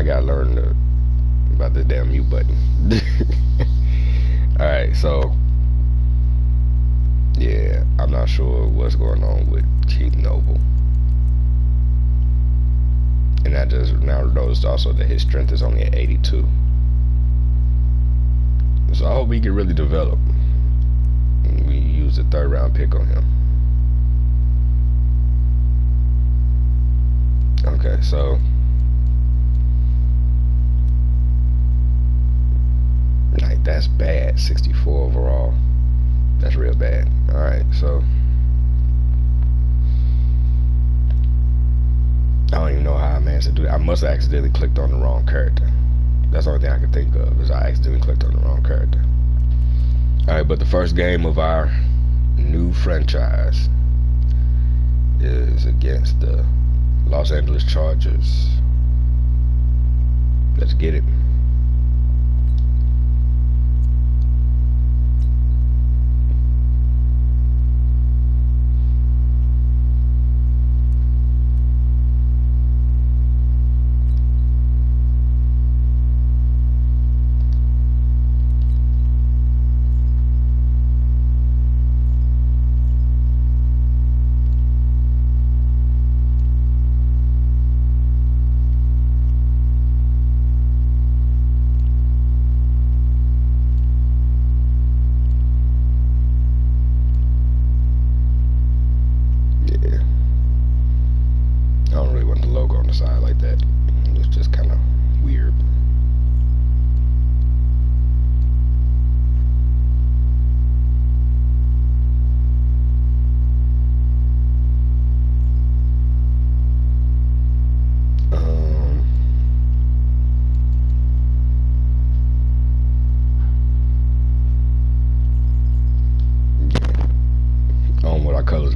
gotta learn about the damn mute button. Alright, so yeah, I'm not sure what's going on with Keith Noble. And I just now noticed also that his strength is only at 82. So I hope he can really develop. And we use a 3rd round pick on him. Okay, so like that's bad. 64 overall. That's real bad. Alright, so I don't even know how I managed to do that. I must have accidentally clicked on the wrong character. That's the only thing I can think of, is I accidentally clicked on the wrong character. Alright, but the first game of our new franchise is against the Los Angeles Chargers. Let's get it.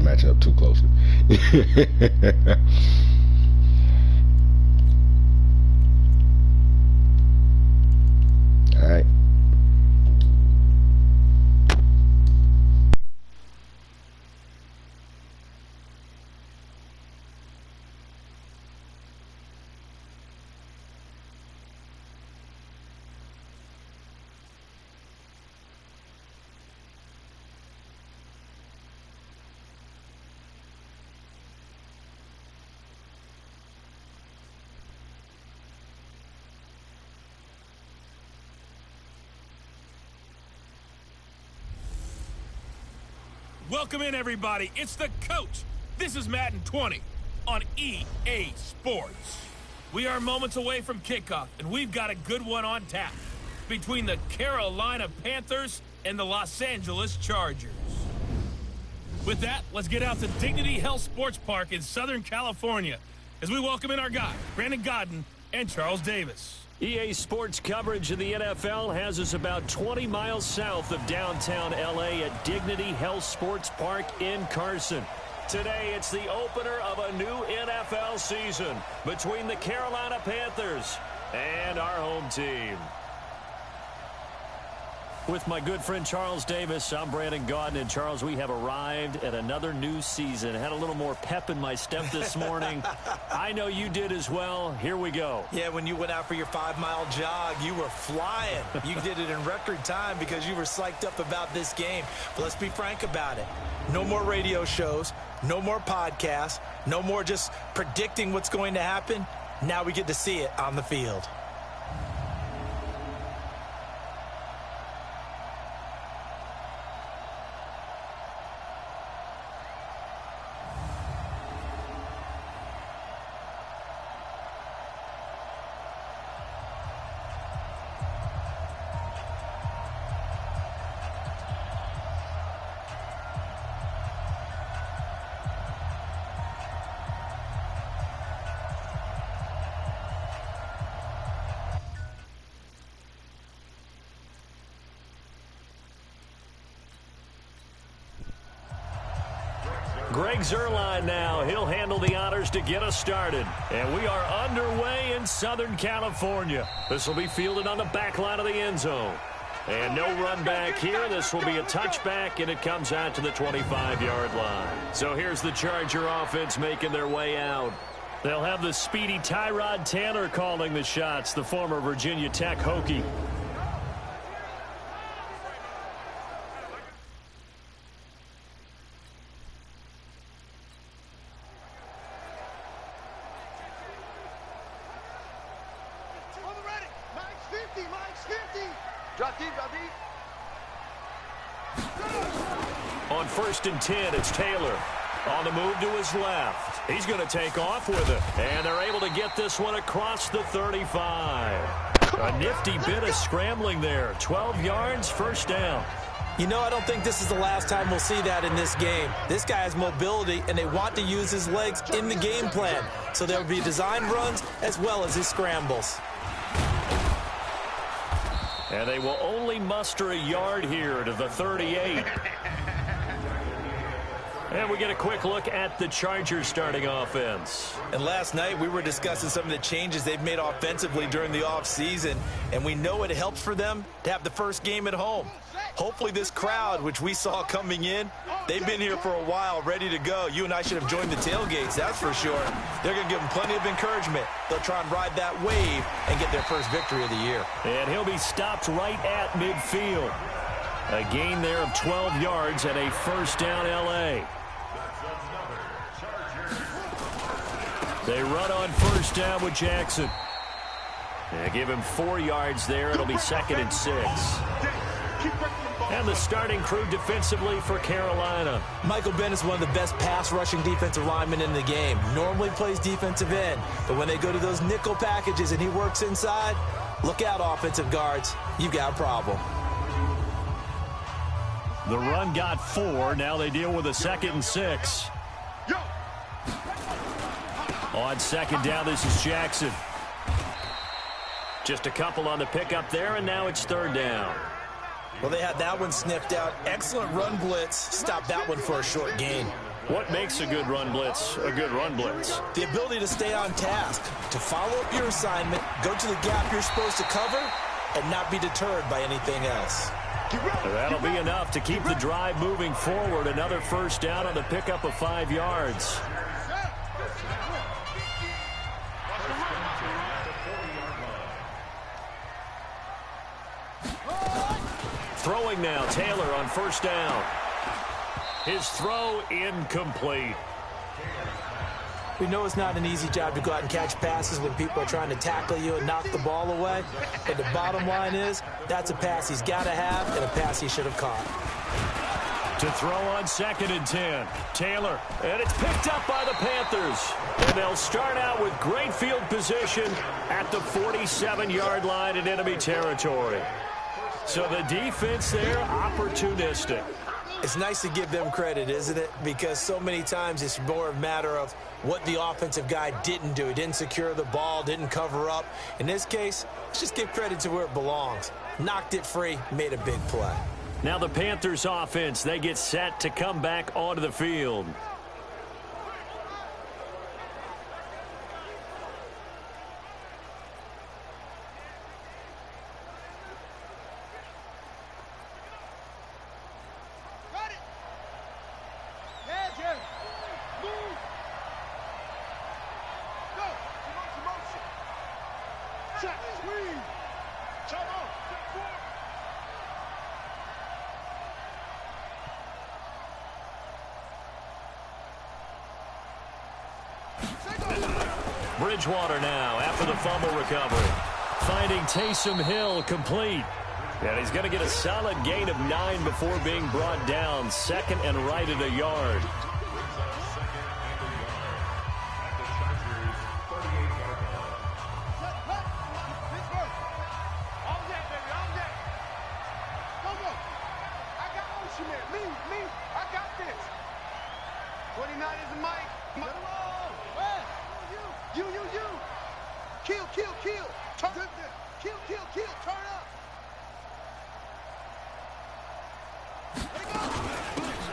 Match up too closely. All right. Welcome in, everybody. It's the coach. This is Madden 20 on EA Sports. We are moments away from kickoff, and we've got a good one on tap between the Carolina Panthers and the Los Angeles Chargers. With that, let's get out to Dignity Health Sports Park in Southern California as we welcome in our guys, Brandon Godden and Charles Davis. EA Sports coverage of the NFL has us about 20 miles south of downtown L.A. at Dignity Health Sports Park in Carson. Today, it's the opener of a new NFL season between the Carolina Panthers and our home team. With my good friend Charles Davis, I'm Brandon Godden. And Charles, we have arrived at another new season. Had a little more pep in my step this morning. I know you did as well. Here we go. Yeah, when you went out for your 5-mile jog, you were flying. You did it in record time because you were psyched up about this game. But let's be frank about it. No more radio shows, no more podcasts, no more just predicting what's going to happen. Now we get to see it on the field. Greg Zuerlein now. He'll handle the honors to get us started. And we are underway in Southern California. This will be fielded on the back line of the end zone. And no run back here. This will be a touchback, and it comes out to the 25-yard line. So here's the Charger offense making their way out. They'll have the speedy Tyrod Taylor calling the shots, the former Virginia Tech Hokie. On 1st and 10, it's Taylor. On the move to his left. He's going to take off with it. And they're able to get this one across the 35. A nifty bit of scrambling there. 12 yards, first down. You know, I don't think this is the last time we'll see that in this game. This guy has mobility, and they want to use his legs in the game plan. So there will be design runs as well as his scrambles. And they will only muster a yard here to the 38. And we get a quick look at the Chargers starting offense. And last night we were discussing some of the changes they've made offensively during the offseason, and we know it helps for them to have the first game at home. Hopefully this crowd, which we saw coming in, they've been here for a while, ready to go. You and I should have joined the tailgates, that's for sure. They're going to give them plenty of encouragement. They'll try and ride that wave and get their first victory of the year. And he'll be stopped right at midfield. A gain there of 12 yards and a first down L.A. They run on first down with Jackson. They give him 4 yards there. It'll be 2nd and 6. And the starting crew defensively for Carolina. Michael Bennett is one of the best pass-rushing defensive linemen in the game. Normally plays defensive end, but when they go to those nickel packages and he works inside, look out, offensive guards. You've got a problem. The run got 4. Now they deal with a 2nd and 6. On 2nd down, this is Jackson. Just a couple on the pickup there, and now it's 3rd down. Well, they had that one sniffed out. Excellent run blitz. Stop that one for a short gain. What makes a good run blitz a good run blitz? The ability to stay on task, to follow up your assignment, go to the gap you're supposed to cover, and not be deterred by anything else. That'll be enough to keep the drive moving forward. Another first down on the pickup of 5 yards. Throwing now, Taylor on first down. His throw incomplete. We know it's not an easy job to go out and catch passes when people are trying to tackle you and knock the ball away. But the bottom line is, that's a pass he's got to have and a pass he should have caught. To throw on 2nd and 10. Taylor, and it's picked up by the Panthers. And they'll start out with great field position at the 47-yard line in enemy territory. So the defense there, opportunistic. It's nice to give them credit, isn't it? Because so many times it's more a matter of what the offensive guy didn't do. He didn't secure the ball, didn't cover up. In this case, let's just give credit to where it belongs. Knocked it free, made a big play. Now the Panthers offense, they get set to come back onto the field. Bridgewater now after the fumble recovery. Finding Taysom Hill complete. And he's going to get a solid gain of 9 before being brought down. 2nd and right at a yard.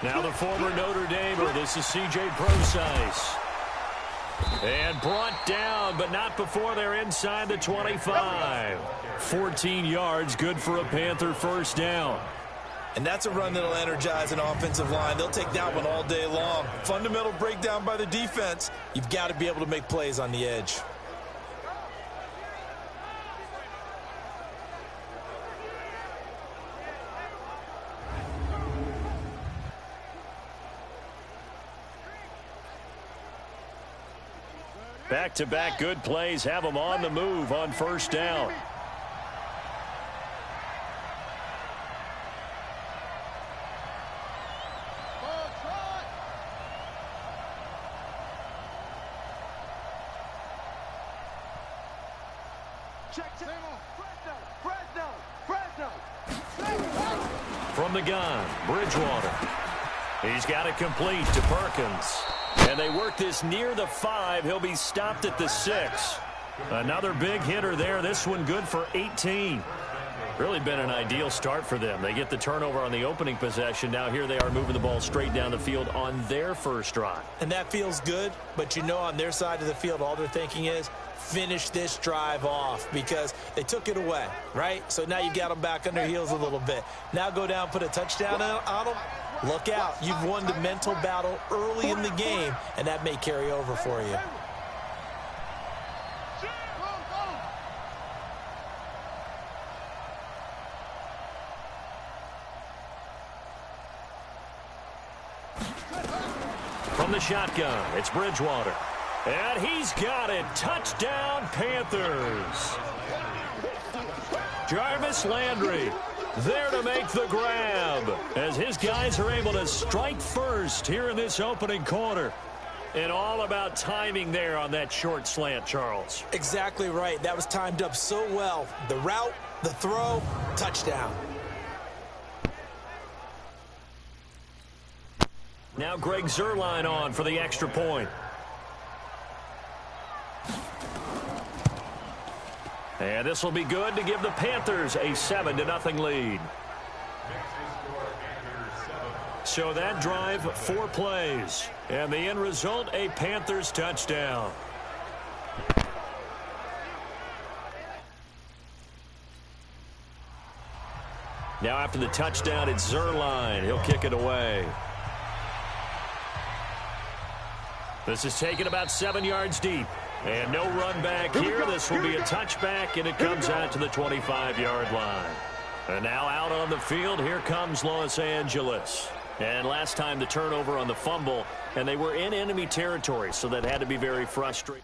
Now the former Notre Damer, this is C.J. Procise. And brought down, but not before they're inside the 25. 14 yards, good for a Panther first down. And that's a run that'll energize an offensive line. They'll take that one all day long. Fundamental breakdown by the defense. You've got to be able to make plays on the edge. Back-to-back good plays have them on the move on first down. From the gun, Bridgewater. He's got it complete to Perkins. And they work this near the 5. He'll be stopped at the 6. Another big hitter there. This one good for 18. Really been an ideal start for them. They get the turnover on the opening possession. Now here they are moving the ball straight down the field on their first drive. And that feels good, but you know on their side of the field all they're thinking is finish this drive off because they took it away, right? So now you got them back on their heels a little bit. Now go down, put a touchdown on them. Look out. You've won the mental battle early in the game, and that may carry over for you. From the shotgun, it's Bridgewater. And he's got it. Touchdown, Panthers. Jarvis Landry there to make the grab as his guys are able to strike first here in this opening quarter. And all about timing there on that short slant, Charles. Exactly right. That was timed up so well. The route, the throw, touchdown. Now Greg Zuerlein on for the extra point. And this will be good to give the Panthers a 7-0 lead. So that drive, 4 plays. And the end result, a Panthers touchdown. Now after the touchdown, it's Zuerlein. He'll kick it away. This is taken about 7 yards deep. And no run back here. This will be a touchback, and it comes out to the 25-yard line. And now out on the field, here comes Los Angeles. And last time the turnover on the fumble, and they were in enemy territory, so that had to be very frustrating.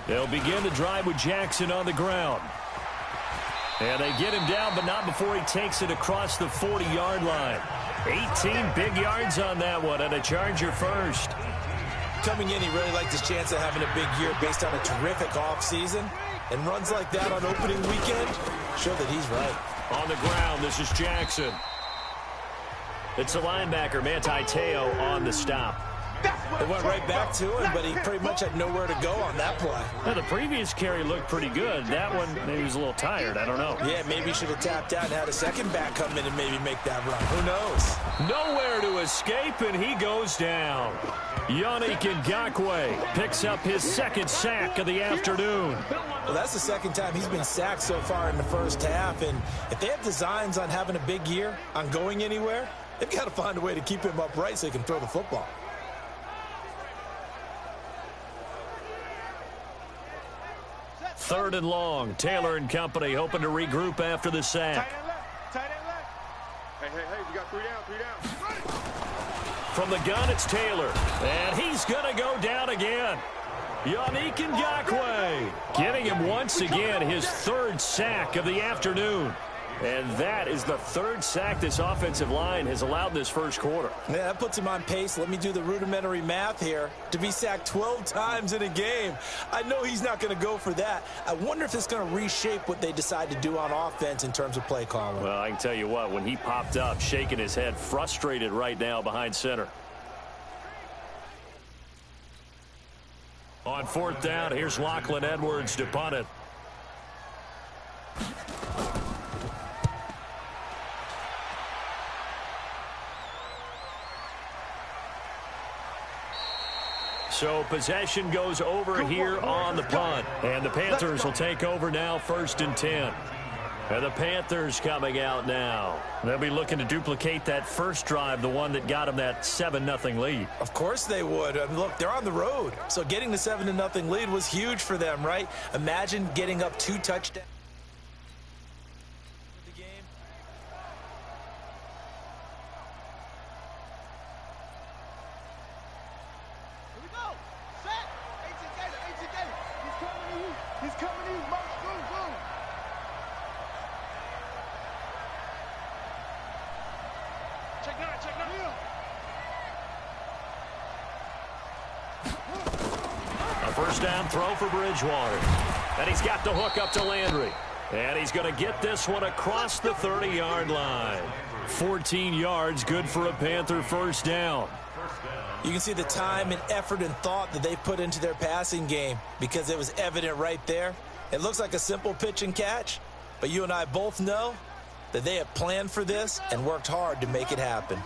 They'll begin the drive with Jackson on the ground. And they get him down, but not before he takes it across the 40-yard line. 18 big yards on that one, and a Charger first. Coming in, he really liked his chance of having a big year based on a terrific offseason. And runs like that on opening weekend show that he's right. On the ground, this is Jackson. It's the linebacker, Manti Te'o, on the stop. It went right back to him, but he pretty much had nowhere to go on that play. Now, the previous carry looked pretty good. That one, maybe he was a little tired. I don't know. Yeah, maybe he should have tapped out and had a second back come in and maybe make that run. Who knows? Nowhere to escape, and he goes down. Yannick Ngakoue picks up his second sack of the afternoon. Well, that's the second time he's been sacked so far in the first half. And if they have designs on having a big year, on going anywhere, they've got to find a way to keep him upright so he can throw the football. Third and long. Taylor and company hoping to regroup after the sack. Tight end left. Hey, we got 3 down. From the gun, it's Taylor. And he's going to go down again. Yannick Ngakoue giving him once again his third sack of the afternoon. And that is the third sack this offensive line has allowed this first quarter. Yeah, that puts him on pace. Let me do the rudimentary math here. To be sacked 12 times in a game. I know he's not going to go for that. I wonder if it's going to reshape what they decide to do on offense in terms of play calling. Well, I can tell you what, when he popped up, shaking his head, frustrated right now behind center. On fourth down, here's Lachlan Edwards to punt it. So possession goes over here on the punt. And the Panthers will take over now, 1st and 10. And the Panthers coming out now. They'll be looking to duplicate that first drive, the one that got them that 7-0 lead. Of course they would. I mean, look, they're on the road. So getting the 7-0 lead was huge for them, right? Imagine getting up 2 touchdowns. A first down throw for Bridgewater. And he's got the hook up to Landry. And he's going to get this one across the 30-yard line. 14 yards, good for a Panther first down. You can see the time and effort and thought that they put into their passing game because it was evident right there. It looks like a simple pitch and catch, but you and I both know that they have planned for this and worked hard to make it happen.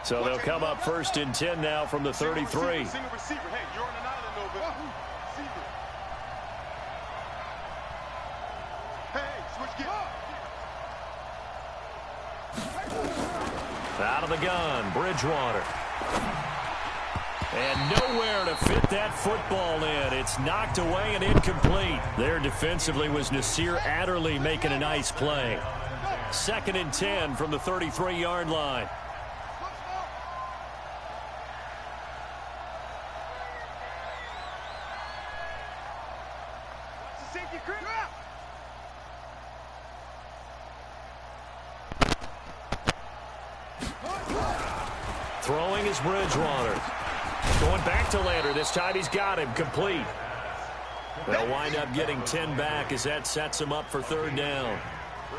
So they'll come up 1st and 10 now from the 33. Single receiver. Hey, you're on an island over. Receiver. Hey, switch gears. Out of the gun, Bridgewater. And nowhere to fit that football in. It's knocked away and incomplete. There defensively was Nasir Adderley making a nice play. 2nd and 10 from the 33-yard line. Throwing is Bridgewater. Going back to Landry. This time he's got him complete. They'll wind up getting 10 back as that sets him up for 3rd down.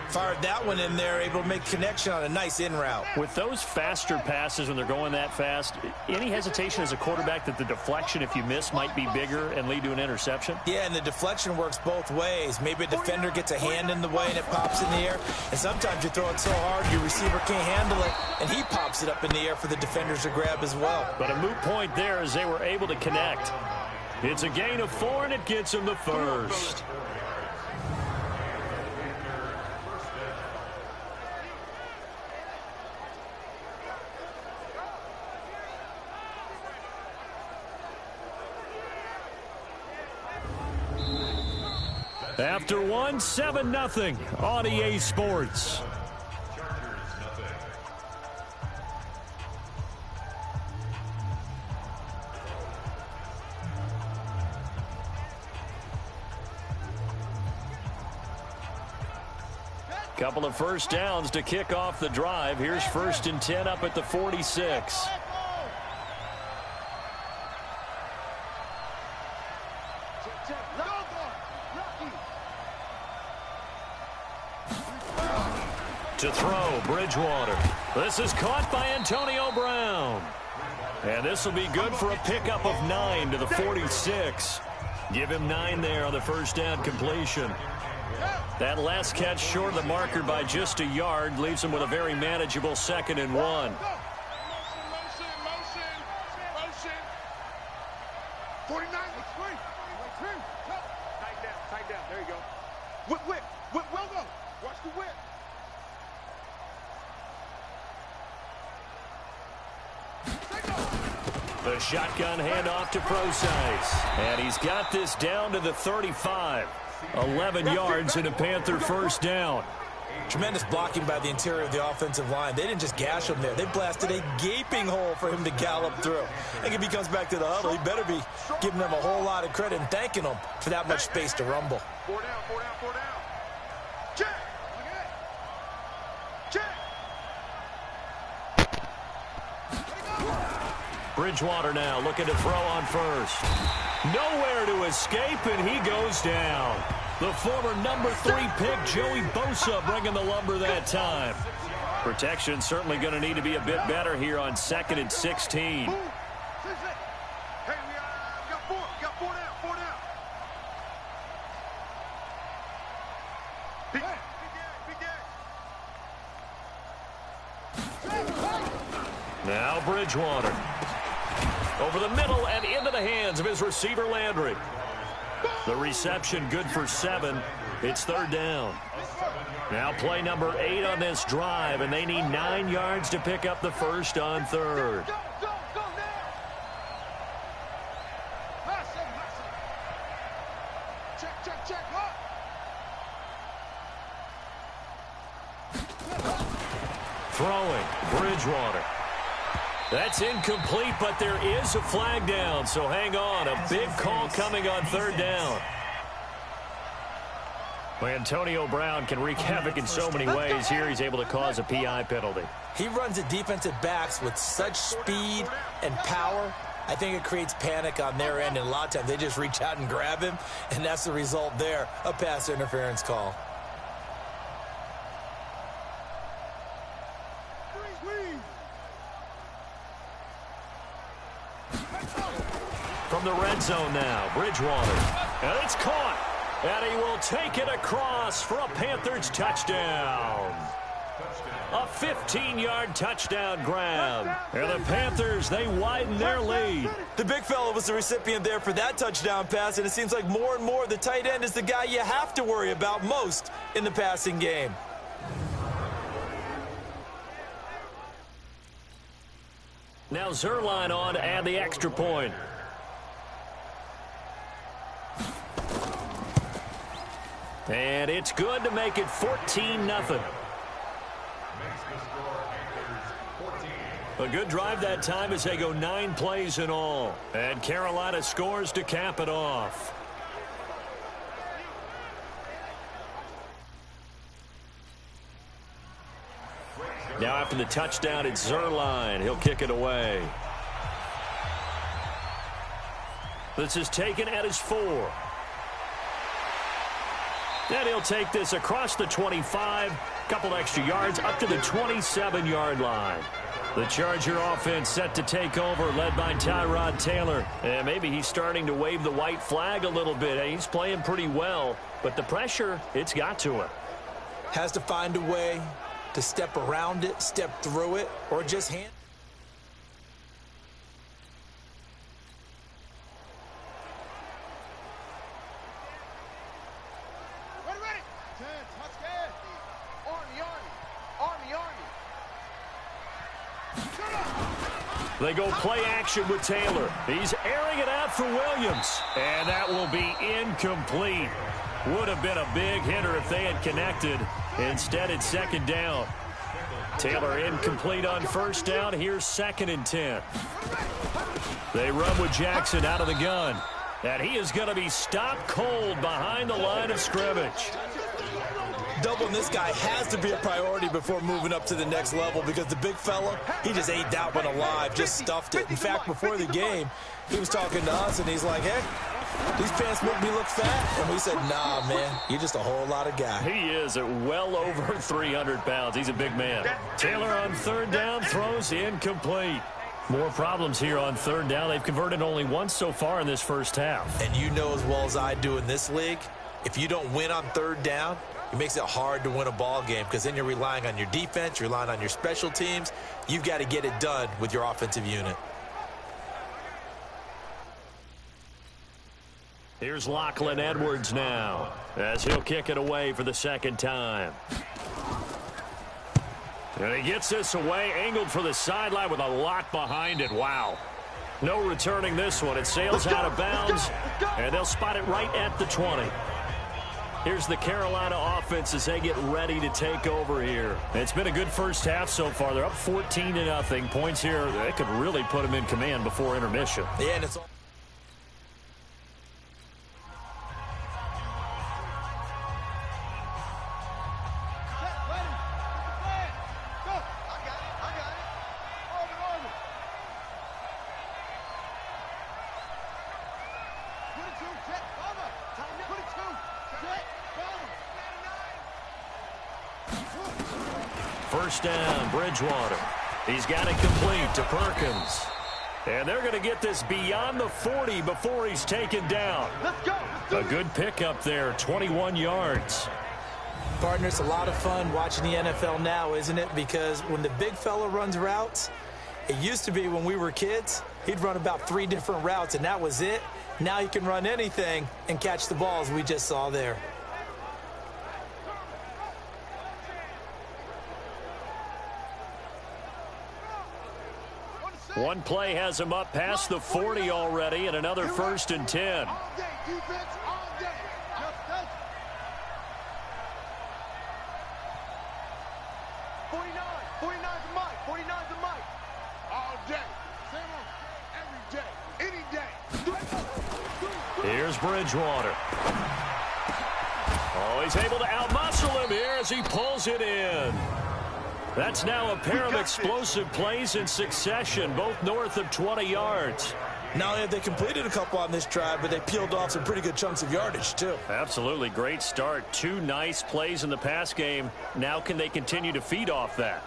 Fired that one in there, able to make connection on a nice in route. With those faster passes when they're going that fast, any hesitation as a quarterback that the deflection, if you miss, might be bigger and lead to an interception? Yeah, and the deflection works both ways. Maybe a defender gets a hand in the way and it pops in the air. And sometimes you throw it so hard your receiver can't handle it, and he pops it up in the air for the defenders to grab as well. But a moot point there as they were able to connect. It's a gain of 4, and it gets him the first. After 1, 7-0 on EA Sports. Couple of first downs to kick off the drive. Here's 1st and 10 up at the 46. To throw, Bridgewater. This is caught by Antonio Brown. And this will be good for a pickup of 9 to the 46. Give him 9 there on the first down completion. That last catch short of the marker by just a yard leaves him with a very manageable 2nd and 1. Motion. 49. Tight down. There you go. Whip. Well done. Watch the whip. The shotgun handoff to Procise. And he's got this down to the 35. 11 yards and a Panther first down. Tremendous blocking by the interior of the offensive line. They didn't just gash him there. They blasted a gaping hole for him to gallop through. I think if he comes back to the huddle, he better be giving them a whole lot of credit and thanking them for that much space to rumble. 4 down. Check. Bridgewater now looking to throw on first. Nowhere to escape, and he goes down. The former number 3 pick, Joey Bosa, bringing the lumber that time. Protection certainly going to need to be a bit better here on 2nd and 16. Hey, we got 4 down. Big Now Bridgewater. Over the middle and into the hands of his receiver, Landry. The reception good for 7. It's 3rd down. Now play number 8 on this drive, and they need 9 yards to pick up the first on 3rd. Throwing, Bridgewater. That's incomplete, but there is a flag down, so hang on. A big call coming on 3rd down. Well, Antonio Brown can wreak havoc in so many ways. Here he's able to cause a PI penalty. He runs at defensive backs with such speed and power. I think it creates panic on their end, and a lot of times they just reach out and grab him, and that's the result there, a pass interference call. From the red zone now, Bridgewater. And it's caught. And he will take it across for a Panthers touchdown. A 15-yard touchdown grab. And the Panthers, they widen their lead. The big fella was the recipient there for that touchdown pass, and it seems like more and more the tight end is the guy you have to worry about most in the passing game. Now Zerline on to add the extra point. And it's good to make it 14-0. A good drive that time as they go 9 plays in all. And Carolina scores to cap it off. Now after the touchdown, it's Zerline. He'll kick it away. This is taken at his 4. And he'll take this across the 25, couple extra yards up to the 27-yard line. The Charger offense set to take over, led by Tyrod Taylor. And maybe he's starting to wave the white flag a little bit. He's playing pretty well, but the pressure, it's got to him. Has to find a way to step around it, step through it, or just hand. They go play action with Taylor. He's airing it out for Williams. And that will be incomplete. Would have been a big hitter if they had connected. Instead, it's 2nd down. Taylor incomplete on 1st down. Here's 2nd and 10. They run with Jackson out of the gun. And he is going to be stopped cold behind the line of scrimmage. Doubling this guy has to be a priority before moving up to the next level, because the big fella, he just ate that one alive, just stuffed it. In fact, before the game, he was talking to us, and he's like, hey, these pants make me look fat. And we said, nah, man, you're just a whole lot of guy. He is at well over 300 pounds. He's a big man. Taylor on 3rd down, throws incomplete. More problems here on 3rd down. They've converted only once so far in this first half. And you know as well as I do in this league, if you don't win on 3rd down, it makes it hard to win a ball game, because then you're relying on your defense, you're relying on your special teams. You've got to get it done with your offensive unit. Here's Lachlan Edwards now, as he'll kick it away for the 2nd time. And he gets this away, angled for the sideline with a lot behind it. Wow. No returning this one. It sails out of bounds, and they'll spot it right at the 20. Here's the Carolina offense as they get ready to take over here. It's been a good first half so far. They're up 14-0. Points here, they could really put them in command before intermission. Yeah, and it's all. First down, Bridgewater. He's got it complete to Perkins. And they're going to get this beyond the 40 before he's taken down. Let's go. A good pickup there, 21 yards. Partner, it's a lot of fun watching the NFL now, isn't it? Because when the big fella runs routes, It used to be when we were kids, he'd run about 3 different routes, and that was it. Now he can run anything and catch the balls we just saw there. One play has him up past the 40 already, and another 1st and 10. All day, defense, all day. Just take it. 49. 49's the mic. 49's the mic. All day. Same on. Every day. Any day. Here's Bridgewater. Oh, he's able to outmuscle him here as he pulls it in. That's now a pair of explosive plays in succession, both north of 20 yards. Not only have they completed a couple on this drive, but they peeled off some pretty good chunks of yardage, too. Absolutely great start. 2 nice plays in the pass game. Now can they continue to feed off that?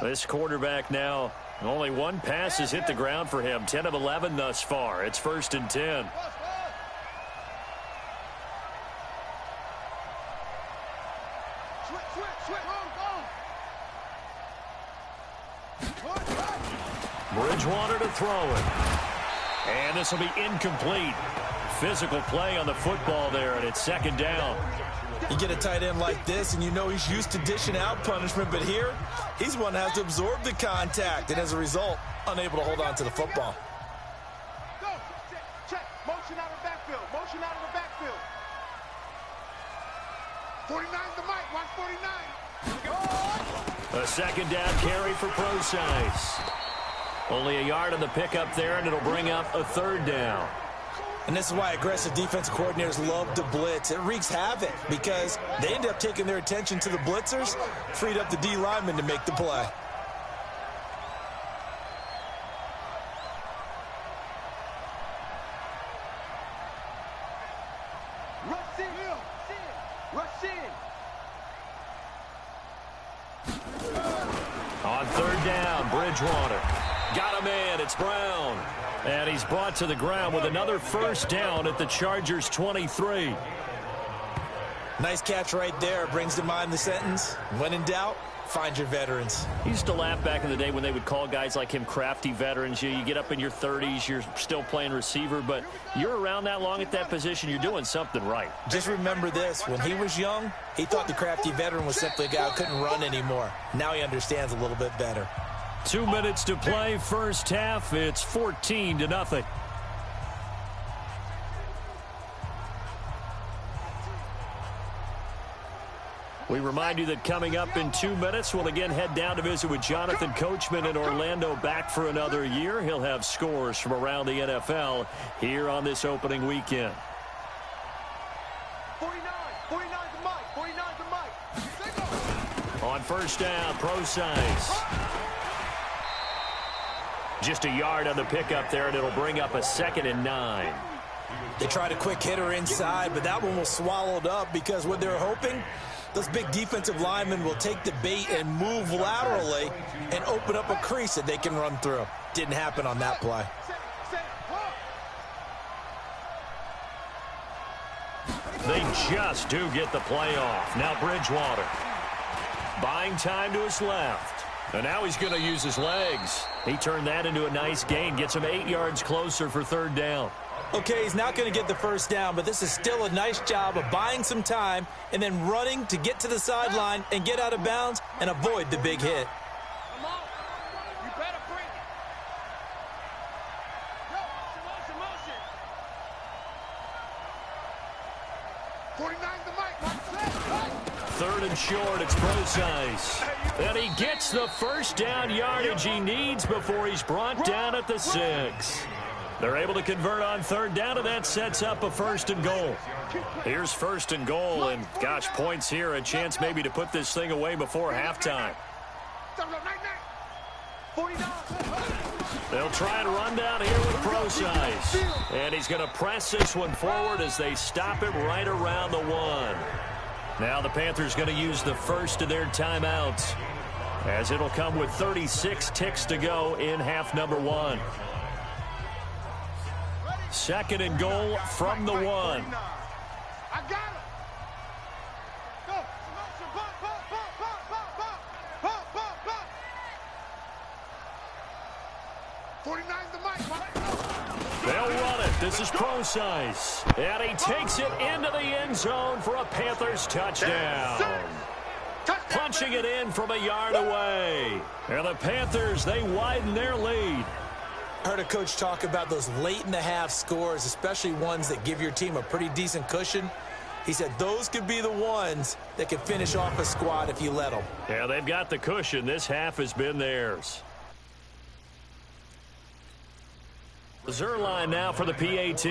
This quarterback now, only 1 pass has hit the ground for him. 10 of 11 thus far. It's 1st and 10. Bridgewater to throw it. And this will be incomplete. Physical play on the football there, and it's 2nd down. You get a tight end like this, and you know he's used to dishing out punishment, but here, he's one that has to absorb the contact, and as a result, unable to hold on to the football. Go. Check. Motion out of the backfield. Motion out of the backfield. 49's the mic. Watch 49. A 2nd down carry for Procise. Only a yard on the pickup there, and it'll bring up a 3rd down. And this is why aggressive defensive coordinators love to blitz. It wreaks havoc because they end up taking their attention to the blitzers, freed up the D lineman to make the play. Rush in. Rush in. On 3rd down, Bridgewater. Got him in. It's Brown. And he's brought to the ground with another 1st down at the Chargers' 23. Nice catch right there. Brings to mind the sentence, when in doubt, find your veterans. He used to laugh back in the day when they would call guys like him crafty veterans. You get up in your 30s, you're still playing receiver, but you're around that long at that position, you're doing something right. Just remember this. When he was young, he thought the crafty veteran was simply a guy who couldn't run anymore. Now he understands a little bit better. 2 minutes to play, 1st half. It's 14-0. We remind you that coming up in 2 minutes, we'll again head down to visit with Jonathan Coachman in Orlando, back for another year. He'll have scores from around the NFL here on this opening weekend. 49's the mic. 49's the mic. On 1st down, Procise. Just a yard on the pickup there, and it'll bring up a 2nd and 9. They tried a quick hitter inside, but that one was swallowed up because what they're hoping, those big defensive linemen will take the bait and move laterally and open up a crease that they can run through. Didn't happen on that play. They just do get the play off. Now Bridgewater buying time to his left. And now he's going to use his legs. He turned that into a nice gain. Gets him 8 yards closer for 3rd down. Okay, he's not going to get the 1st down, but this is still a nice job of buying some time and then running to get to the sideline and get out of bounds and avoid the big hit. Come on. You better bring it. Go. Motion. 49's the mic. 3rd and short, it's Procise. And he gets the 1st down yardage he needs before he's brought down at the 6. They're able to convert on 3rd down, and that sets up a 1st and goal. Here's 1st and goal, and gosh, points here, a chance maybe to put this thing away before halftime. They'll try and run down here with Procise. And he's going to press this one forward as they stop him right around the 1. Now the Panthers going to use the first of their timeouts, as it'll come with 36 ticks to go in half number 1. 2nd and goal from the 1. I got it. Go. They'll run it. This is Procise. And he takes it into the end zone for a Panthers touchdown. Punching it in from a yard away. And the Panthers, they widen their lead. I heard a coach talk about those late-in-the-half scores, especially ones that give your team a pretty decent cushion. He said those could be the ones that could finish off a squad if you let them. Yeah, they've got the cushion. This half has been theirs. Zerline now for the PAT.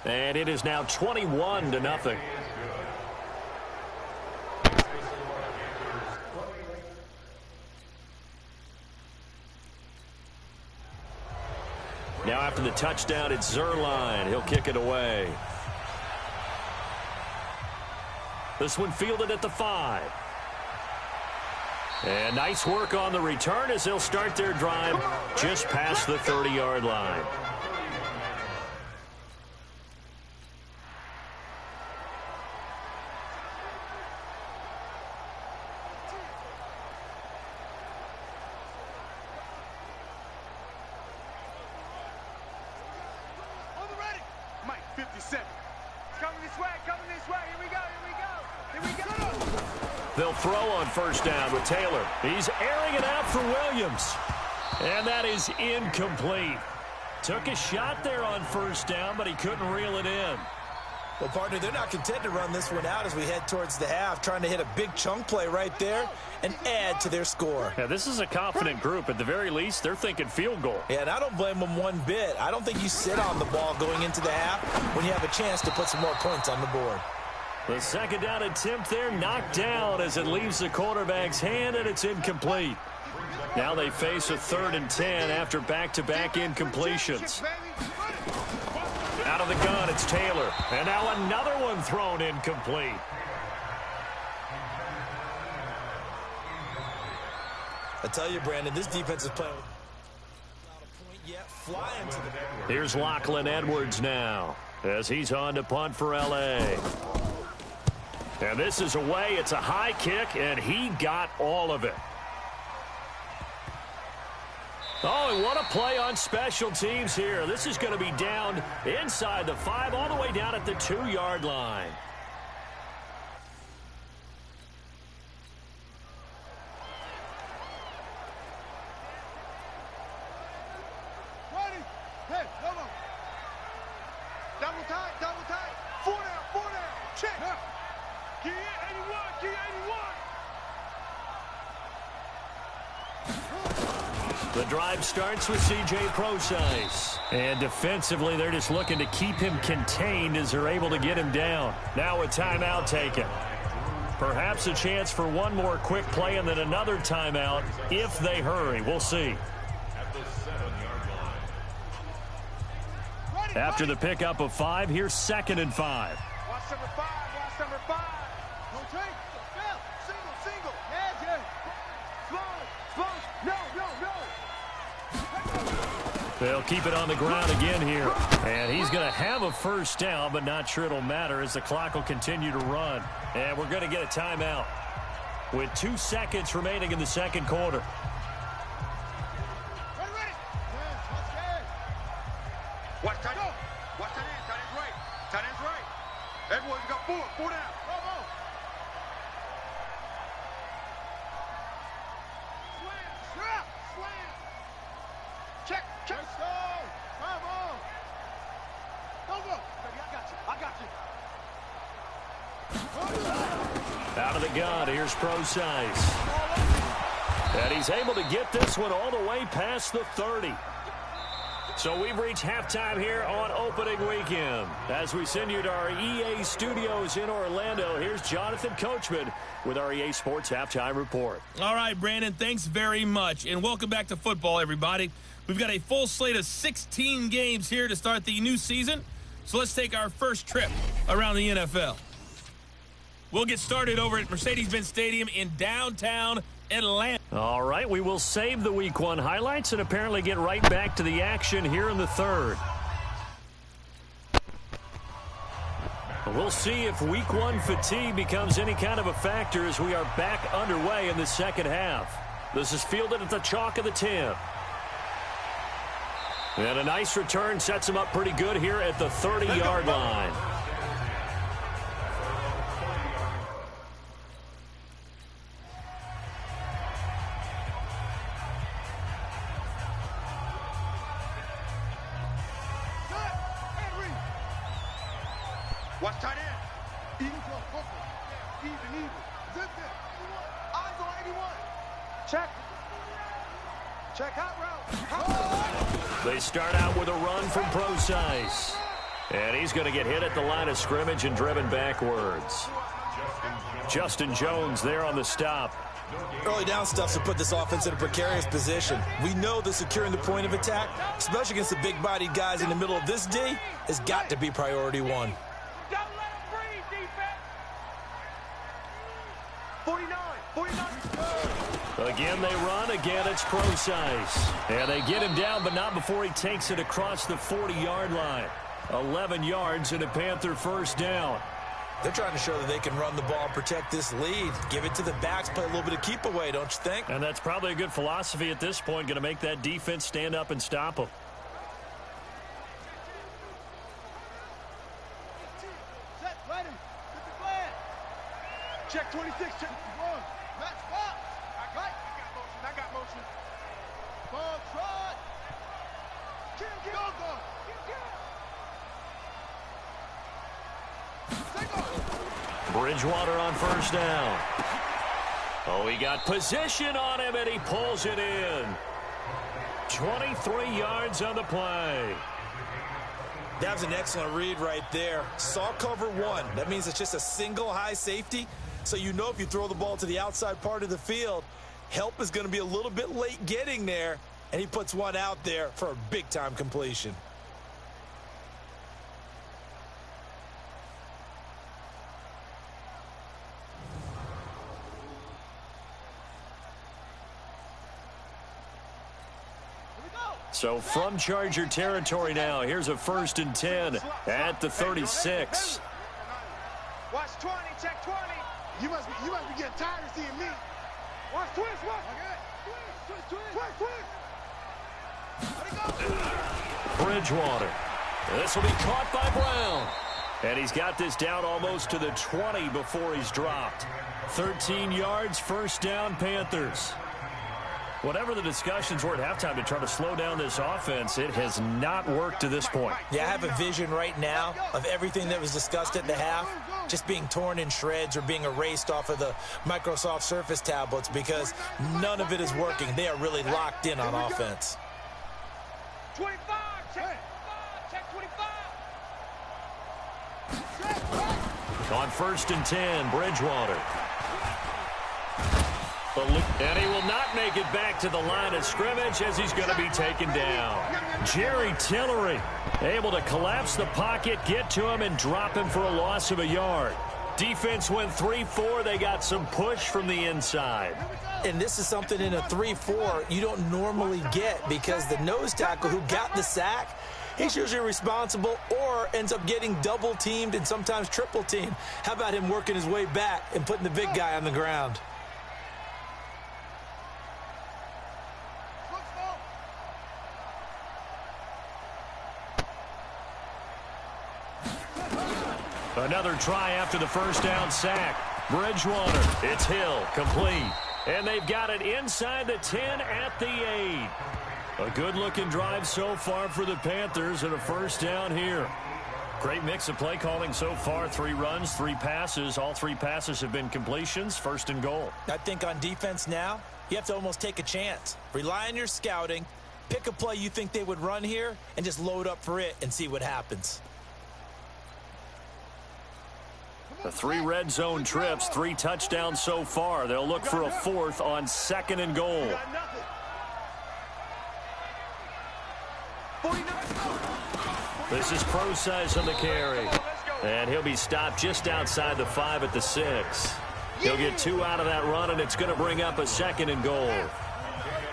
And it is now 21-0. Now after the touchdown, it's Zerline. He'll kick it away. This one fielded at the 5. And nice work on the return as they'll start their drive just past the 30-yard line. On the ready. Mike, 57. It's coming this way, Here we go, here we go. They'll throw on first down with Taylor. He's airing it out for Williams. And that is incomplete. Took a shot there on first down, but he couldn't reel it in. Well, partner, they're not content to run this one out as we head towards the half, trying to hit a big chunk play right there and add to their score. Yeah, this is a confident group. At the very least, they're thinking field goal. Yeah, and I don't blame them one bit. I don't think you sit on the ball going into the half when you have a chance to put some more points on the board. The second down attempt there knocked down as it leaves the quarterback's hand, and it's incomplete. Now they face a 3rd and 10 after back-to-back incompletions. Out of the gun, it's Taylor. And now another one thrown incomplete. I tell you, Brandon, this defense is playing without a point yet, flying to the ball. Here's Lachlan Edwards now as he's on to punt for L.A. And this is away. It's a high kick, and he got all of it. Oh, and what a play on special teams here. This is going to be down inside the 5, all the way down at the 2-yard line. Ready. Hey, come on. Double tight. 4 down. Check. Key 81. The drive starts with C.J. Procise. And defensively, they're just looking to keep him contained as they're able to get him down. Now a timeout taken. Perhaps a chance for one more quick play and then another timeout if they hurry. We'll see. After the pickup of 5, here's 2nd and 5. Watch number 5. Don't take. Single. Yeah. Slow. No. They'll keep it on the ground again here. And he's going to have a first down, but not sure it'll matter as the clock will continue to run. And we're going to get a timeout with 2 seconds remaining in the second quarter. Ready. Watch tight end. Tight end's right. Edwards got 4 down. Bravo. Slam. Check. Bravo. Don't go. Baby, I got you. Out of the gun, here's Procise. And he's able to get this one all the way past the 30. So we've reached halftime here on opening weekend. As we send you to our EA studios in Orlando, here's Jonathan Coachman with our EA Sports Halftime Report. All right, Brandon, thanks very much. And welcome back to football, everybody. We've got a full slate of 16 games here to start the new season. So let's take our first trip around the NFL. We'll get started over at Mercedes-Benz Stadium in downtown Atlanta. All right, we will save the Week 1 highlights and apparently get right back to the action here in the third. We'll see if Week 1 fatigue becomes any kind of a factor as we are back underway in the second half. This is fielded at the chalk of the 10. And a nice return sets him up pretty good here at the 30-yard line. Watch tight end. Even for a fumble. Even. Zip it. Eyes on 81. Check. Check out route. They start out with a run from Procise. And he's going to get hit at the line of scrimmage and driven backwards. Justin Jones there on the stop. Early down stuff to put this offense in a precarious position. We know that securing the point of attack, especially against the big-bodied guys in the middle of this D, has got to be priority one. Don't let him breathe, defense. 49. Again, they run. Again, it's Procise. And they get him down, but not before he takes it across the 40-yard line. 11 yards and a Panther first down. They're trying to show that they can run the ball and protect this lead. Give it to the backs, play a little bit of keep away, don't you think? And that's probably a good philosophy at this point, going to make that defense stand up and stop them. Set, right him. Get the flag. Check 26, check 1. Match box. Right. I got motion. Ball trot. Go. Bridgewater on first down. Oh, he got position on him, and he pulls it in. 23 yards on the play. That was an excellent read right there. Saw cover one. That means it's just a single high safety. So you know if you throw the ball to the outside part of the field, help is going to be a little bit late getting there, and he puts one out there for a big-time completion. So from Charger territory now, here's a 1st and 10 at the 36. Watch 20, check 20. You must be getting tired of seeing me. Watch twist, watch. Twist. Bridgewater. This will be caught by Brown. And he's got this down almost to the 20 before he's dropped. 13 yards, first down, Panthers. Whatever the discussions were at halftime to try to slow down this offense, it has not worked to this point. Yeah, I have a vision right now of everything that was discussed at the half just being torn in shreds or being erased off of the Microsoft Surface tablets because none of it is working. They are really locked in on offense. 25, check 25. On 1st and 10, Bridgewater. And he will not make it back to the line of scrimmage as he's going to be taken down. Jerry Tillery able to collapse the pocket, get to him, and drop him for a loss of a yard. Defense went 3-4. They got some push from the inside. And this is something in a 3-4 you don't normally get because the nose tackle who got the sack, he's usually responsible or ends up getting double-teamed and sometimes triple-teamed. How about him working his way back and putting the big guy on the ground? Another try after the first down sack. Bridgewater, it's Hill, complete. And they've got it inside the 10 at the 8. A good-looking drive so far for the Panthers and a first down here. Great mix of play calling so far. 3 runs, 3 passes. All 3 passes have been completions, 1st and goal. I think on defense now, you have to almost take a chance. Rely on your scouting, pick a play you think they would run here, and just load up for it and see what happens. The 3 red zone trips, 3 touchdowns so far. They'll look for a 4th on 2nd and goal. This is Procise on the carry. And he'll be stopped just outside the 5 at the 6. He'll get 2 out of that run, and it's going to bring up a 2nd and goal.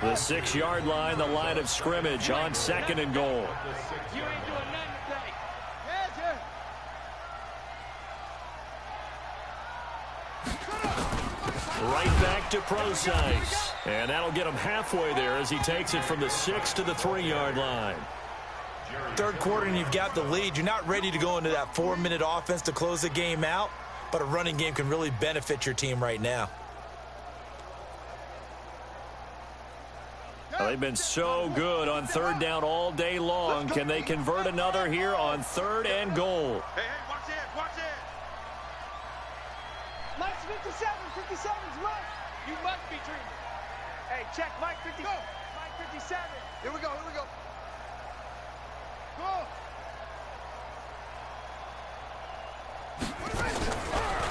The 6-yard line, the line of scrimmage on 2nd and goal. Right back to Procise. And that'll get him halfway there as he takes it from the 6 to the 3-yard line. Third quarter and you've got the lead. You're not ready to go into that 4-minute offense to close the game out, but a running game can really benefit your team right now. Well, they've been so good on third down all day long. Can they convert another here on 3rd and goal? Hey, watch it, watch it. Mike's 57, 57's Mike. You must be dreaming. Hey, check Mike 50. Go. Mike 57. Here we go, here we go. Go.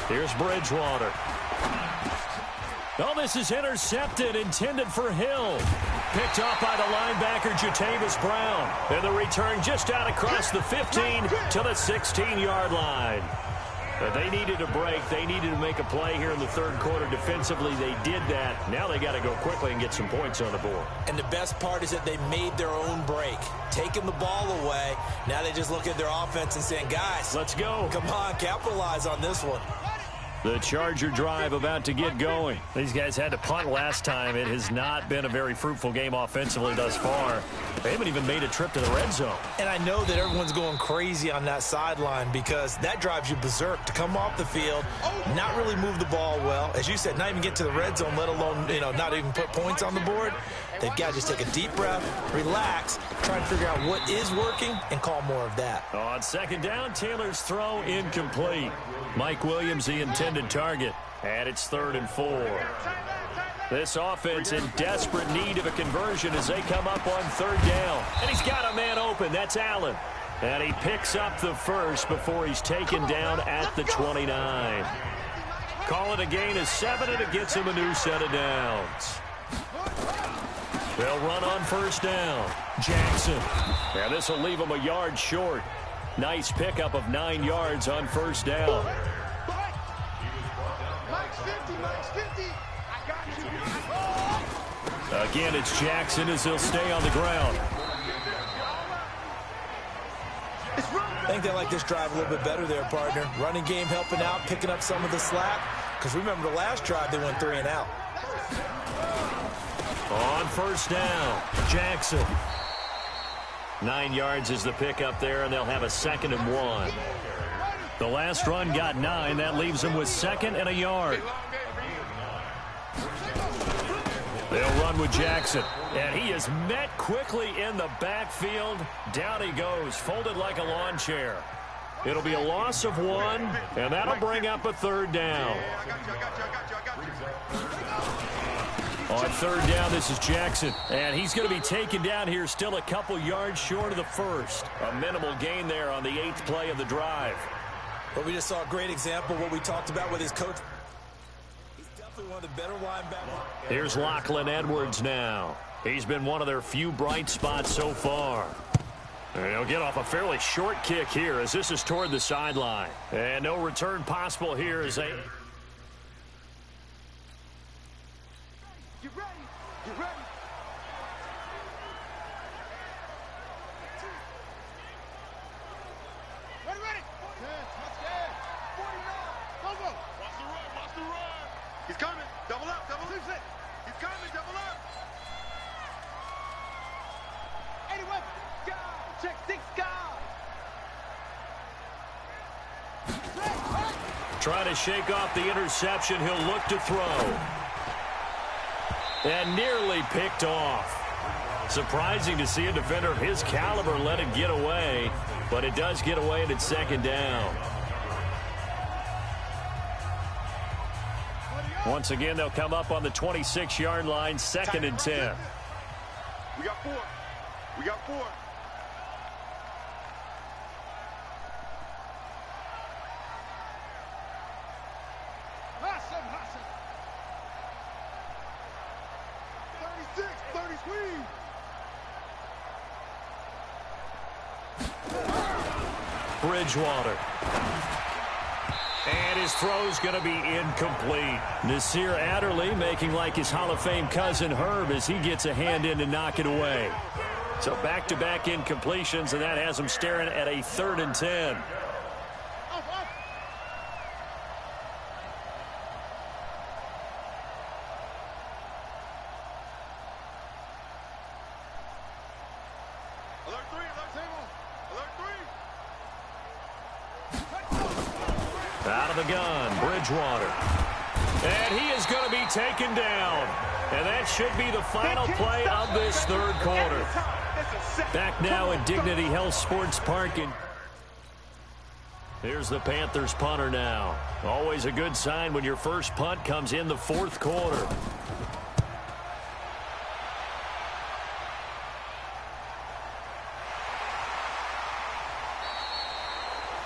Here's Bridgewater. Oh, this is intercepted, intended for Hill. Picked off by the linebacker, Jatavis Brown. And the return just out across the 15 to the 16-yard line. But they needed a break. They needed to make a play here in the third quarter. Defensively, they did that. Now they got to go quickly and get some points on the board. And the best part is that they made their own break. Taking the ball away. Now they just look at their offense and saying, guys, let's go. Come on, capitalize on this one. The Charger drive about to get going. These guys had to punt last time. It has not been a very fruitful game offensively thus far. They haven't even made a trip to the red zone. And I know that everyone's going crazy on that sideline because that drives you berserk to come off the field, not really move the ball well. As you said, not even get to the red zone, let alone, not even put points on the board. They've got to just take a deep breath, relax, try and figure out what is working, and call more of that. On second down, Taylor's throw incomplete. Mike Williams, the intended target. And it's 3rd and 4. This offense in desperate need of a conversion as they come up on 3rd down. And he's got a man open. That's Allen. And he picks up the first before he's taken down at the 29. Call it a gain of 7, and it gets him a new set of downs. They'll run on 1st down. Jackson. And this will leave him a yard short. Nice pickup of 9 yards on 1st down. Mike's 50, Mike's 50. I got you. Again, it's Jackson as he'll stay on the ground. I think they like this drive a little bit better there, partner. Running game helping out, picking up some of the slack. Because remember the last drive, they went 3 and out. On 1st down, Jackson. 9 yards is the pickup there, and they'll have a 2nd and 1. The last run got 9. That leaves them with 2nd and a yard. They'll run with Jackson. And he is met quickly in the backfield. Down he goes, folded like a lawn chair. It'll be a loss of 1, and that'll bring up a 3rd down. On 3rd down, this is Jackson. And he's going to be taken down here still a couple yards short of the first. A minimal gain there on the 8th play of the drive. But we just saw a great example of what we talked about with his coach. He's definitely one of the better linebackers. Here's Lachlan Edwards now. He's been one of their few bright spots so far. And he'll get off a fairly short kick here as this is toward the sideline. And no return possible here as they... Get ready. Get ready. Ready, ready. 10, touchdown. 49. Go, go. Watch the run. Watch the run. He's coming. Double up. Double up. He's coming. Double up. 81. Go. Check 6. Go. Trying to shake off the interception. He'll look to throw. And nearly picked off. Surprising to see a defender of his caliber let it get away, but it does get away and it's 2nd down. Once again, they'll come up on the 26-yard line, 2nd and 10. We got 4. We got 4. Awesome, awesome. 36, 30 squeeze. Bridgewater. And his throw's going to be incomplete. Nasir Adderley making like his Hall of Fame cousin Herb as he gets a hand in to knock it away. So back-to-back incompletions, and that has him staring at a 3rd and 10. Out of the gun, Bridgewater. And he is going to be taken down. And that should be the final play of this third quarter. Back now at Dignity Health Sports Park. Here's the Panthers punter now. Always a good sign when your first punt comes in the fourth quarter.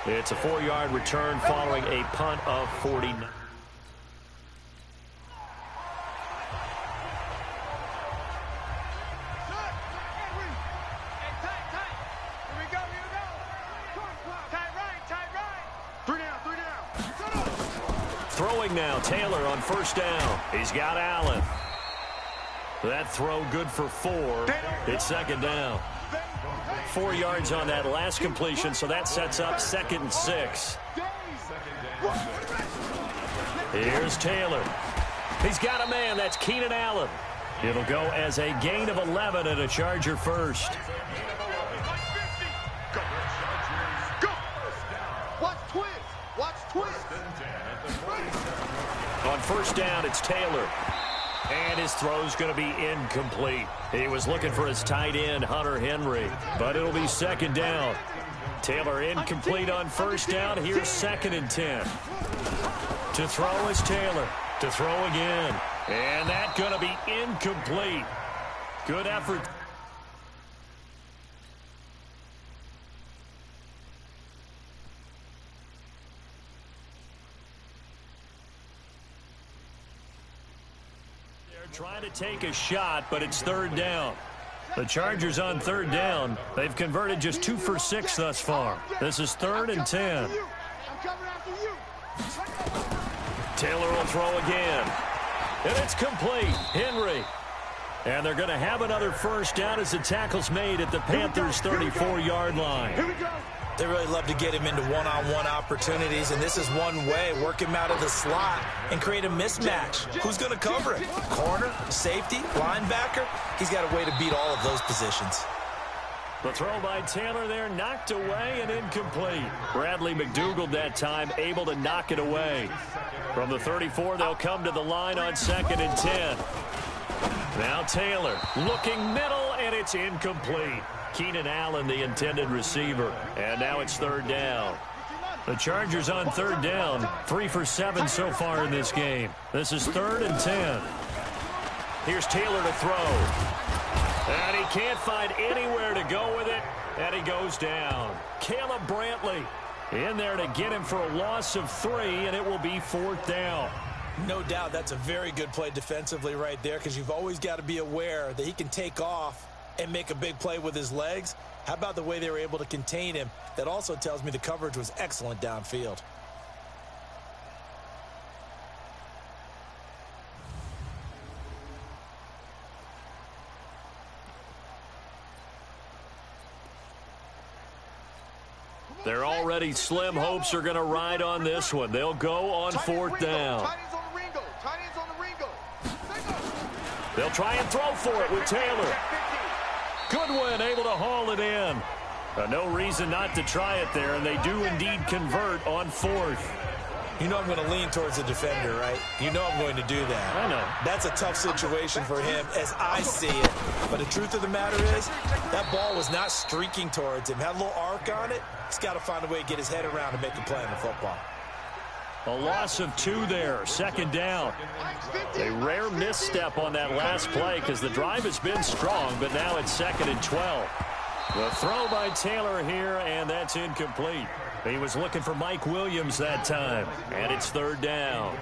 It's a 4-yard return following a punt of 49. Throwing now, Taylor on first down. He's got Allen. That throw good for 4. It's second down. 4 yards on that last completion, so that sets up 2nd and 6. Here's Taylor. He's got a man. That's Keenan Allen. It'll go as a gain of 11 and a Charger first. On first down, it's Taylor. And his throw's going to be incomplete. He was looking for his tight end, Hunter Henry. But it'll be second down. Taylor incomplete on first down. Here's 2nd and 10. To throw is Taylor. To throw again. And that's going to be incomplete. Good effort. Trying to take a shot, but it's third down. The Chargers on third down. They've converted just 2 for 6 thus far. This is 3rd and 10. Taylor will throw again. And it's complete. Henry. And they're going to have another first down as the tackle's made at the Panthers' 34-yard line. They really love to get him into one-on-one opportunities, and this is one way. Work him out of the slot and create a mismatch. Who's going to cover him? Corner, safety, linebacker? He's got a way to beat all of those positions. The throw by Taylor there knocked away and incomplete. Bradley McDougald that time able to knock it away. From the 34, they'll come to the line on 2nd and 10. Now Taylor looking middle, and it's incomplete. Keenan Allen, the intended receiver. And now it's third down. The Chargers on third down, 3 for 7 so far in this game. This is 3rd and 10. Here's Taylor to throw. And he can't find anywhere to go with it, and he goes down. Caleb Brantley in there to get him for a loss of 3, and it will be 4th down. No doubt that's a very good play defensively right there, because you've always got to be aware that he can take off and make a big play with his legs. How about the way they were able to contain him? That also tells me the coverage was excellent downfield. They're already slim hopes are going to ride on this one. They'll go on 4th down. They'll try and throw for it with Taylor. Goodwin able to haul it in. No reason not to try it there, and they do indeed convert on 4th. You know I'm going to lean towards the defender, right? You know I'm going to do that. I know. That's a tough situation for him as I see it. But the truth of the matter is, that ball was not streaking towards him. Had a little arc on it. He's got to find a way to get his head around and make a play on the football. A loss of 2 there, 2nd down. A rare misstep on that last play because the drive has been strong, but now it's 2nd and 12. The throw by Taylor here, and that's incomplete. He was looking for Mike Williams that time, and it's 3rd down.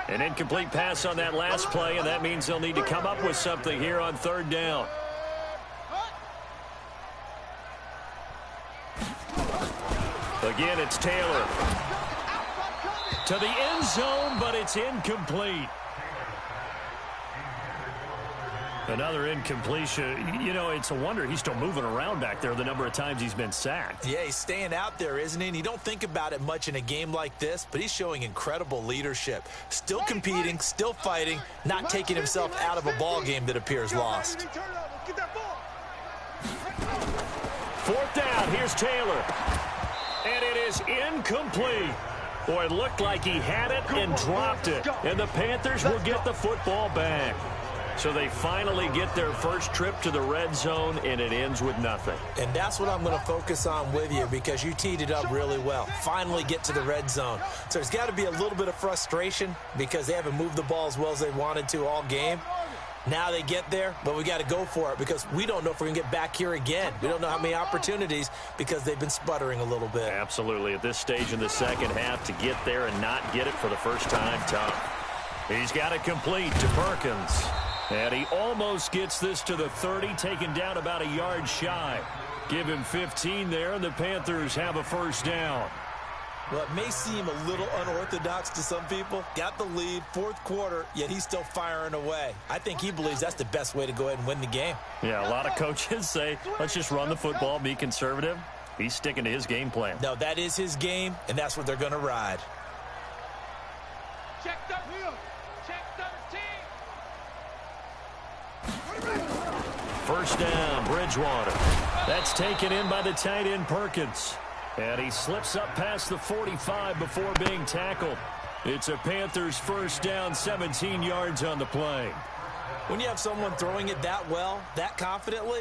An incomplete pass on that last play, and that means they'll need to come up with something here on 3rd down. Again, it's Taylor. To the end zone, but it's incomplete. Another incompletion. You know, it's a wonder he's still moving around back there the number of times he's been sacked. Yeah, he's staying out there, isn't he? And you don't think about it much in a game like this, but he's showing incredible leadership. Still competing, still fighting, not taking himself out of a ball game that appears lost. 4th down, here's Taylor. And it is incomplete. Boy, it looked like he had it and dropped it. And the Panthers will get the football back. So they finally get their first trip to the red zone, and it ends with nothing. And that's what I'm going to focus on with you, because you teed it up really well. Finally get to the red zone. So there's got to be a little bit of frustration because they haven't moved the ball as well as they wanted to all game. Now they get there, but we got to go for it because we don't know if we're going to get back here again. We don't know how many opportunities because they've been sputtering a little bit. Absolutely. At this stage in the second half, to get there and not get it for the first time, tough. He's got it complete to Perkins. And he almost gets this to the 30, taken down about a yard shy. Give him 15 there, and the Panthers have a first down. Well, it may seem a little unorthodox to some people. Got the lead, fourth quarter, yet he's still firing away. I think he believes that's the best way to go ahead and win the game. Yeah, a lot of coaches say, let's just run the football, be conservative. He's sticking to his game plan. No, that is his game, and that's what they're going to ride. Checked up here. Check 13. First down, Bridgewater. That's taken in by the tight end, Perkins. And he slips up past the 45 before being tackled. It's a Panthers first down, 17 yards on the play. When you have someone throwing it that well, that confidently,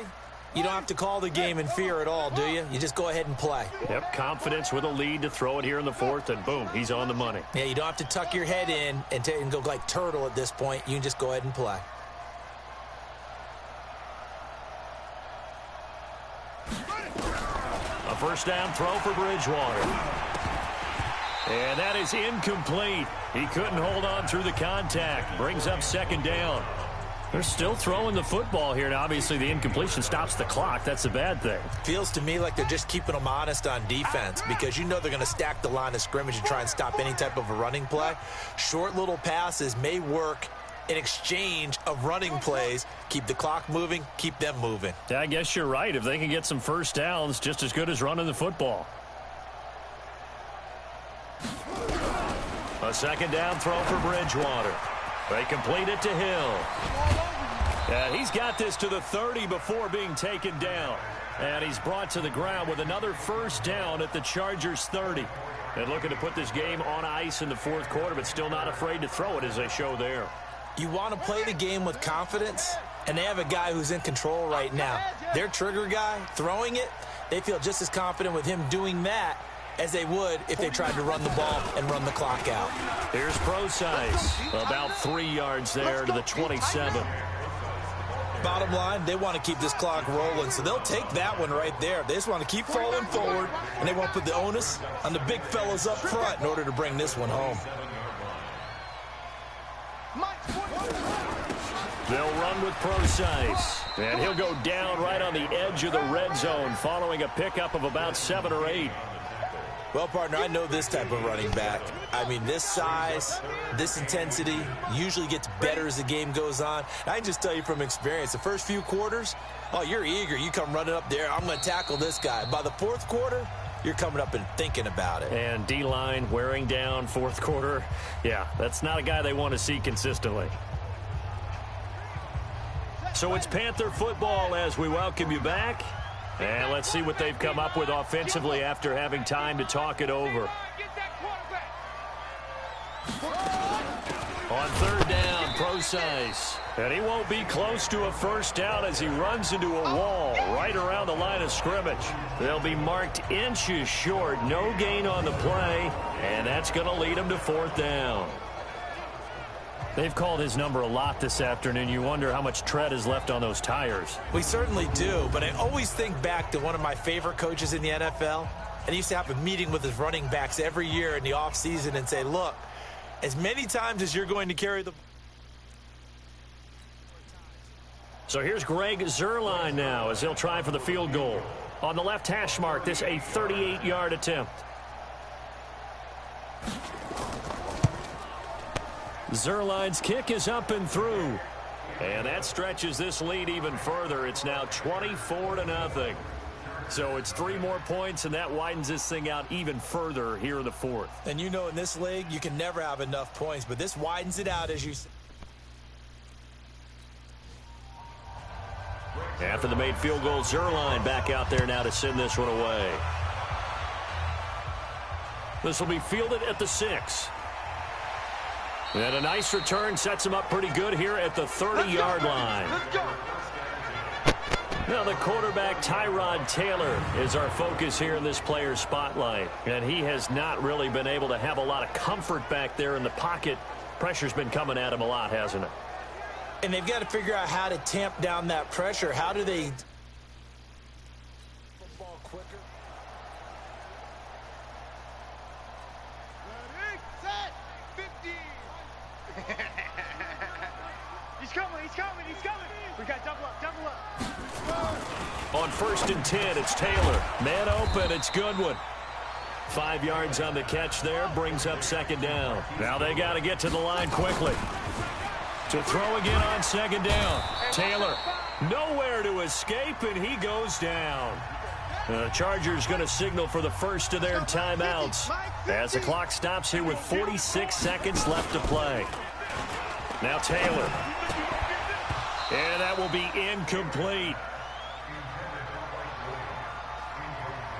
you don't have to call the game in fear at all, do you? You just go ahead and play. Yep, confidence with a lead to throw it here in the fourth, and boom, he's on the money. Yeah, you don't have to tuck your head in and go like turtle at this point. You can just go ahead and play. A first down throw for Bridgewater. And that is incomplete. He couldn't hold on through the contact. Brings up second down. They're still throwing the football here, and obviously the incompletion stops the clock. That's a bad thing. Feels to me like they're just keeping them honest on defense because you know they're going to stack the line of scrimmage and try and stop any type of a running play. Short little passes may work in exchange of running plays. Keep the clock moving, keep them moving. Yeah, I guess you're right. If they can get some first downs, just as good as running the football. A second down throw for Bridgewater. They complete it to Hill. And he's got this to the 30 before being taken down. And he's brought to the ground with another first down at the Chargers' 30. And looking to put this game on ice in the fourth quarter, but still not afraid to throw it as they show there. You want to play the game with confidence, and they have a guy who's in control right now. Their trigger guy throwing it, they feel just as confident with him doing that as they would if they tried to run the ball and run the clock out. Here's Procise, about 3 yards there to the 27. Bottom line, they want to keep this clock rolling, so they'll take that one right there. They just want to keep falling forward, and they want to put the onus on the big fellas up front in order to bring this one home. They'll run with Procise, and he'll go down right on the edge of the red zone following a pickup of about 7 or 8. Well, partner, I know this type of running back. I mean, this size, this intensity usually gets better as the game goes on. I can just tell you from experience, the first few quarters, oh, you're eager. You come running up there, I'm going to tackle this guy. By the fourth quarter, you're coming up and thinking about it. And D-line wearing down fourth quarter. Yeah, that's not a guy they want to see consistently. So it's Panther football as we welcome you back. And let's see what they've come up with offensively after having time to talk it over. On third down, Procise. And he won't be close to a first down as he runs into a wall right around the line of scrimmage. They'll be marked inches short. No gain on the play. And that's going to lead him to fourth down. They've called his number a lot this afternoon. You wonder how much tread is left on those tires. We certainly do, but I always think back to one of my favorite coaches in the NFL. And he used to have a meeting with his running backs every year in the offseason and say, look, as many times as you're going to carry the... So here's Greg Zuerlein now as he'll try for the field goal. On the left hash mark, this a 38-yard attempt. Zuerlein's kick is up and through. And that stretches this lead even further. It's now 24-0. So it's 3 more points, and that widens this thing out even further here in the fourth. And you know in this league, you can never have enough points, but this widens it out as you... After the made field goal, Zuerlein back out there now to send this one away. This will be fielded at the 6. And a nice return sets him up pretty good here at the 30-yard line. Let's go. Now the quarterback, Tyrod Taylor, is our focus here in this player spotlight. And he has not really been able to have a lot of comfort back there in the pocket. Pressure's been coming at him a lot, hasn't it? And they've got to figure out how to tamp down that pressure. How do they football quicker? Ready, set, 50. He's coming, he's coming, he's coming. We got double up, double up. On 1st and 10, it's Taylor. Man open, it's Goodwin. 5 yards on the catch there, brings up 2nd down. Now they got to get to the line quickly. To throw again on 2nd down. Taylor, nowhere to escape, and he goes down. The Chargers going to signal for the first of their timeouts as the clock stops here with 46 seconds left to play. Now Taylor. And that will be incomplete.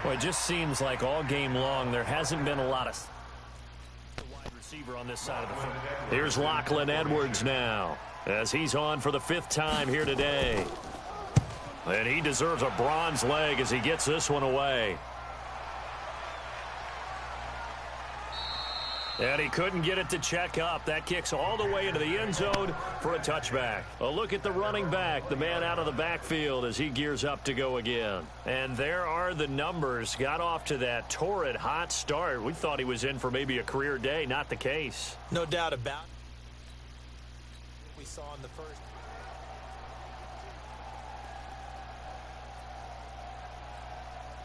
Well, it just seems like all game long there hasn't been a lot of wide receiver on this side of the field. Here's Lachlan Edwards now as he's on for the 5th time here today. And he deserves a bronze leg as he gets this one away. And he couldn't get it to check up. That kicks all the way into the end zone for a touchback. A look at the running back, the man out of the backfield as he gears up to go again. And there are the numbers. Got off to that torrid hot start. We thought he was in for maybe a career day. Not the case. No doubt about it. We saw in the first.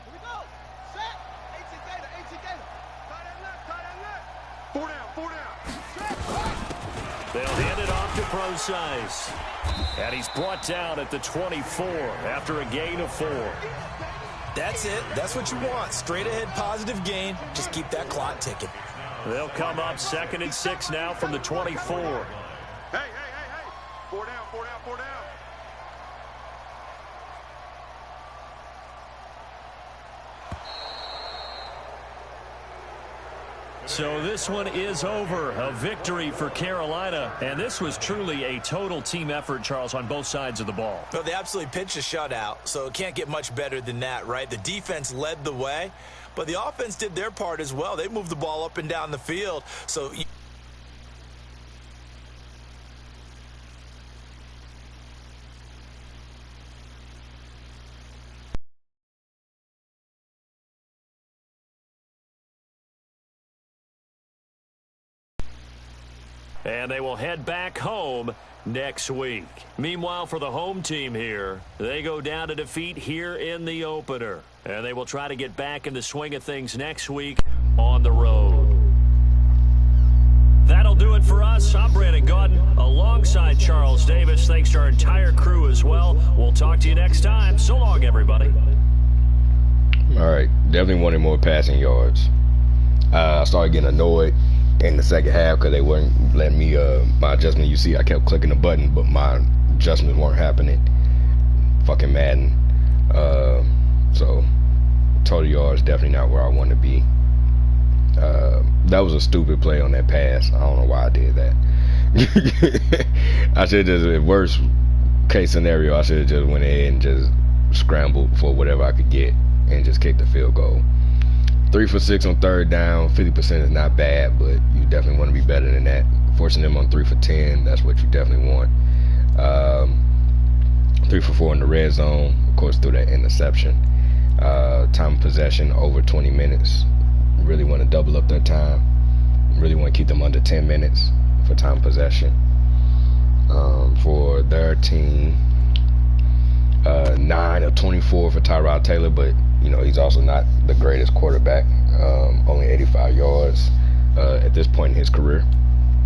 Here we go. Set. 18 Gator, 18 Gator. Tie that left, tie that left. 4 down, 4 down. Set. They'll hand it off to Procise. And he's brought down at the 24 after a gain of 4. That's it. That's what you want. Straight ahead positive gain. Just keep that clock ticking. They'll come up 2nd and 6 now from the 24. Hey, hey, hey, hey. 4 down, 4 down, 4 down. So this one is over. A victory for Carolina. And this was truly a total team effort, Charles, on both sides of the ball. Well, they absolutely pitched a shutout, so it can't get much better than that, right? The defense led the way, but the offense did their part as well. They moved the ball up and down the field. So and they will head back home next week. Meanwhile, for the home team here, they go down to defeat here in the opener. And they will try to get back in the swing of things next week on the road. That'll do it for us. I'm Brandon Gaudin alongside Charles Davis. Thanks to our entire crew as well. We'll talk to you next time. So long, everybody. All right, definitely wanted more passing yards. I started getting annoyed in the second half because they weren't letting me my adjustment. You see, I kept clicking the button, but my adjustments weren't happening. Fucking Madden. So total yards definitely not where I want to be. That was a stupid play on that pass. I don't know why I did that. I should have just, worst case scenario, I should have just went ahead and just scrambled for whatever I could get and just kicked the field goal. 3 for 6 on 3rd down. 50% is not bad, but you definitely want to be better than that. Forcing them on 3 for 10, that's what you definitely want. 3 for 4 in the red zone, of course, through that interception. Time of possession over 20 minutes. Really want to double up their time. Really want to keep them under 10 minutes for time possession. For their team, 9 of 24 for Tyrod Taylor, but you know he's also not the greatest quarterback. Only 85 yards at this point in his career.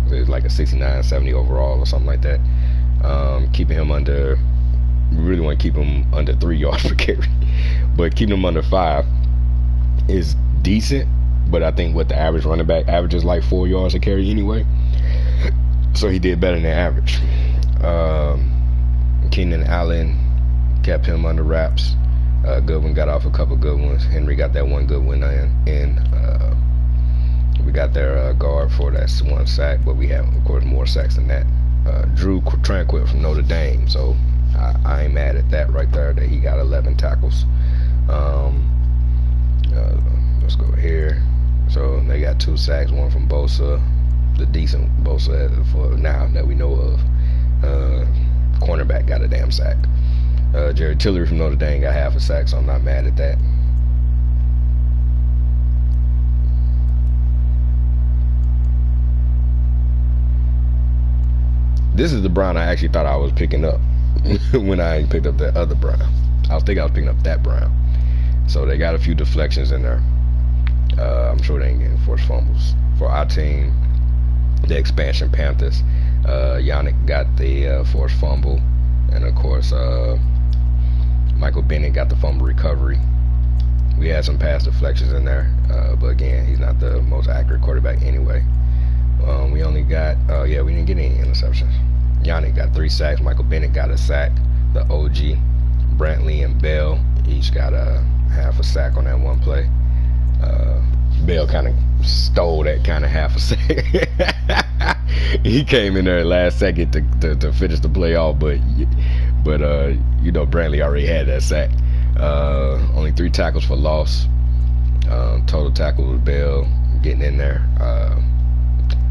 It's like a 69, 70 overall or something like that. Keeping him under, we really want to keep him under 3 yards per carry, but keeping him under 5 is decent. But I think what the average running back averages like 4 yards a carry anyway, so he did better than average. Keenan Allen kept him under wraps. Goodwin got off a couple good ones. Henry got that one good one in We got their guard for that 1 sack, but we have, of course, more sacks than that. Drew Tranquill from Notre Dame, so I ain't mad at that right there, that he got 11 tackles. Let's go here. So they got 2 sacks, 1 from Bosa, the decent Bosa for now that we know of. Cornerback got a damn sack. Jerry Tillery from Notre Dame got half a sack, so I'm not mad at that. This is the Brown I actually thought I was picking up when I picked up that other Brown. I was picking up that Brown. So they got a few deflections in there. I'm sure they ain't getting forced fumbles. For our team, the expansion Panthers, Yannick got the forced fumble. And of course, Michael Bennett got the fumble recovery. We had some pass deflections in there. But again, he's not the most accurate quarterback anyway. We only got, we didn't get any interceptions. Yannick got 3 sacks. Michael Bennett got a sack. The OG, Brantley and Bell, each got a half a sack on that one play. Bell kind of stole that kind of half a sack. He came in there last second to finish the play off, but Brantley already had that sack. Only 3 tackles for loss. Total tackle with Bell getting in there.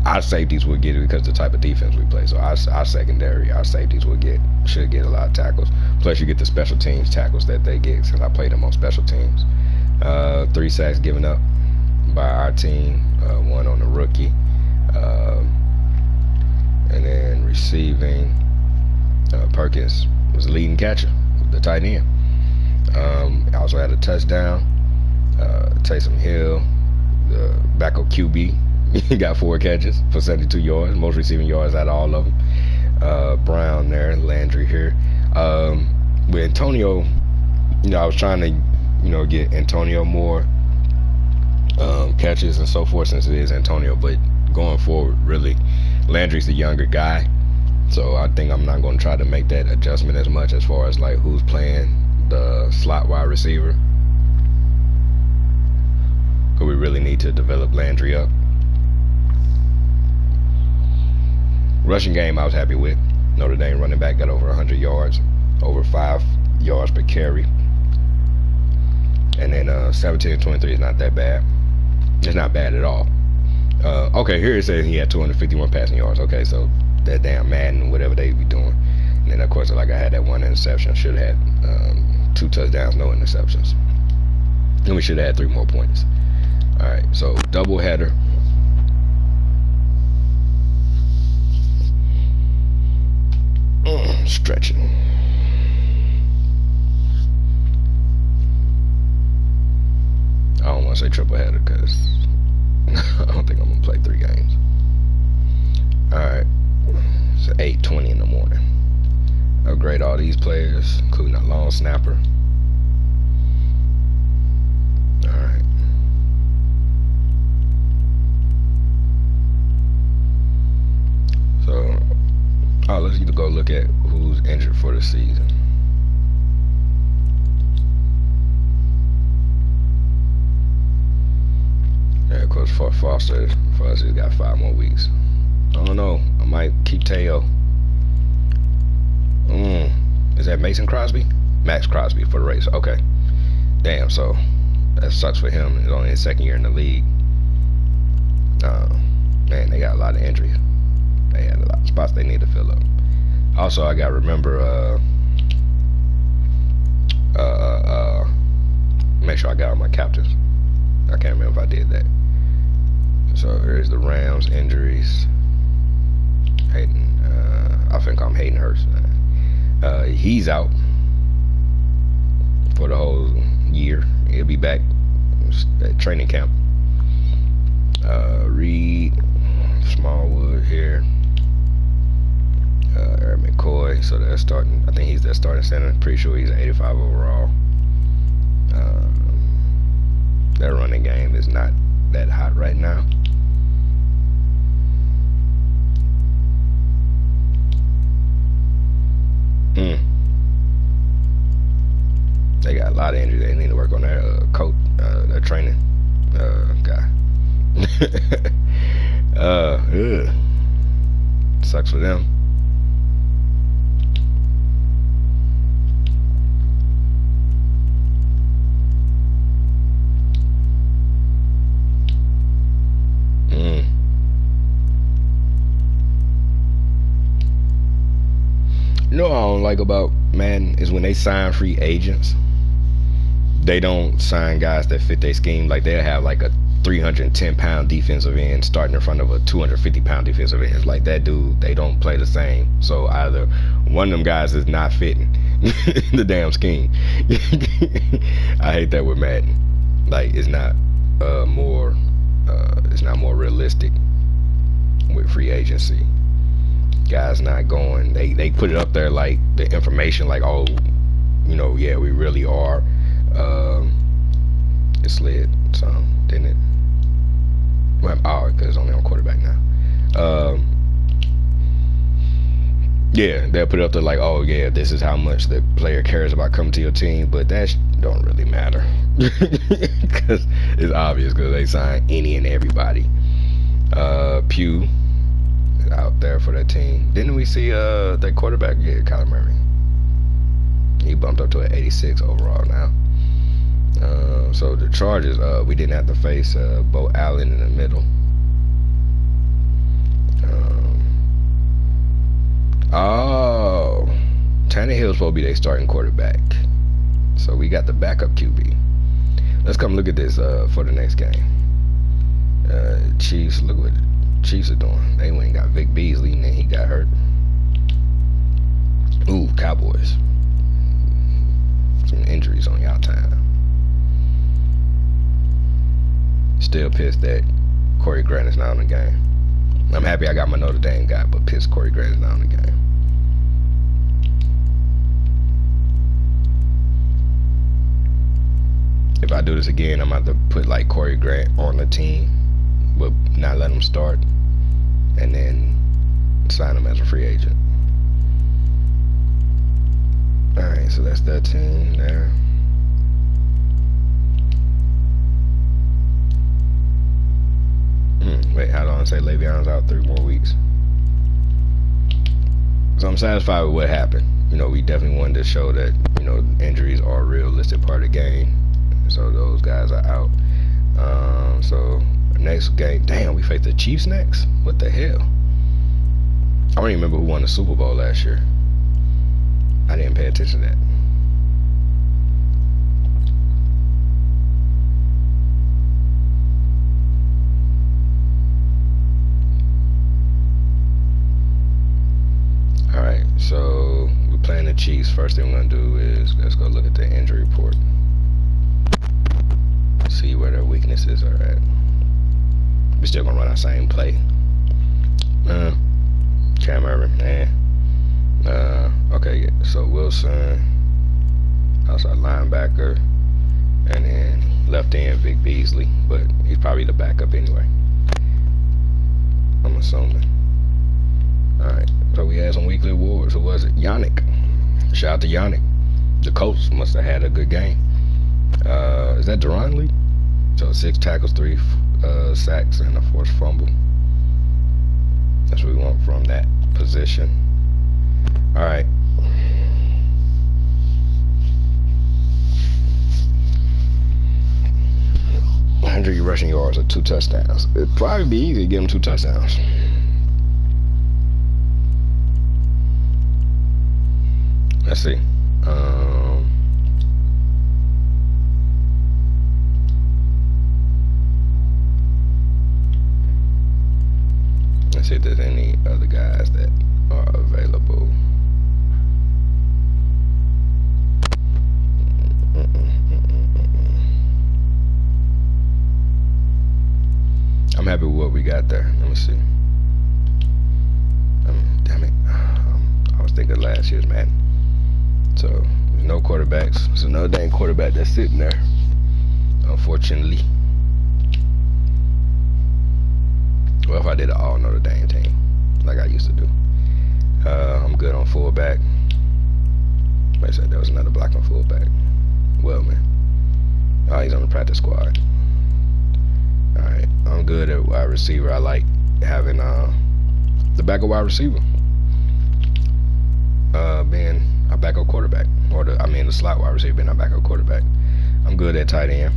Our safeties will get it because of the type of defense we play. So our secondary, our safeties should get a lot of tackles. Plus you get the special teams tackles that they get, since I played them on special teams. 3 sacks given up by our team, 1 on the rookie. And then receiving, Perkins was the leading catcher, the tight end. Also had a touchdown. Taysom Hill, the backup QB, he got 4 catches for 72 yards, most receiving yards out of all of them. Brown there, Landry here. With Antonio, I was trying to, get Antonio more catches and so forth, since it is Antonio. But going forward, really, Landry's the younger guy, so I think I'm not going to try to make that adjustment as much as far as like who's playing the slot wide receiver. Because we really need to develop Landry up. Rushing game I was happy with. Notre Dame running back got over 100 yards, over 5 yards per carry. And then 17-23 is not that bad. It's not bad at all. Okay, here it says he had 251 passing yards. Okay, so that damn Madden, whatever they be doing. And then of course, like I had that 1 interception. Should have had 2 touchdowns, no interceptions. And we should have had 3 more points. Alright, so double header. Stretching. I don't want to say triple header because I don't think I'm going to play 3 games. Alright, so 8:20 in the morning. Upgrade all these players, including a long snapper. Alright. So, let's either go look at who's injured for the season. Yeah, of course, for Foster, he's got 5 more weeks. I don't know. I might keep Teo. Is that Mason Crosby? Max Crosby for the race. Okay. Damn, so that sucks for him. He's only his 2nd year in the league. Man, they got a lot of injuries. They had a lot of spots they need to fill up. Also, I gotta remember make sure I got all my captains. I can't remember if I did that. So here's the Rams injuries. I think I'm Hayden Hurst. He's out for the whole year. He'll be back at training camp. Reed, Smallwood here. Eric McCoy, so that's starting. I think he's their starting center. Pretty sure he's an 85 overall. Their running game is not that hot right now. They got a lot of injuries. They need to work on their coach, their training guy. Ugh. Sucks for them. You know what I don't like about Madden is when they sign free agents, they don't sign guys that fit their scheme. Like they'll have like a 310-pound defensive end starting in front of a 250-pound defensive end. Like that dude, they don't play the same. So either one of them guys is not fitting the damn scheme. I hate that with Madden. Like it's not more realistic with free agency. Guys not going. They put it up there like the information, like, oh, you know, yeah, we really are. It slid some, didn't it? Well, because it's only on quarterback now. Yeah, they'll put it up there like, oh yeah, this is how much the player cares about coming to your team, but that don't really matter because it's obvious because they sign any and everybody. Pugh out there for that team. Didn't we see that quarterback? Yeah, Kyler Murray. He bumped up to an 86 overall now. So the Chargers, we didn't have to face Bo Allen in the middle. Tannehill's supposed to be their starting quarterback. So we got the backup QB. Let's come look at this for the next game. Chiefs, look what the Chiefs are doing. They went and got Vic Beasley and then he got hurt. Ooh, Cowboys. Some injuries on y'all time. Still pissed that Corey Grant is not on the game. I'm happy I got my Notre Dame guy, but pissed Corey Grant is not on the game. If I do this again, I'm about to put like Corey Grant on the team, but not let him start, and then sign him as a free agent. Alright, so that's that team there. Wait, how long? Say Le'Veon's out 3 more weeks. So I'm satisfied with what happened. You know, we definitely wanted to show that, you know, injuries are a realistic part of the game. So those guys are out. So next game, damn, we face the Chiefs next? What the hell? I don't even remember who won the Super Bowl last year. I didn't pay attention to that. Alright, so we're playing the Chiefs. First thing we're going to do is let's go look at the injury report. See where their weaknesses are at. We're still going to run our same play. Cam Irvin, okay, so Wilson, outside linebacker, and then left end Vic Beasley, but he's probably the backup anyway, I'm assuming. Alright, so we had some weekly awards. Who was it? Yannick. Shout out to Yannick. The coach must have had a good game. Is that Deron Lee? So 6 tackles, 3 sacks, and a forced fumble. That's what we want from that position. Alright. 100 rushing yards or 2 touchdowns. It'd probably be easy to give him 2 touchdowns. Let's see. Let's see if there's any other guys that are available. I'm happy with what we got there. Let me see. Damn it. I was thinking last year's Madden. So, there's no quarterbacks. There's another dang quarterback that's sitting there, unfortunately. Well, if I did an all Notre Dame team, like I used to do. I'm good on fullback. Like I said, there was another block on fullback. Well, man. Oh, he's on the practice squad. Alright, I'm good at wide receiver. I like having the backup wide receiver being a backup quarterback, or the slot wide receiver being a backup quarterback. I'm good at tight end.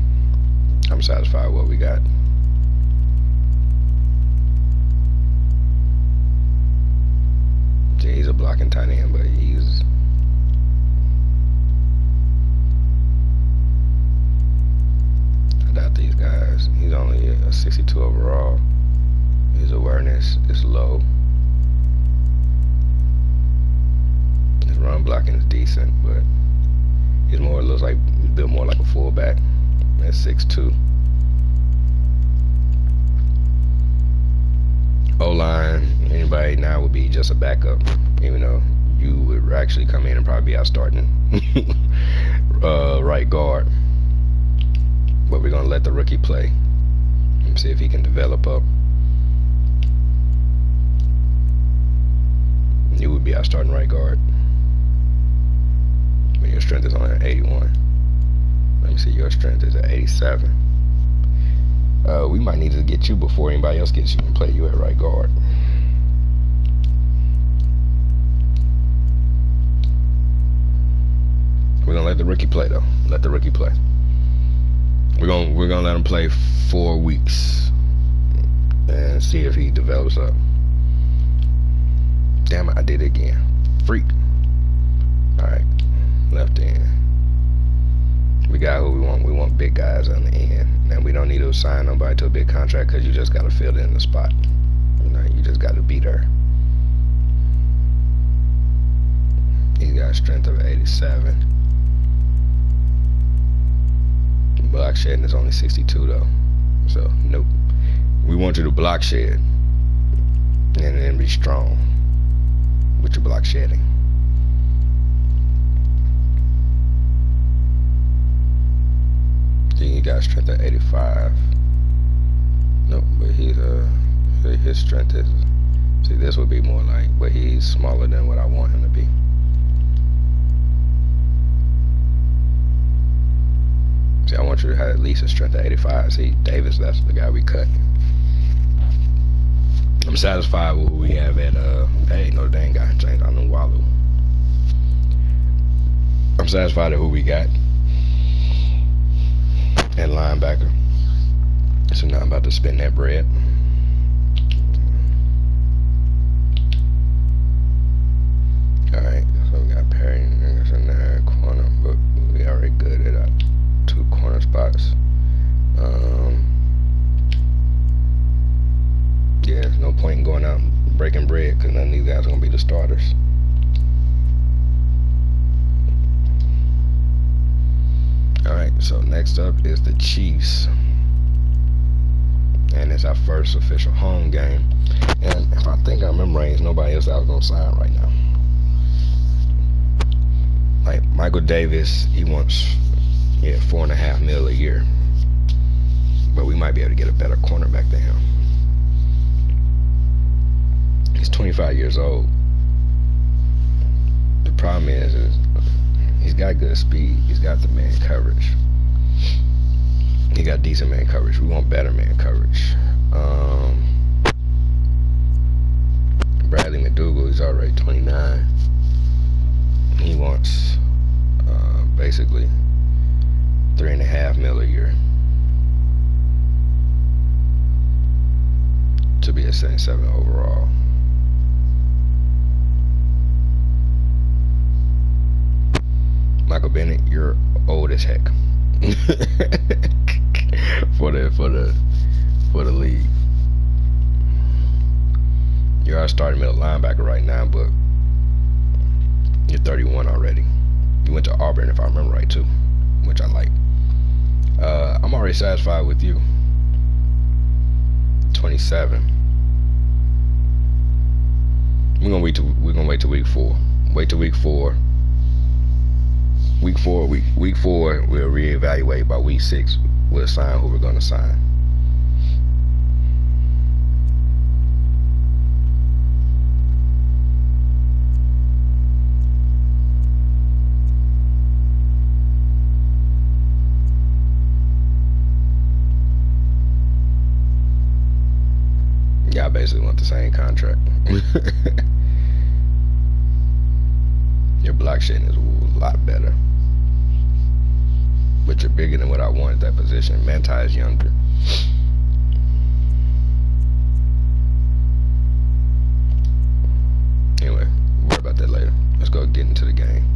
I'm satisfied with what we got. He's a blocking tight end, but I doubt these guys. He's only a 62 overall. His awareness is low. His run blocking is decent, but he's looks built more like a fullback. At 6'2". O-line, anybody now would be just a backup, even though you would actually come in and probably be out starting right guard. But we're gonna let the rookie play and see if he can develop up. You would be out starting right guard, but your strength is only at 81. Let me see, your strength is at 87. We might need to get you before anybody else gets you and play you at right guard. We're gonna let the rookie play though. Let the rookie play. We're gonna let him play 4 weeks and see if he develops up. Damn it, I did it again. Freak. Alright, left end. We got who we want. We want big guys on the end. And we don't need to assign nobody to a big contract because you just got to fill in the spot. You just got to be there. He's got a strength of 87. Block shedding is only 62 though. So, nope. We want you to block shed and then be strong with your block shedding. He got a strength of 85. Nope, but his strength is, see, this would be more like, but he's smaller than what I want him to be. See, I want you to have at least a strength of 85. See, Davis, that's the guy we cut. I'm satisfied with who we have at Notre Dame guy, James Anuwalu. I'm satisfied at who we got at linebacker. So now I'm about to spin that bread. Alright, so we got Perry in there, corner, but we already good at our 2 corner spots. Yeah, there's no point in going out and breaking bread because none of these guys are going to be the starters. Alright, so next up is the Chiefs. And it's our first official home game. And if I think I remember right, there's nobody else that was going to sign right now. Like Michael Davis, he wants $4.5 million a year. But we might be able to get a better cornerback than him. He's 25 years old. The problem is he's got good speed. He's got the man coverage. He got decent man coverage. We want better man coverage. Bradley McDougal is already 29. He wants basically $3.5 million a year to be a 77 overall. Michael Bennett, you're old as heck for the league. You're our starting middle linebacker right now, but you're 31 already. You went to Auburn, if I remember right, too, which I like. I'm already satisfied with you. 27. We're gonna wait till week 4. Wait till week 4. Week 4, we'll reevaluate. By week 6, we'll sign who we're gonna sign. basically want the same contract. Your block shedding is a lot better. But you're bigger than what I want at that position. Manti is younger. Anyway, we'll worry about that later. Let's go get into the game.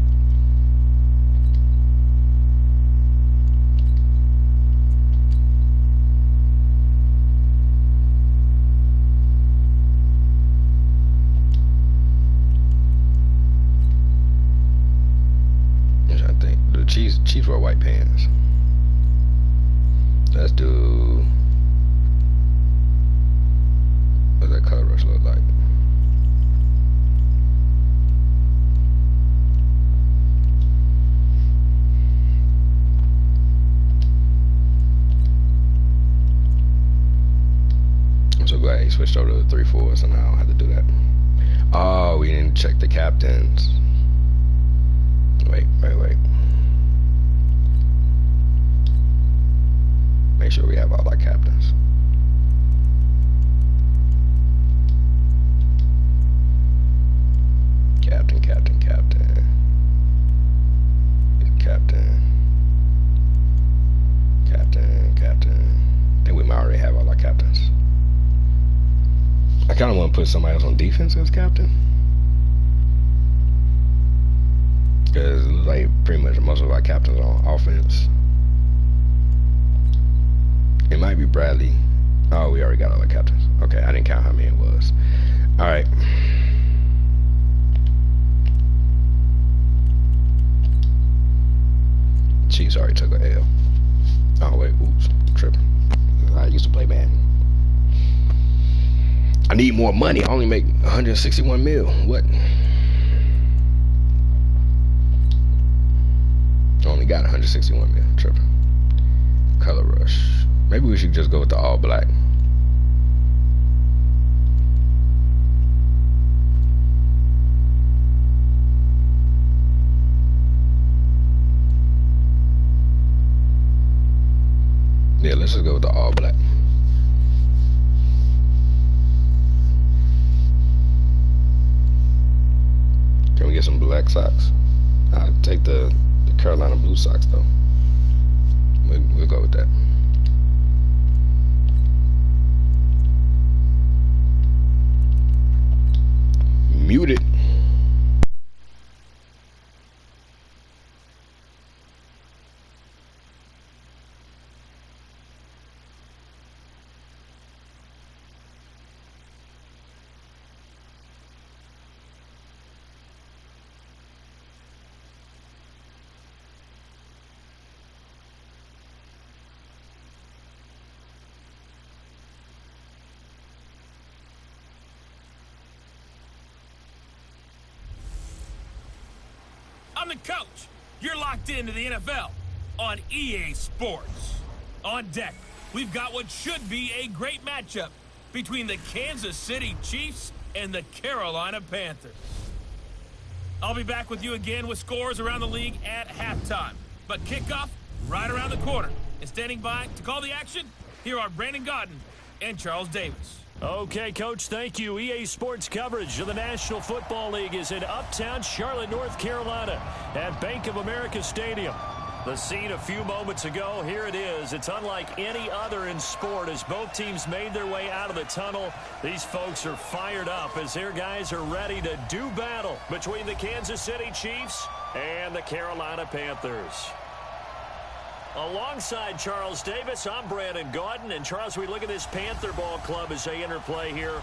Chiefs wear white pants. Let's do. What does that color rush look like? I'm so glad he switched over to the 3-4, so now I don't have to do that. Oh, we didn't check the captains. Wait. Make sure we have all our captains. Captain. I think we might already have all our captains. I kind of want to put somebody else on defense as captain. Because it looks like pretty much most of our captains are on offense. It might be Bradley. Oh, we already got all the captains. Okay, I didn't count how many it was. Alright. Chiefs already took an L. Oh, wait. Oops. Tripping. I used to play Madden. I need more money. I only make 161 mil. What? I only got 161 mil. Tripping. Color rush. Maybe we should just go with the all black. Yeah, let's just go with the all black. Can we get some black socks? I'll take the Carolina blue socks though. We'll go with that. Muted. I'm the coach. You're locked into the NFL on EA Sports. On deck, we've got what should be a great matchup between the Kansas City Chiefs and the Carolina Panthers. I'll be back with you again with scores around the league at halftime. But kickoff right around the corner. And standing by to call the action, here are Brandon Gaudin and Charles Davis. Okay, Coach, thank you. EA Sports coverage of the National Football League is in uptown Charlotte, North Carolina at Bank of America Stadium. The scene a few moments ago, here it is. It's unlike any other in sport as both teams made their way out of the tunnel. These folks are fired up as their guys are ready to do battle between the Kansas City Chiefs and the Carolina Panthers. Alongside Charles Davis, I'm Brandon Gaudin. And Charles, we look at this Panther ball club as they interplay here.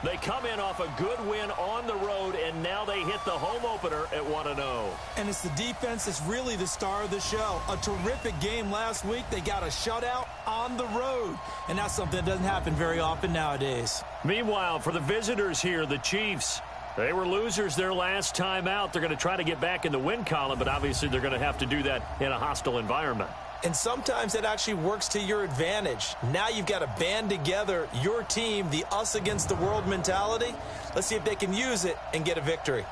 They come in off a good win on the road, and now they hit the home opener at 1-0. And it's the defense that's really the star of the show. A terrific game last week. They got a shutout on the road, and that's something that doesn't happen very often nowadays. Meanwhile, for the visitors here, the Chiefs, they were losers their last time out. They're going to try to get back in the win column, but obviously they're going to have to do that in a hostile environment. And sometimes it actually works to your advantage. Now you've got to band together your team, the us against the world mentality. Let's see if they can use it and get a victory.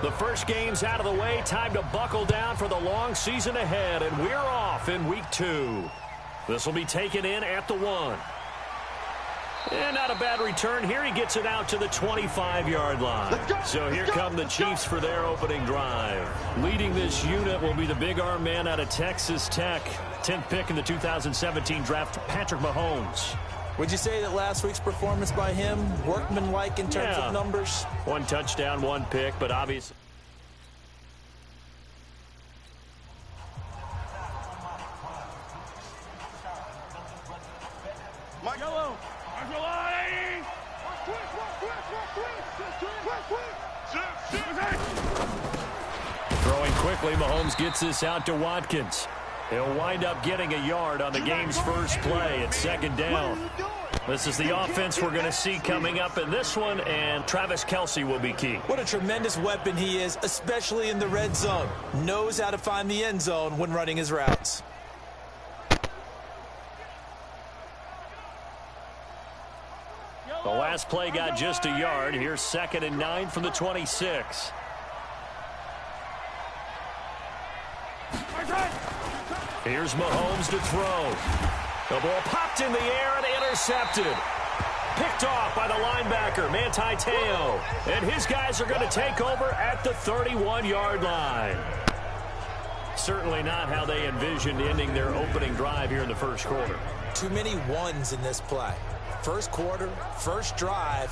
The first game's out of the way. Time to buckle down for the long season ahead, and we're off in week 2. This will be taken in at the 1. And not a bad return here. He gets it out to the 25-yard line. So here come the Chiefs for their opening drive. Leading this unit will be the big arm man out of Texas Tech. 10th pick in the 2017 draft, Patrick Mahomes. Would you say that last week's performance by him, workmanlike in terms of numbers? 1 touchdown, 1 pick, but obviously. Mike. Yellow. Throwing quickly, Mahomes gets this out to Watkins. He'll wind up getting a yard on the game's first play at 2nd down. This is the offense we're going to see coming up in this one, and Travis Kelce will be key. What a tremendous weapon he is, especially in the red zone. Knows how to find the end zone when running his routes. The last play got just a yard. Here's 2nd and 9 from the 26. Here's Mahomes to throw. The ball popped in the air and intercepted. Picked off by the linebacker, Manti Te'o. And his guys are going to take over at the 31-yard line. Certainly not how they envisioned ending their opening drive here in the first quarter. Too many ones in this play. First quarter, first drive,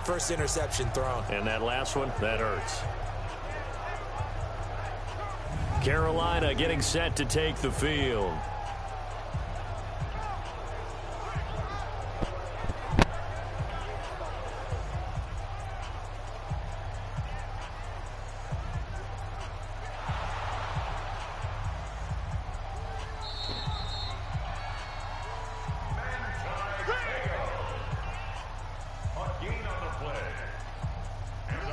first interception thrown. And that last one, that hurts. Carolina getting set to take the field.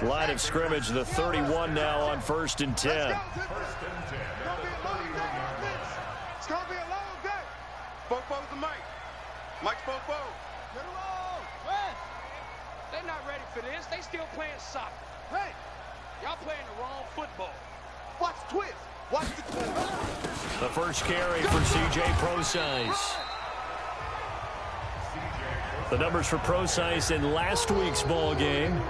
Line of scrimmage, the 31 now on 1st and 10. It's going to be a long day. Fofo's the Mike. Mike's Fofo. Get along. Hey. They're not ready for this. They still playing soccer. Hey. Y'all playing the wrong football. Watch the twist. Watch the twist. The first carry for C.J. Prosise. The numbers for Prosise in last week's ball game.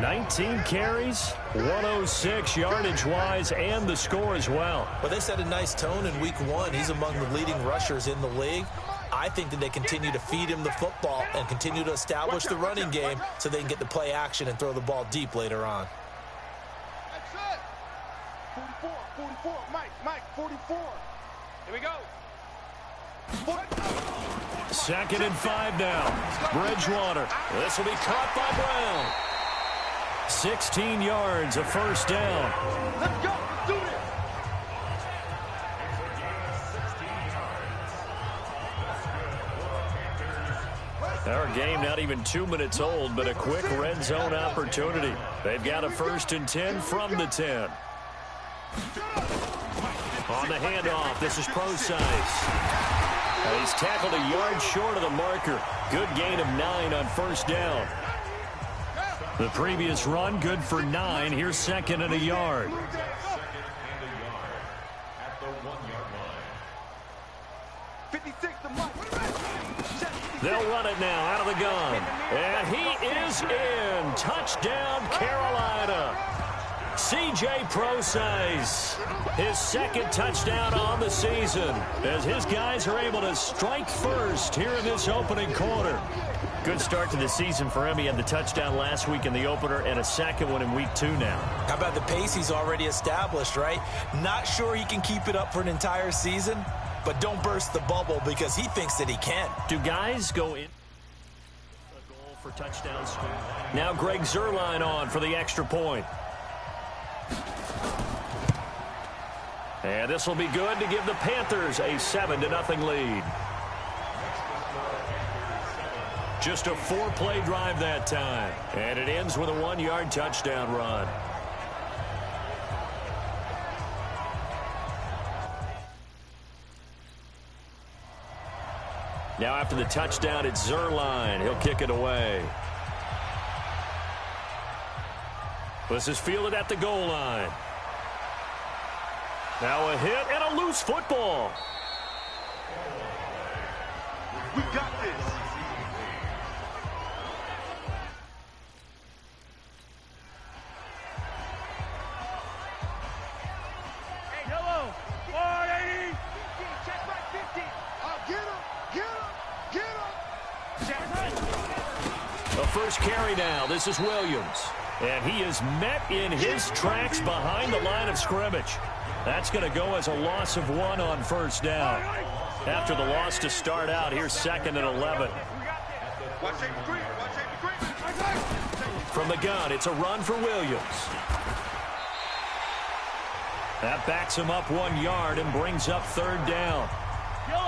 19 carries, 106 yardage-wise, and the score as well. Well, they set a nice tone in week 1. He's among the leading rushers in the league. I think that they continue to feed him the football and continue to establish the running game so they can get the play action and throw the ball deep later on. That's it. 44, Mike, 44. Here we go. 2nd and 5 now. Bridgewater. This will be caught by Brown. 16 yards, a first down. Let's go. Let's do this. Our game not even 2 minutes old, but a quick red zone opportunity. They've got a 1st and 10 from the 10. On the handoff, this is Prosise. He's tackled a yard short of the marker. Good gain of 9 on 1st down. The previous run, good for 9. Here's 2nd and a yard. They'll run it now out of the gun. And he is in. Touchdown, Carolina. C.J. Prosise, his 2nd touchdown on the season, as his guys are able to strike first here in this opening quarter. Good start to the season for him. He had the touchdown last week in the opener and a 2nd one in week 2 now. How about the pace he's already established, right? Not sure he can keep it up for an entire season, but don't burst the bubble because he thinks that he can. Do guys go in? A goal for touchdown score. Now Greg Zuerlein on for the extra point. And this will be good to give the Panthers a 7-0 lead. Just a 4-play drive that time. And it ends with a 1-yard touchdown run. Now after the touchdown, it's Zuerlein. He'll kick it away. This is fielded at the goal line. Now a hit and a loose football. We got this. Hey, yellow. 480. Check right 50. Get him. Get him. Get him. Check right. The first carry now. This is Williams. And he is met in his tracks behind the line of scrimmage. That's going to go as a loss of 1 on first down. After the loss to start out, here's 2nd and 11. From the gun, it's a run for Williams. That backs him up 1 yard and brings up 3rd down.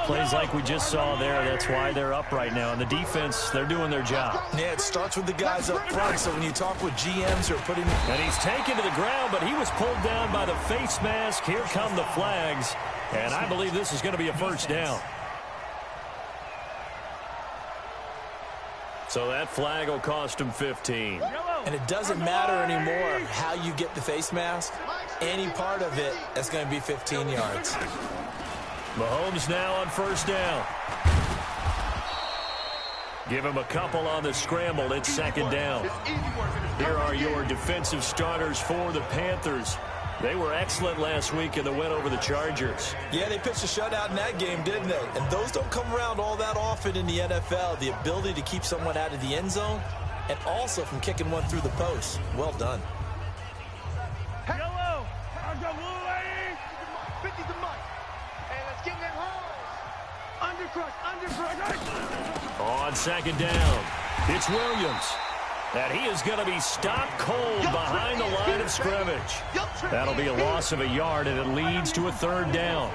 Plays like we just saw there. That's why they're up right now. And the defense, they're doing their job. Yeah, it starts with the guys up front. So when you talk with GMs who are putting... And he's taken to the ground, but he was pulled down by the face mask. Here come the flags. And I believe this is going to be a first down. So that flag will cost him 15. And it doesn't matter anymore how you get the face mask. Any part of it, that's going to be 15 yards. Mahomes now on first down. Give him a couple on the scramble. It's 2nd down. Here are your defensive starters for the Panthers. They were excellent last week in the win over the Chargers. Yeah, they pitched a shutout in that game, didn't they? And those don't come around all that often in the NFL. The ability to keep someone out of the end zone and also from kicking one through the post. Well done. Yellow. I'm the blue lady. 50's the mic. Hey, let's get that home. Undercrush. On 2nd down, it's Williams. And he is going to be stopped cold behind the line of scrimmage. That'll be a loss of 1 yard, and it leads to a 3rd down.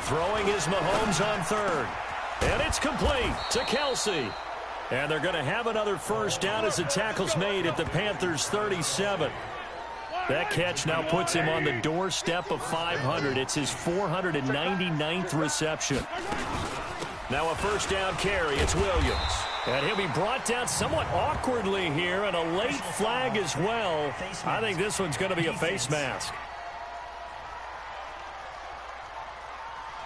Throwing is Mahomes on 3rd. And it's complete to Kelsey. And they're going to have another first down as the tackle's made at the Panthers' 37. That catch now puts him on the doorstep of 500. It's his 499th reception. Now a first down carry. It's Williams. And he'll be brought down somewhat awkwardly here, and a late flag as well. I think this one's going to be a face mask.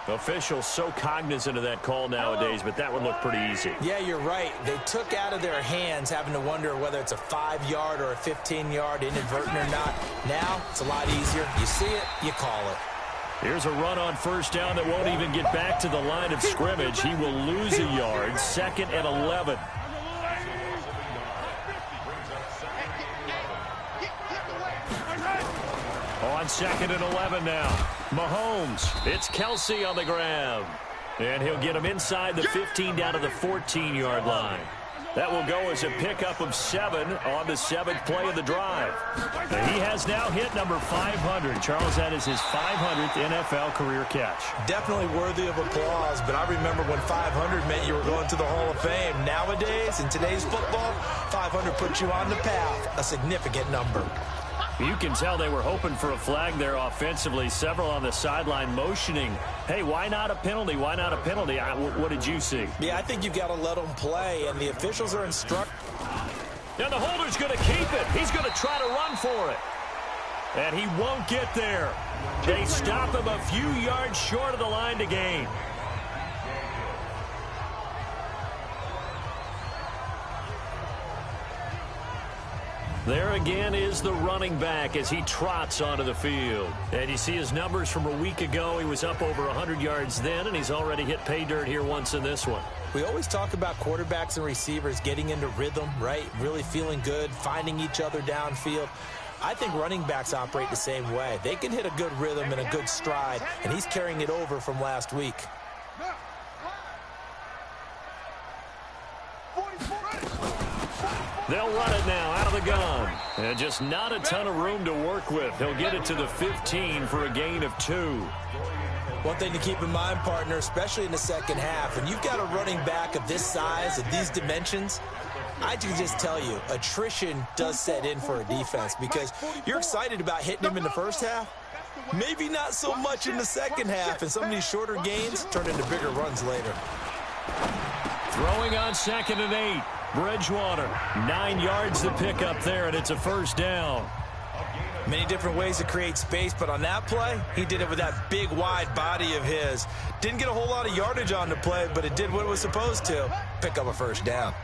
Officials so cognizant of that call nowadays, but that one looked pretty easy. Yeah, you're right. They took out of their hands having to wonder whether it's a 5-yard or a 15-yard, inadvertent or not. Now, it's a lot easier. You see it, you call it. Here's a run on first down that won't even get back to the line of scrimmage. He will lose 1 yard. 2nd and 11. On 2nd and 11 now. Mahomes. It's Kelsey on the grab. And he'll get him inside the 15 down to the 14-yard line. That will go as a pickup of 7 on the 7th play of the drive. And he has now hit number 500. Charles, that is his 500th NFL career catch. Definitely worthy of applause, but I remember when 500 meant you were going to the Hall of Fame. Nowadays, in today's football, 500 puts you on the path, a significant number. You can tell they were hoping for a flag there offensively. Several on the sideline motioning, hey, why not a penalty? Why not a penalty? What did you see? Yeah, I think you've got to let them play, and the officials are instructed. And the holder's going to keep it. He's going to try to run for it. And he won't get there. They stop him a few yards short of the line to gain. There again is the running back as he trots onto the field. And you see his numbers from a week ago. He was up over 100 yards then, and he's already hit pay dirt here once in this one. We always talk about quarterbacks and receivers getting into rhythm, right? Really feeling good, finding each other downfield. I think running backs operate the same way. They can hit a good rhythm and a good stride, and he's carrying it over from last week. They'll run it now out of the gun. And just not a ton of room to work with. He'll get it to the 15 for a gain of 2. One thing to keep in mind, partner, especially in the second half, when you've got a running back of this size, of these dimensions, I can just tell you, attrition does set in for a defense because you're excited about hitting him in the first half. Maybe not so much in the second half, and some of these shorter gains turn into bigger runs later. Throwing on 2nd and 8. Bridgewater, 9 yards to pick up there, and it's a first down. Many different ways to create space, but on that play, he did it with that big, wide body of his. Didn't get a whole lot of yardage on the play, but it did what it was supposed to. Pick up a first down.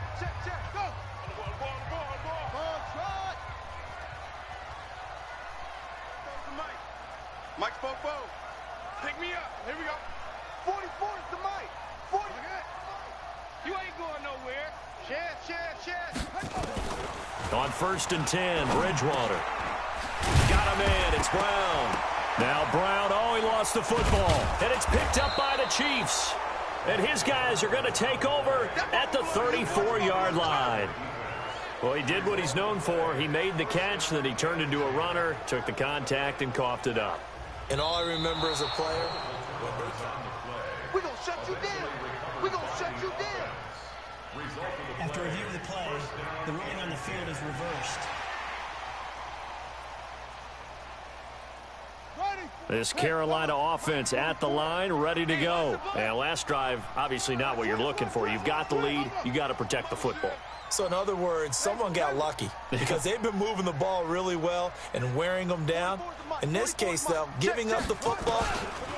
Mike spoke both. Pick me up. Here we go. 44 is the Mike. 40. You ain't going nowhere. Chance. On 1st and 10, Bridgewater. Got him in. It's Brown. Now Brown, he lost the football. And it's picked up by the Chiefs. And his guys are going to take over at the 34-yard line. Well, he did what he's known for. He made the catch, then he turned into a runner, took the contact, and coughed it up. And all I remember as a player, We're going to shut you down. We're going to shut you down. After review of the play, the ruling on the field is reversed. This Carolina offense at the line, ready to go. And last drive, obviously not what you're looking for. You've got the lead. You got to protect the football. So in other words, someone got lucky because they've been moving the ball really well and wearing them down. In this case, though, giving up the football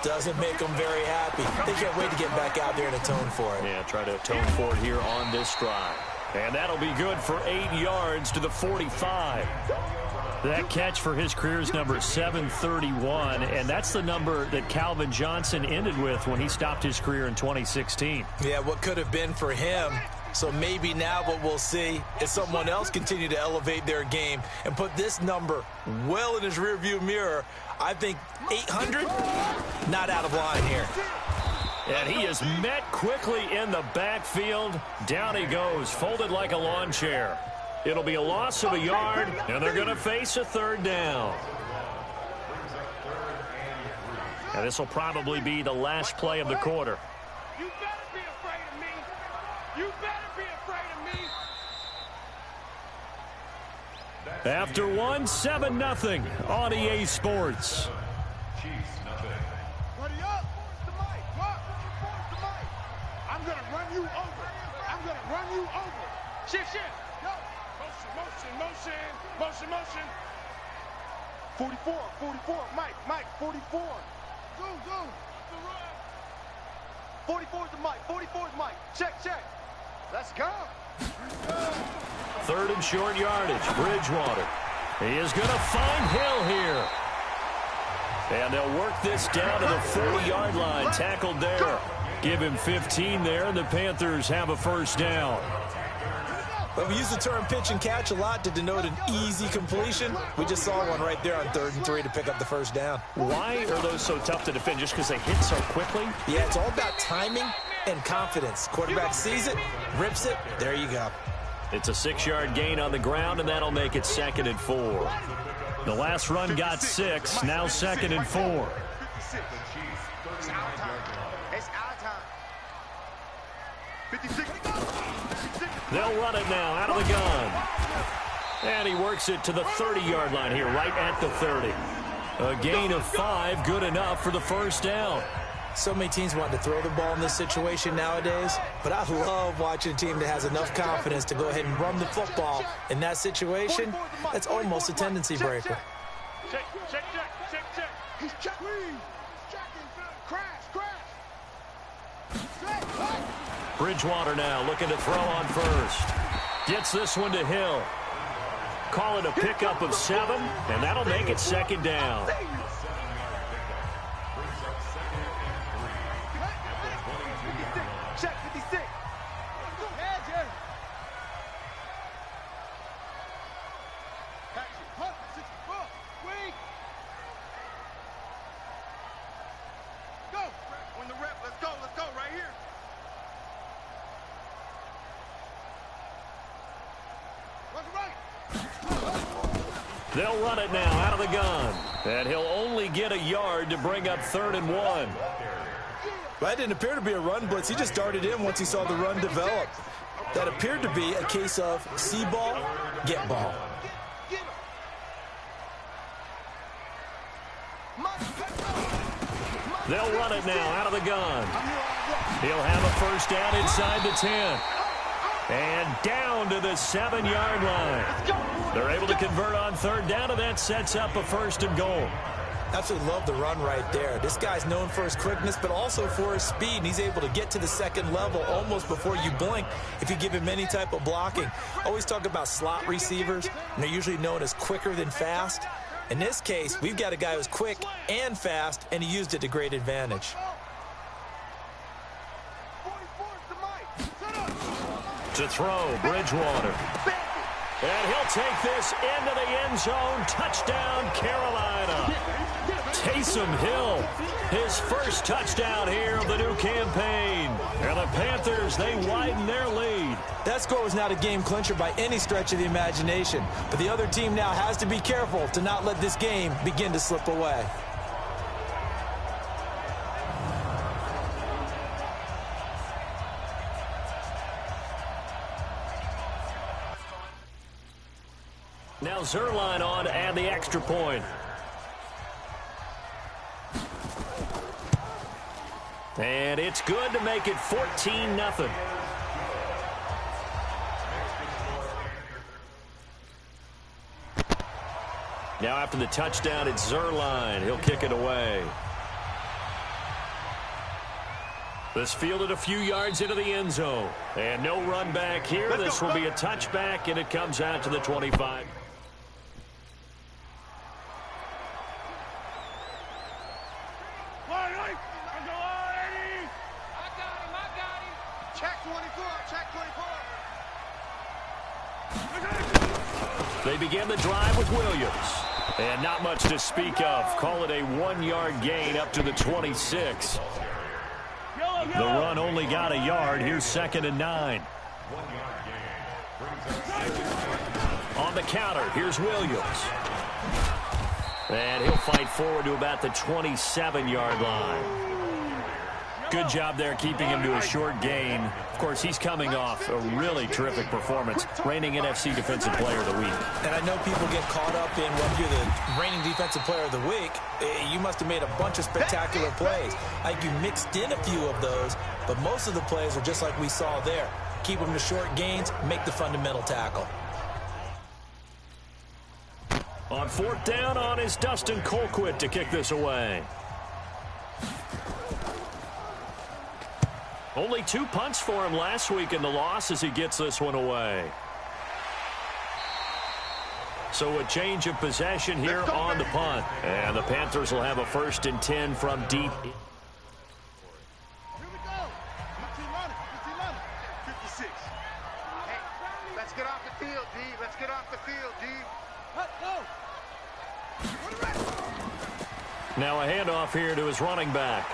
doesn't make them very happy. They can't wait to get back out there and atone for it. Yeah, try to atone for it here on this drive. And that'll be good for 8 yards to the 45. That catch for his career is number 731, and that's the number that Calvin Johnson ended with when he stopped his career in 2016. Yeah, what could have been for him. So maybe now what we'll see is someone else continue to elevate their game and put this number well in his rearview mirror. I think 800, not out of line here. And he is met quickly in the backfield. Down he goes, folded like a lawn chair. It'll be a loss of a yard, and they're going to face a 3rd down. And this will probably be the last play of the quarter. You better be afraid of me. You better be afraid of me. After 1, 7-0 on EA Sports. Buddy up. The mic. What? The mic. I'm going to run you over. I'm going to run you over. Shift. Go. Motion. 44. Mike. 44. Go. 44 is the mic. 44 is Mike. Check. Let's go. 3rd and short yardage. Bridgewater. He is going to find Hill here. And they'll work this down to the 40-yard line. Tackled there. Give him 15 there, and the Panthers have a first down. But we use the term pitch and catch a lot to denote an easy completion. We just saw one right there on 3rd and 3 to pick up the first down. Why are those so tough to defend? Just because they hit so quickly? Yeah, it's all about timing and confidence. Quarterback sees it, rips it, there you go. It's a 6-yard gain on the ground, and that'll make it 2nd and 4. The last run got 6, now 2nd and 4. It's our time. 56. They'll run it now out of the gun. And he works it to the 30-yard line here, right at the 30. A gain of 5, good enough for the first down. So many teams want to throw the ball in this situation nowadays, but I love watching a team that has enough confidence to go ahead and run the football. In that situation, that's almost a tendency breaker. Check. He's checking. Crash. Bridgewater now looking to throw on 1st. Gets this one to Hill. Call it a pickup of 7, and that'll make it 2nd down. Check 56. Go. Win the rep. Let's go right here. They'll run it now out of the gun. And he'll only get a yard to bring up 3rd and 1. Well, that didn't appear to be a run blitz. He just darted in once he saw the run develop. That appeared to be a case of see ball, get ball. They'll run it now out of the gun. He'll have a first down inside the 10. And down to the 7-yard line. They're able to convert on third down, and that sets up a 1st and goal. Absolutely love the run right there. This guy's known for his quickness, but also for his speed. And he's able to get to the second level almost before you blink if you give him any type of blocking. Always talk about slot receivers, and they're usually known as quicker than fast. In this case, we've got a guy who's quick and fast, and he used it to great advantage. To throw, Bridgewater. And he'll take this into the end zone. Touchdown, Carolina. Taysom Hill, his first touchdown here of the new campaign. And the Panthers, they widen their lead. That score was not a game clincher by any stretch of the imagination. But the other team now has to be careful to not let this game begin to slip away. Now Zerline on and the extra point. And it's good to make it 14-0. Now after the touchdown, it's Zerline. He'll kick it away. This fielded a few yards into the end zone. And no run back here. This will be a touchback, and it comes out to the 25. They begin the drive with Williams. And not much to speak of. Call it a 1-yard gain up to the 26. The run only got a yard. Here's 2nd and 9. On the counter, here's Williams. And he'll fight forward to about the 27-yard line. Good job there keeping him to a short gain. Of course, he's coming off a really terrific performance, reigning NFC Defensive Player of the Week. And I know people get caught up in what you're the reigning Defensive Player of the Week. You must have made a bunch of spectacular plays. I think you mixed in a few of those, but most of the plays are just like we saw there. Keep them to short gains, make the fundamental tackle. On 4th down on is Dustin Colquitt to kick this away. Only 2 punts for him last week in the loss as he gets this one away. So a change of possession here on the punt. And the Panthers will have a 1st and 10 from deep. Here we go. 56. Hey, let's get off the field, D. Let's get off the field, D. Go. Now a handoff here to his running back.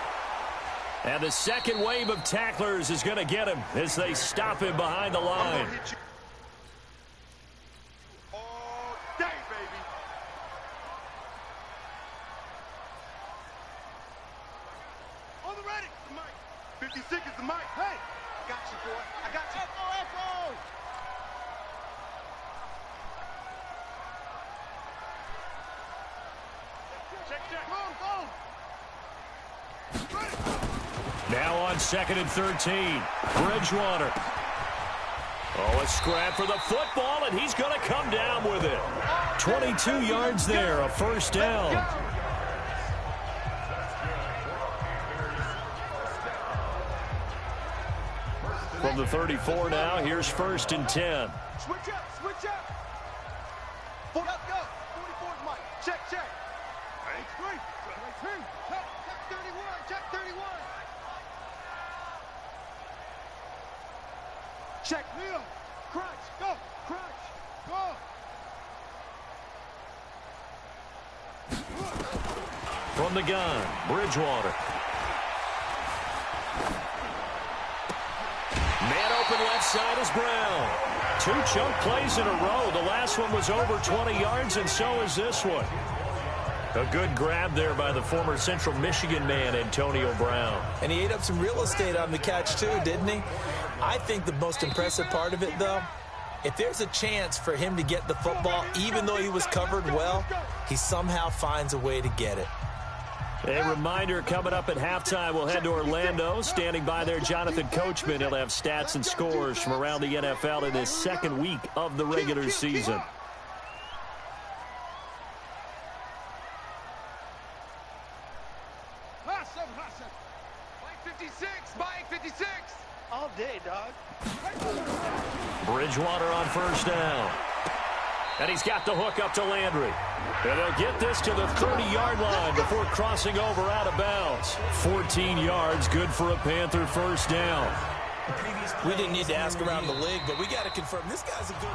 And the second wave of tacklers is going to get him as they stop him behind the line. All day, baby. On the ready. The mic. 56 is the mic. Hey, I got you, boy. I got you. Echo. Check. Go. Now on 2nd and 13. Bridgewater. Oh, a scrap for the football, and he's going to come down with it. 22 yards there, a 1st down. From the 34 now, here's 1st and 10. Switch up. 4, go. 44's Mike. Check. Hey, 3. Check 31. Check 31. Check. Leo. Crunch. Go. From the gun, Bridgewater. Man open left side is Brown. 2 chunk plays in a row. The last one was over 20 yards, and so is this one. A good grab there by the former Central Michigan man, Antonio Brown. And he ate up some real estate on the catch, too, didn't he? I think the most impressive part of it, though, if there's a chance for him to get the football, even though he was covered well, he somehow finds a way to get it. A reminder coming up at halftime, we'll head to Orlando. Standing by there, Jonathan Coachman. He'll have stats and scores from around the NFL in this second week of the regular season. Mike 56, Mike 56. All day, dog. Bridgewater on first down. And he's got the hook up to Landry. And they'll get this to the 30-yard line before crossing over out of bounds. 14 yards, good for a Panther first down. We didn't need to ask around the league, but we got to confirm this guy's a good...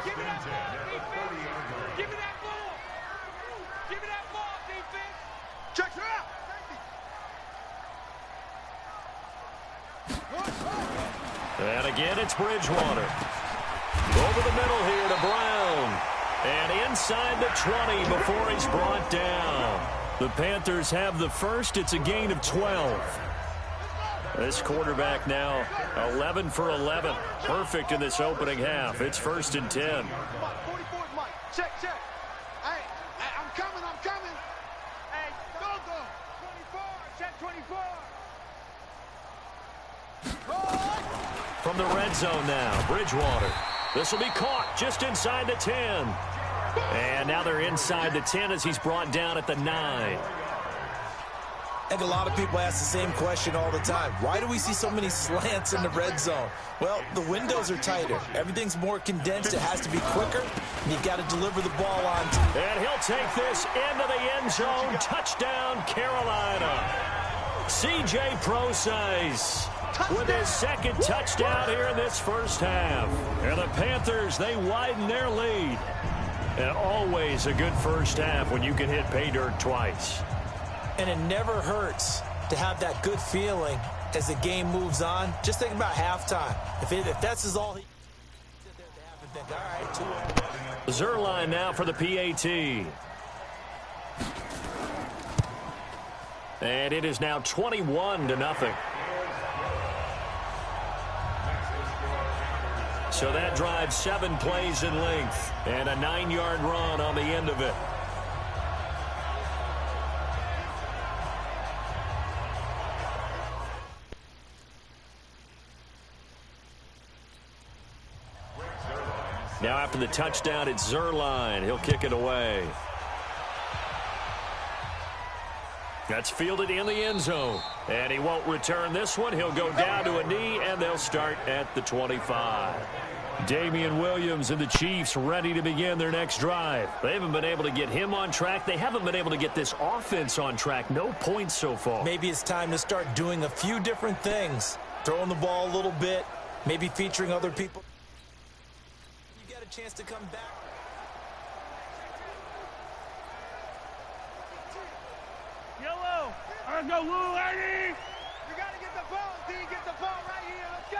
Give me that ball, defense. Give me that ball. Give me that ball, defense. Check it out. And again, it's Bridgewater. Over the middle here to Brown. And inside the 20 before he's brought down. The Panthers have the first. It's a gain of 12. This quarterback now 11 for 11. Perfect in this opening half. It's 1st and 10. 44 Mike. Check. Hey, I'm coming. Hey, go. 24, check 24. From the red zone now, Bridgewater. This will be caught just inside the 10. And now they're inside the 10 as he's brought down at the 9. I think a lot of people ask the same question all the time. Why do we see so many slants in the red zone? Well, the windows are tighter. Everything's more condensed. It has to be quicker. And you've got to deliver the ball on time. And he'll take this into the end zone. Touchdown, Carolina. C.J. Prosise with his second touchdown here in this first half. And the Panthers, they widen their lead. And always a good first half when you can hit pay dirt twice. And it never hurts to have that good feeling as the game moves on. Just think about halftime. If that's all he sit there to have and think, all right, 2-0. Zerline now for the PAT. And it is now 21-0. So that drives 7 plays in length and a 9-yard run on the end of it. Now after the touchdown, it's Zerline. He'll kick it away. That's fielded in the end zone. And he won't return this one. He'll go down to a knee, and they'll start at the 25. Damian Williams and the Chiefs ready to begin their next drive. They haven't been able to get him on track. They haven't been able to get this offense on track. No points so far. Maybe it's time to start doing a few different things. Throwing the ball a little bit, maybe featuring other people. You got a chance to come back. Yellow. Let's go, Lou, Eddie. You got to get the ball, D. Get the ball right here. Let's go.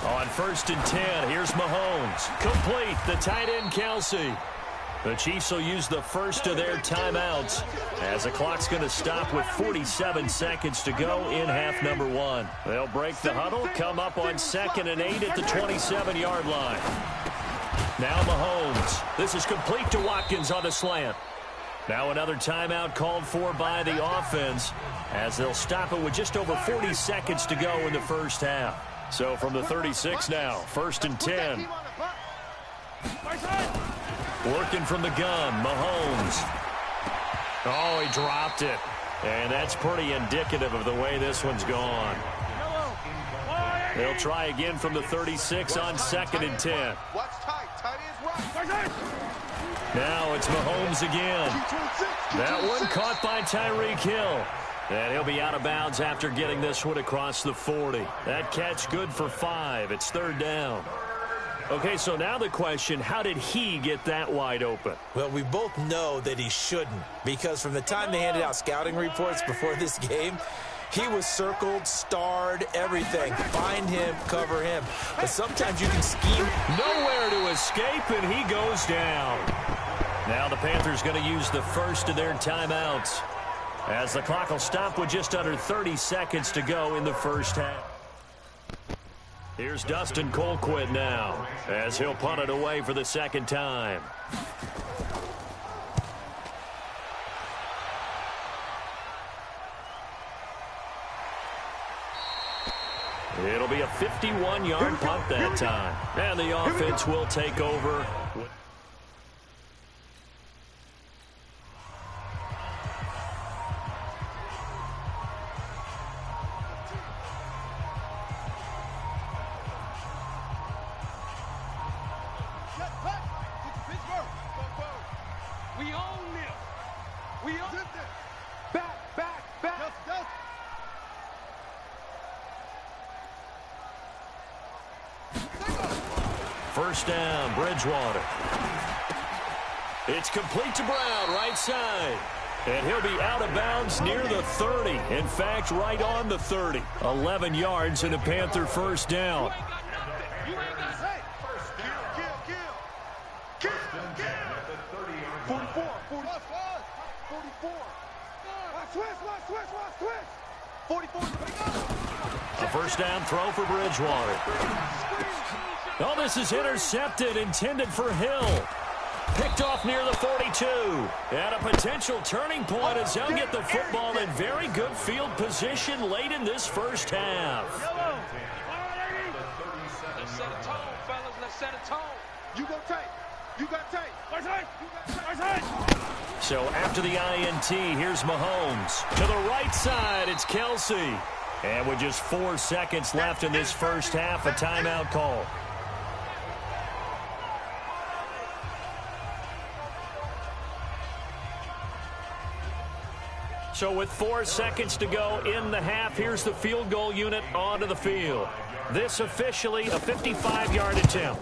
On 1st and 10, here's Mahomes. Complete, the tight end, Kelsey. The Chiefs will use the first of their timeouts as the clock's going to stop with 47 seconds to go in half number 1. They'll break the huddle, come up on 2nd and 8 at the 27-yard line. Now Mahomes. This is complete to Watkins on the slant. Now another timeout called for by the offense as they'll stop it with just over 40 seconds to go in the first half. So from the 36 now, 1st and 10. Working from the gun, Mahomes. Oh, he dropped it. And that's pretty indicative of the way this one's gone. They'll try again from the 36 on 2nd and 10. Now it's Mahomes again. That one caught by Tyreek Hill. And he'll be out of bounds after getting this one across the 40. That catch good for 5. It's 3rd down. Okay, so now the question, how did he get that wide open? Well, we both know that he shouldn't, because from the time they handed out scouting reports before this game, he was circled, starred, everything. Find him, cover him. But sometimes you can scheme. Nowhere to escape, and he goes down. Now the Panthers going to use the first of their timeouts. as the clock will stop with just under 30 seconds to go in the first half. Here's Dustin Colquitt now, as he'll punt it away for the second time. It'll be a 51-yard punt that time. And the offense will take over. We own this. We own this. Back. First down, Bridgewater. It's complete to Brown, right side. And he'll be out of bounds near the 30. In fact, right on the 30. 11 yards and a Panther first down. You ain't got hey. Kill. 44. 44. 44. A first down throw for Bridgewater. Oh, this is intercepted, intended for Hill. Picked off near the 42. And a potential turning point as they'll get the football in very good field position late in this first half. Let's set a tone, fellas. Let's set a tone. You got tape. So after the INT, here's Mahomes. To the right side, it's Kelsey. And with just 4 seconds left in this first half, a timeout call. So with 4 seconds to go in the half, here's the field goal unit onto the field. This officially a 55-yard attempt.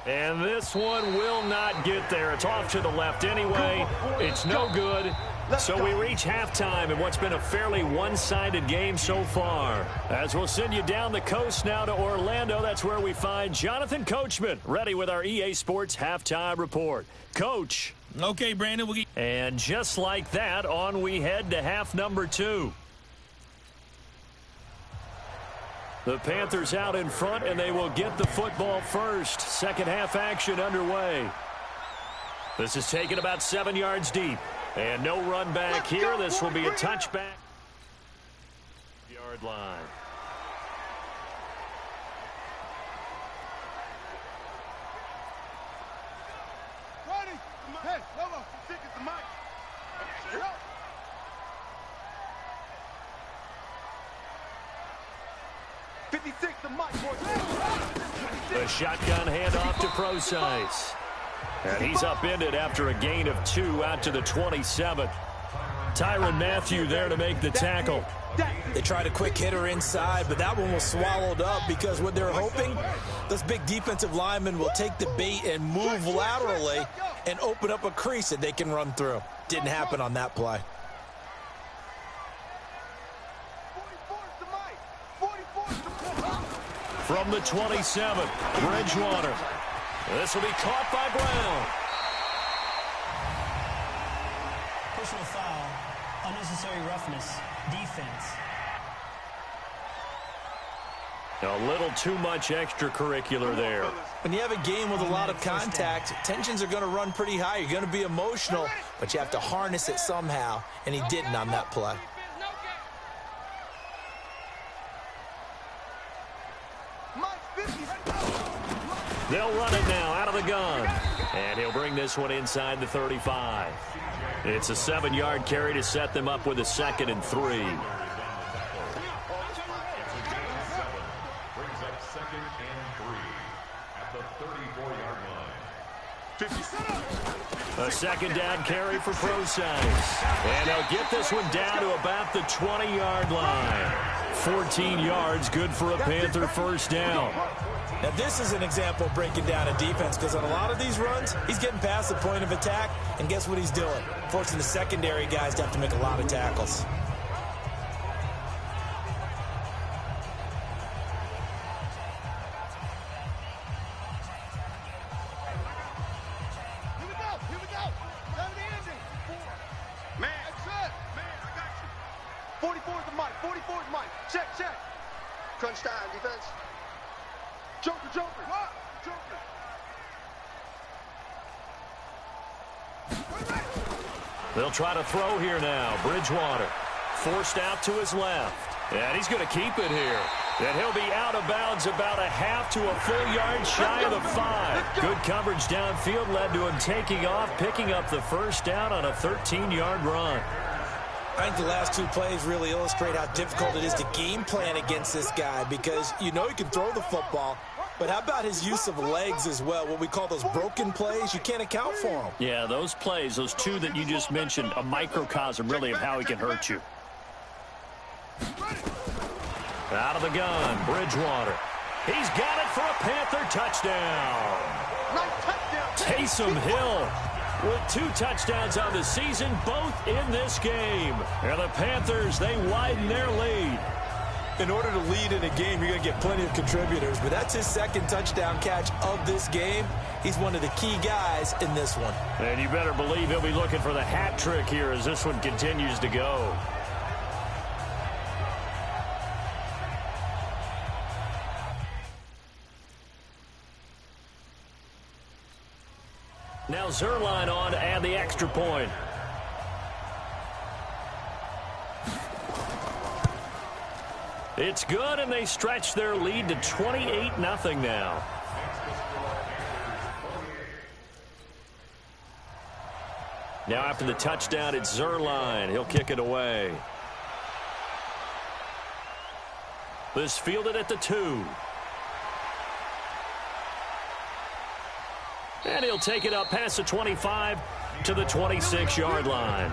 And this one will not get there. It's off to the left anyway. It's no good. So we reach halftime in what's been a fairly one-sided game so far. As we'll send you down the coast now to Orlando, that's where we find Jonathan Coachman ready with our EA Sports Halftime Report. Coach. Okay, Brandon. And just like that, on we head to half number 2. The Panthers out in front, and they will get the football first. Second half action underway. This is taken about 7 yards deep. And no run back here. This will be a touchback. Yard line. Hey, Lobo, stick at the mic. 56, the mic, boys. The shotgun handoff to Procise. And he's upended after a gain of 2 out to the 27. Tyrann Mathieu there to make the tackle. They tried a quick hitter inside, but that one was swallowed up because what they're hoping, those big defensive linemen will take the bait and move laterally and open up a crease that they can run through. Didn't happen on that play. From the 27, Bridgewater. This will be caught by Brown. Personal foul, unnecessary roughness, defense. A little too much extracurricular there. When you have a game with a lot of contact, tensions are going to run pretty high. You're going to be emotional, but you have to harness it somehow, and he didn't on that play. They'll run it now out of the gun. And he'll bring this one inside the 35. It's a 7-yard carry to set them up with a 2nd and 3. Brings up 2nd and 3 at the 34-yard line. A 2nd down carry for Procise. And they'll get this one down to about the 20-yard line. 14 yards, good for a Panther first down. Now, this is an example of breaking down a defense because on a lot of these runs, he's getting past the point of attack, and guess what he's doing? Forcing the secondary guys to have to make a lot of tackles. Here we go. Down to the ending. Man, 44 is Mike. Check. Crunch time, defense. Joker. What? Joker. They'll try to throw here now. Bridgewater forced out to his left. And he's going to keep it here. And he'll be out of bounds about a half to a full yard shy of the 5. Good coverage downfield led to him taking off, picking up the first down on a 13-yard run. I think the last two plays really illustrate how difficult it is to game plan against this guy because you know he can throw the football, but how about his use of legs as well? What we call those broken plays, you can't account for them. Yeah, those plays, those two that you just mentioned, a microcosm really of how he can hurt you. Out of the gun, Bridgewater. He's got it for a Panther touchdown. Taysom Hill with 2 touchdowns on the season, both in this game. And the Panthers, they widen their lead. In order to lead in a game, you're going to get plenty of contributors, but that's his second touchdown catch of this game. He's one of the key guys in this one. And you better believe he'll be looking for the hat trick here as this one continues to go. Now Zerline on to add the extra point. It's good, and they stretch their lead to 28-0 now. Now after the touchdown, it's Zerline. He'll kick it away. This fielded at the 2. And he'll take it up past the 25 to the 26-yard line.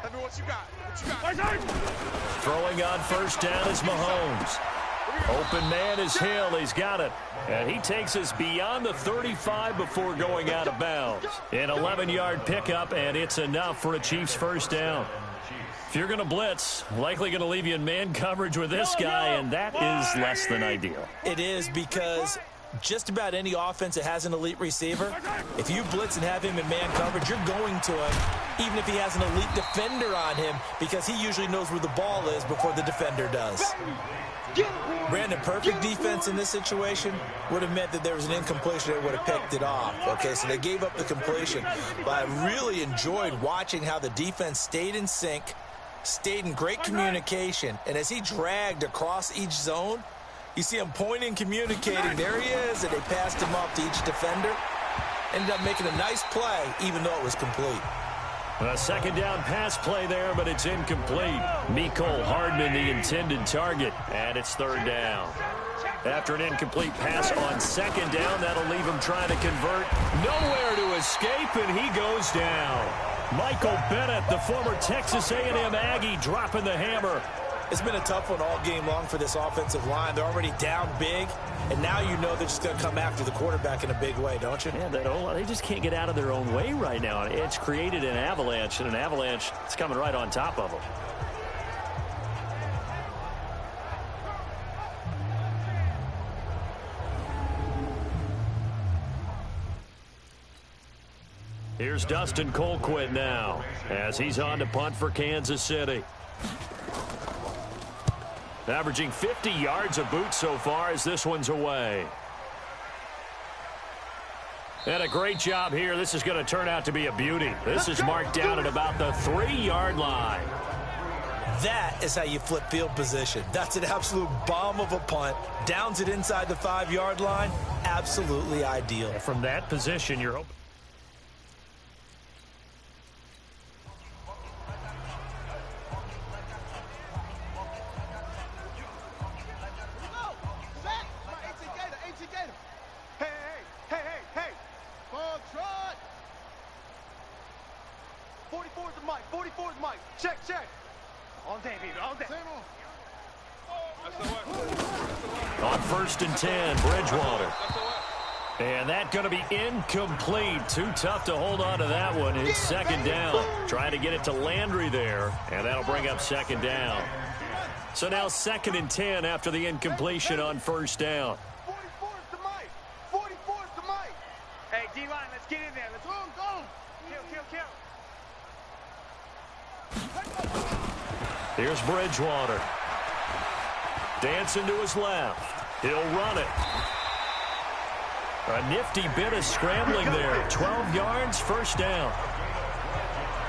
Heavy, what you got? Throwing on first down is Mahomes. Open man is Hill. He's got it. And he takes us beyond the 35 before going out of bounds. An 11-yard pickup, and it's enough for a Chiefs first down. If you're going to blitz, likely going to leave you in man coverage with this guy, and that is less than ideal. It is because just about any offense that has an elite receiver, if you blitz and have him in man coverage, you're going to him, even if he has an elite defender on him, because he usually knows where the ball is before the defender does. Brandon, perfect defense in this situation would have meant that there was an incompletion that would have picked it off. Okay, so they gave up the completion. But I really enjoyed watching how the defense stayed in sync, stayed in great communication, and as he dragged across each zone, you see him pointing, communicating. There he is, and they passed him off to each defender. Ended up making a nice play, even though it was complete. A second down pass play there, but it's incomplete. Mecole Hardman, the intended target, and it's third down. After an incomplete pass on second down, that'll leave him trying to convert. Nowhere to escape, and he goes down. Michael Bennett, the former Texas A&M Aggie, dropping the hammer. It's been a tough one all game long for this offensive line. They're already down big, and now you know they're just going to come after the quarterback in a big way, don't you? Yeah, they just can't get out of their own way right now. It's created an avalanche, and an avalanche is coming right on top of them. Here's Dustin Colquitt now as he's on to punt for Kansas City. Averaging 50 yards a boot so far as this one's away. And a great job here. This is going to turn out to be a beauty. This is marked down at about the 3-yard line. That is how you flip field position. That's an absolute bomb of a punt. Downs it inside the 5-yard line. Absolutely ideal. From that position, you're hoping. On 1st and 10, Bridgewater. And that going to be incomplete. Too tough to hold on to that one. It's second down. Trying to get it to Landry there. And that'll bring up second down. So now 2nd and 10 after the incompletion on first down. 44's to Mike. 44's to Mike. Hey, D-line, let's get in there. Let's go. Kill. Here's Bridgewater. Dancing to his left. He'll run it. A nifty bit of scrambling there. 12 yards, first down.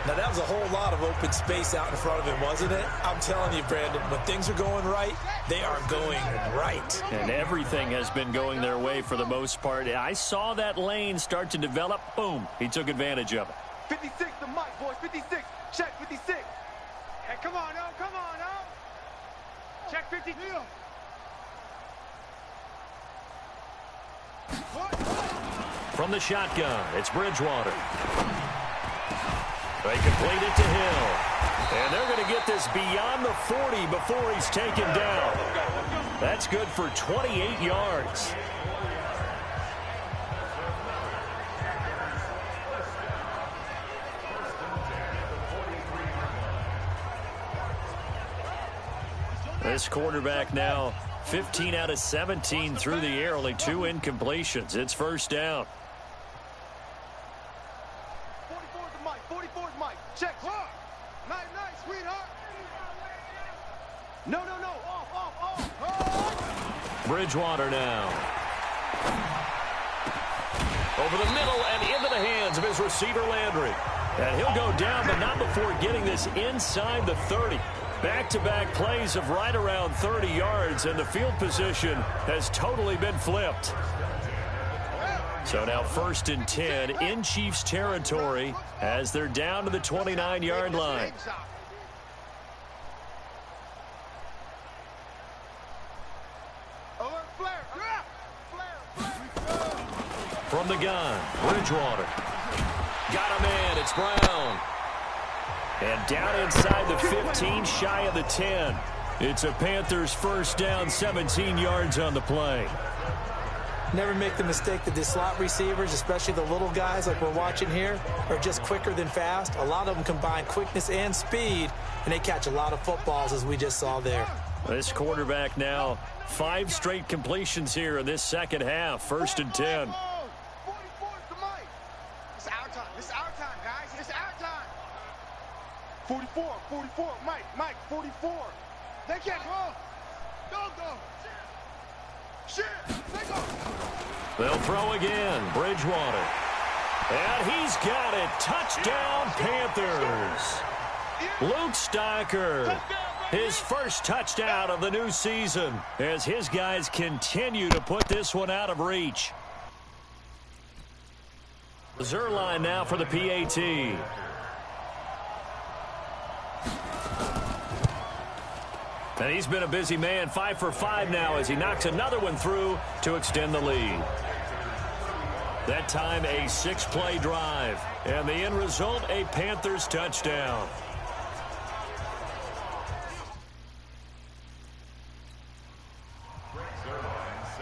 Now, that was a whole lot of open space out in front of him, wasn't it? I'm telling you, Brandon, when things are going right, they are going right. And everything has been going their way for the most part. I saw that lane start to develop. Boom. He took advantage of it. 56 to Mike, boys. 56. Check 56. Hey, come on, no. Check 50. From the shotgun, it's Bridgewater. They complete it to Hill. And they're going to get this beyond the 40 before he's taken down. That's good for 28 yards. This quarterback now 15 out of 17 through the air, only 2 incompletions. It's first down. 44's to Mike. 44's Mike. Check. Nice, sweetheart. No. Off. Bridgewater now. Over the middle and into the hands of his receiver, Landry. And he'll go down, but not before getting this inside the 30. Back-to-back plays of right around 30 yards, and the field position has totally been flipped. So now 1st and 10 in Chiefs territory as they're down to the 29-yard line. From the gun, Bridgewater. Got a man, it's Brown. And down inside the 15, shy of the 10. It's a Panthers first down, 17 yards on the play. Never make the mistake that the slot receivers, especially the little guys like we're watching here, are just quicker than fast. A lot of them combine quickness and speed, and they catch a lot of footballs, as we just saw there. This quarterback now 5 straight completions here in this second half. 1st and 10. 44's to Mike. It's our time. It's our time, guys. It's our time. 44. Mike, 44. They can't go. Go. Shit, they go. They'll throw again. Bridgewater. And he's got it. Touchdown, Panthers. Luke Stocker. His first touchdown of the new season as his guys continue to put this one out of reach. Zerline now for the PAT. And he's been a busy man, 5 for 5 now as he knocks another one through to extend the lead. That time a 6-play drive. And the end result, a Panthers touchdown.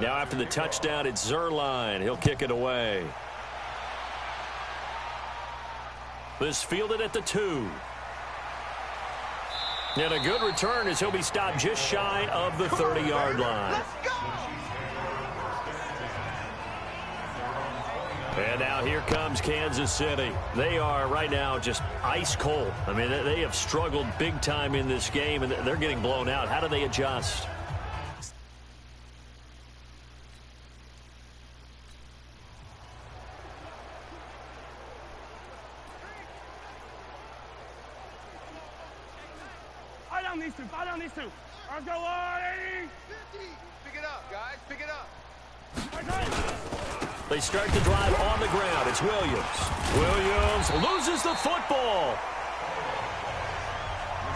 Now after the touchdown, it's Zerline. He'll kick it away. This fielded at the 2. And a good return as he'll be stopped just shy of the 30-yard line. And now here comes Kansas City. They are right now just ice cold. I mean, they have struggled big time in this game, and they're getting blown out. How do they adjust? Fall down these two. Let's go, 80. 50. Pick it up, guys. Pick it up. They start the drive on the ground. It's Williams. Williams loses the football.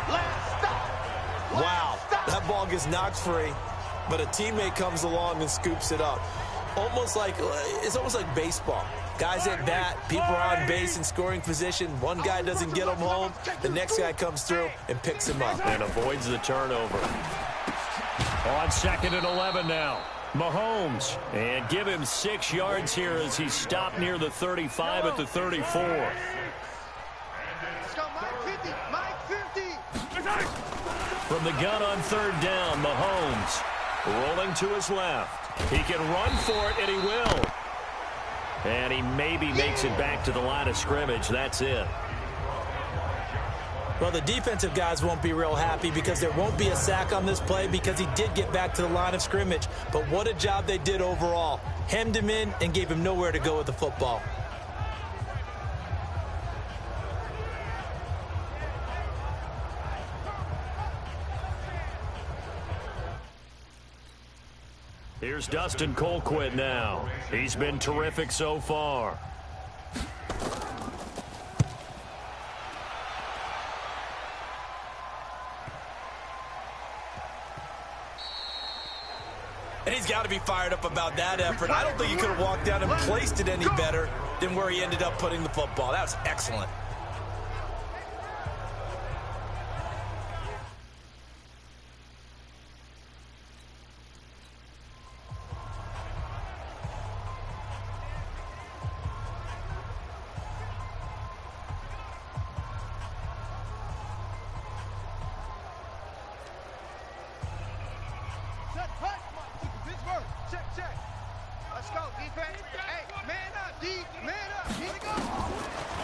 Last stop. Wow, that ball gets knocked free, but a teammate comes along and scoops it up. It's almost like baseball. Guys at bat, people are on base in scoring position. One guy doesn't get him home. The next guy comes through and picks him up. And avoids the turnover. On 2nd and 11 now. Mahomes. And give him 6 yards here as he stopped near the 35 at the 34. Let's go, Mike 50. Mike 50. From the gun on third down, Mahomes rolling to his left. He can run for it, and he will. And he maybe makes it back to the line of scrimmage. That's it. Well, the defensive guys won't be real happy because there won't be a sack on this play because he did get back to the line of scrimmage. But what a job they did overall. Hemmed him in and gave him nowhere to go with the football. Here's Dustin Colquitt now. He's been terrific so far. And he's got to be fired up about that effort. I don't think he could have walked down and placed it any better than where he ended up putting the football. That was excellent.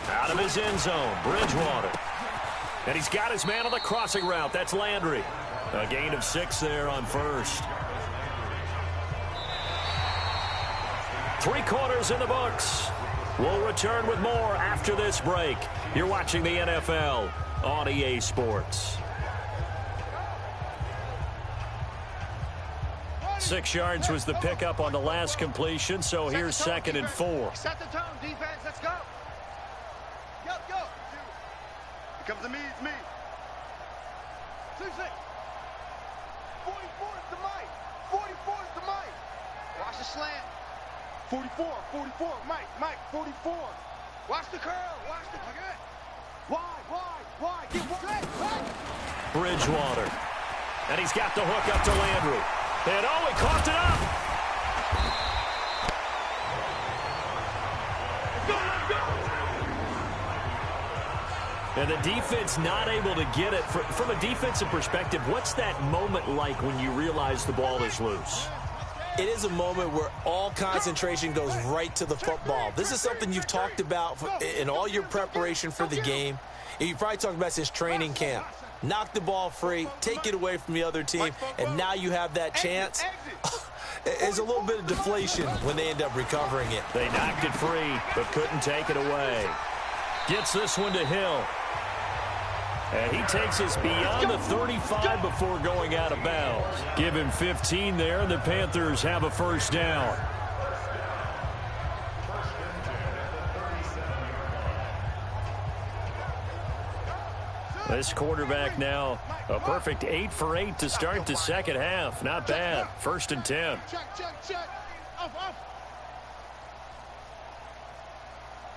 Out of his end zone, Bridgewater. And he's got his man on the crossing route. That's Landry. A gain of 6 there on first. 3 quarters in the books. We'll return with more after this break. You're watching the NFL on EA Sports. 6 yards was the pickup on the last completion, so here's 2nd and 4. Set the tone, defense. Let's go. Go. Here comes the me. It's me. 2-6. 44 is the mic. 44 is the mic. Watch the slant. 44. Mike, 44. Watch the curl. Watch the good. Wide. Get wide. Bridgewater. And he's got the hook up to Landry. And he coughed it up. And the defense not able to get it. From a defensive perspective, what's that moment like when you realize the ball is loose? It is a moment where all concentration goes right to the football. This is something you've talked about in all your preparation for the game. And you probably talked about since training camp. Knock the ball free, take it away from the other team, and now you have that chance. There's a little bit of deflation when they end up recovering it. They knocked it free, but couldn't take it away. Gets this one to Hill. And he takes us beyond the 35 before going out of bounds. Give him 15 there, and the Panthers have a first down. This quarterback now a perfect 8 for 8 to start the second half. Not bad. 1st and 10. Check. Off.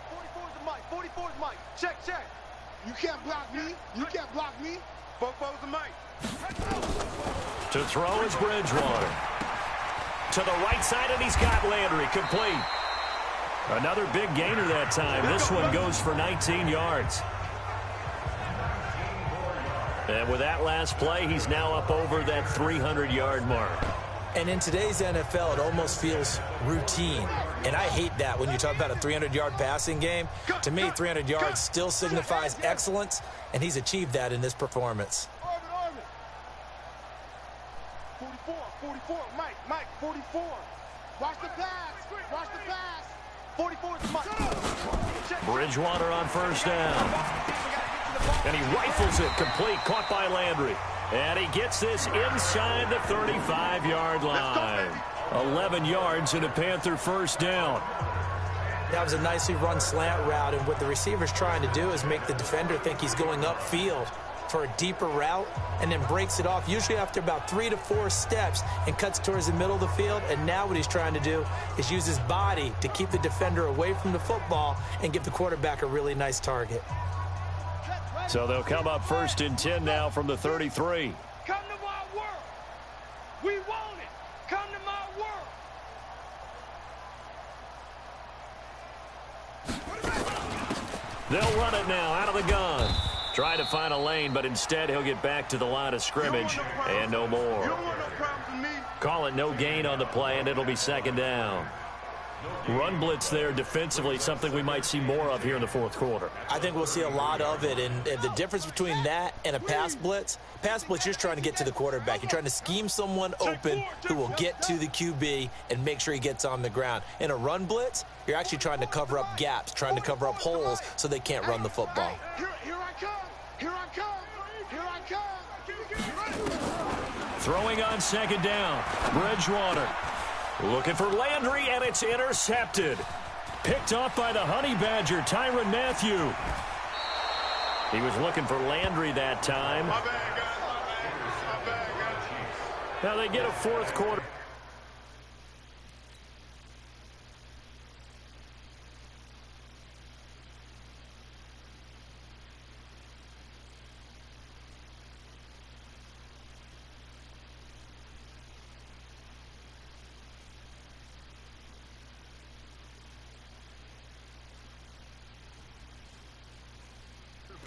44 is the mic. 44 is mic. Check. You can't block me. 44 is the mic. To throw is Bridgewater. To the right side, and he's got Landry complete. Another big gainer that time. This one goes for 19 yards. And with that last play, he's now up over that 300-yard mark. And in today's NFL, it almost feels routine. And I hate that when you talk about a 300-yard passing game. To me, 300 yards still signifies excellence, and he's achieved that in this performance. 44. Mike, 44. Watch the pass. 44 is Mike. Bridgewater on first down. And he rifles it complete, caught by Landry. And he gets this inside the 35-yard line. 11 yards and a Panther first down. That was a nicely run slant route, and what the receiver's trying to do is make the defender think he's going upfield for a deeper route, and then breaks it off, usually after about 3 to 4 steps, and cuts towards the middle of the field. And now what he's trying to do is use his body to keep the defender away from the football and give the quarterback a really nice target. So they'll come up 1st and 10 now from the 33. Come to my world. We want it. Come to my world. They'll run it now out of the gun. Trying to find a lane, but instead he'll get back to the line of scrimmage and no more. You don't want no problems with me. Call it no gain on the play, and it'll be second down. Run blitz there defensively, something we might see more of here in the fourth quarter. I think we'll see a lot of it, and the difference between that and a pass blitz, you're just trying to get to the quarterback. You're trying to scheme someone open who will get to the QB and make sure he gets on the ground. In a run blitz, you're actually trying to cover up gaps, trying to cover up holes so they can't run the football. Here I come. Here I come. Here I come. Throwing on second down, Bridgewater. Looking for Landry, and it's intercepted. Picked off by the Honey Badger, Tyrann Mathieu. He was looking for Landry that time. My bad, guys. My bad, guys. Now they get a fourth quarter.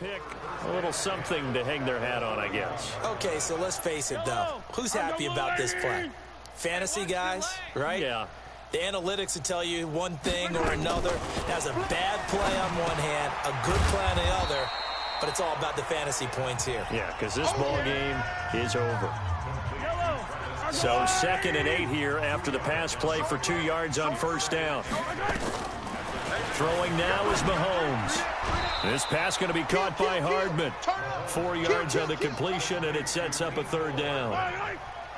Pick a little something to hang their hat on, I guess. Okay, so let's face it, though. Who's happy about this play? Fantasy guys, right? Yeah. The analytics will tell you one thing or another. Has a bad play on one hand, a good play on the other, but it's all about the fantasy points here. Yeah, because this ball game is over. So 2nd and 8 here after the pass play for 2 yards on first down. Throwing now is Mahomes. This pass going to be caught by Hardman. 4 yards on the completion, and it sets up a third down.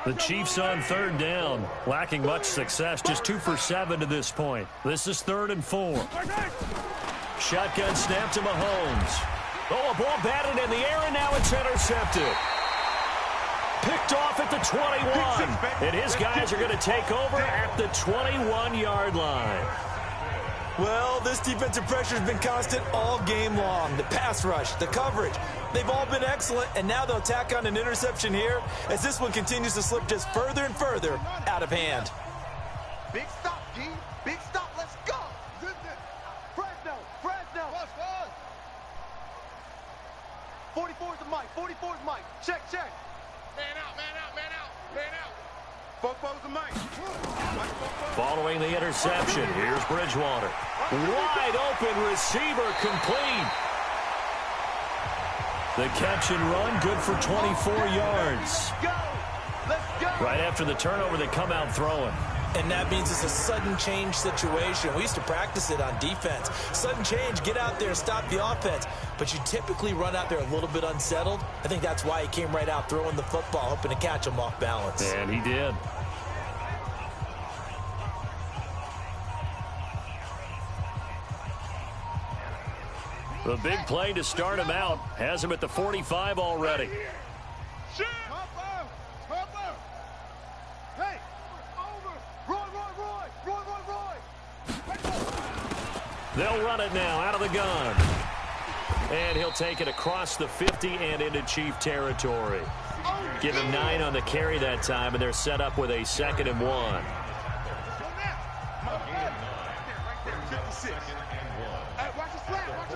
The Chiefs on third down, lacking much success, just 2 for 7 to this point. This is 3rd and 4. Shotgun snap to Mahomes. Oh, a ball batted in the air, and now it's intercepted. Picked off at the 21, and his guys are going to take over at the 21-yard line. Well, this defensive pressure has been constant all game long. The pass rush, the coverage, they've all been excellent, and now they'll tack on an interception here as this one continues to slip just further and further out of hand. Big stop, G. Big stop. Let's go. Fresno. 44's the mic. 44's mic. Check. Man out. Fofo's the mic. Following the interception, here's Bridgewater. Wide open receiver complete. The catch and run, good for 24 yards. Let's go. Right after the turnover, they come out throwing. And that means it's a sudden change situation. We used to practice it on defense. Sudden change, get out there, stop the offense. But you typically run out there a little bit unsettled. I think that's why he came right out throwing the football, hoping to catch him off balance. And he did. The big play to start him out has him at the 45 already. Harper. Hey, over. Roy. They'll run it now out of the gun. And he'll take it across the 50 and into Chief territory. Give him 9 on the carry that time, and they're set up with a 2nd and 1. 56. Hey, watch the slant. Watch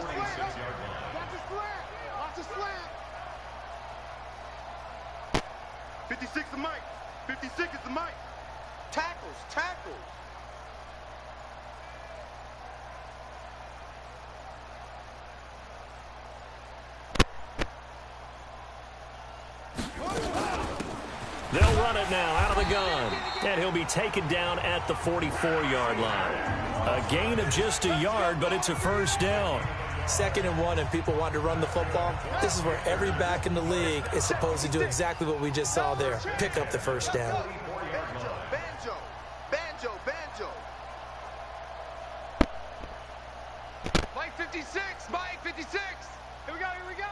the slant. 56 the mic. 56 is the mic. Tackles. They'll run it now out of the gun. And he'll be taken down at the 44-yard line. A gain of just a yard, but it's a first down. 2nd and 1, and people want to run the football. This is where every back in the league is supposed to do exactly what we just saw there. Pick up the first down. Banjo. Mike 56. Here we go.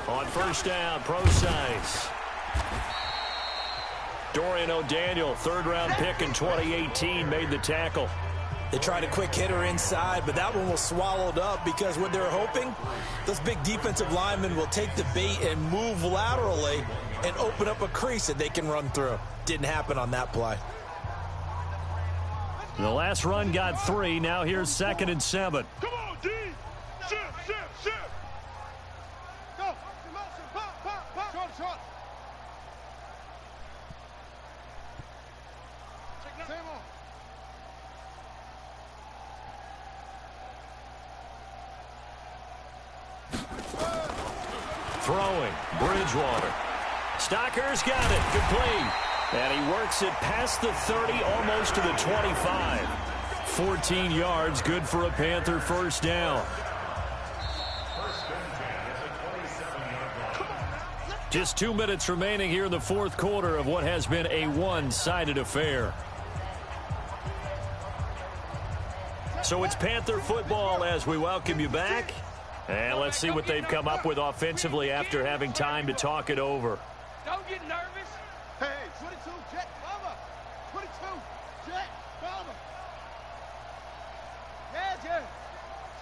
On first down, Procise. Dorian O'Daniel, 3rd-round pick in 2018, made the tackle. They tried a quick hitter inside, but that one was swallowed up because what they're hoping, those big defensive linemen will take the bait and move laterally and open up a crease that they can run through. Didn't happen on that play. The last run got 3. Now here's 2nd and 7. Come on, D. Shift, shift, shift. Go. Motion, pop, pop, pop. Short, short. Same on. Throwing. Bridgewater. Stocker's got it. Complete. And he works it past the 30, almost to the 25. 14 yards, good for a Panther first down. Just 2 minutes remaining here in the fourth quarter of what has been a one-sided affair. So it's Panther football as we welcome you back. And let's see what they've come up with offensively after having time to talk it over. Don't get nervous. Hey, 22, jet, bomber. 22, jet, bomber. Yeah.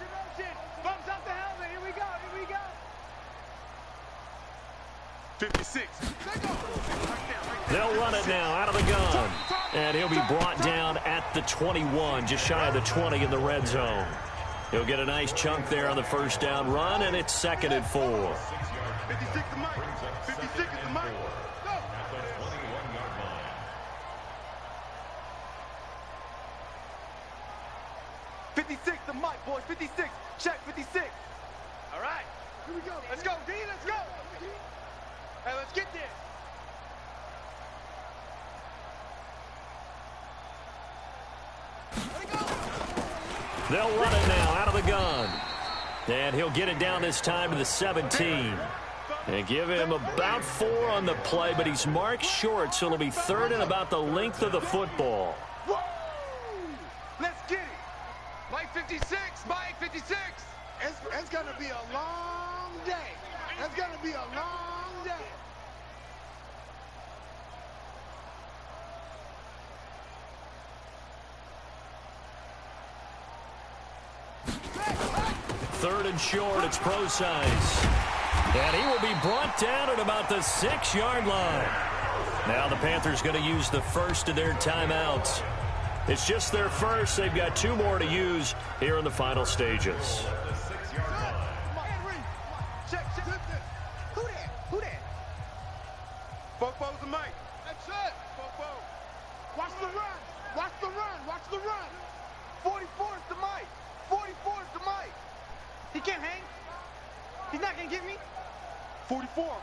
Motion. Bumps up the helmet. Here we go. 56. They'll run it now out of the gun. And he'll be brought down at the 21, just shy of the 20 in the red zone. He'll get a nice chunk there on the first down run, and it's 2nd and 4. 56 to Mike. 56 to Mike. Go. 56 to Mike, boys. 56. Check 56. All right. Here we go. Let's go, D. Let's go. Hey, let's get there. They'll run it now out of the gun. And he'll get it down this time to the 17. And give him about 4 on the play, but he's marked short, so it'll be 3rd and about the length of the football. Woo! Let's get it. Mike 56, Mike 56. It's going to be a long day. It's going to be a long day. Third and short, it's pro size. And he will be brought down at about the 6-yard line. Now the Panthers going to use the first of their timeouts. It's just their first. They've got 2 more to use here in the final stages. Who that? Fofo's the mic. That's it. Fofo. Watch the run. 44 is the mic. 44 is the mic. He can't hang. He's not going to get me. 44,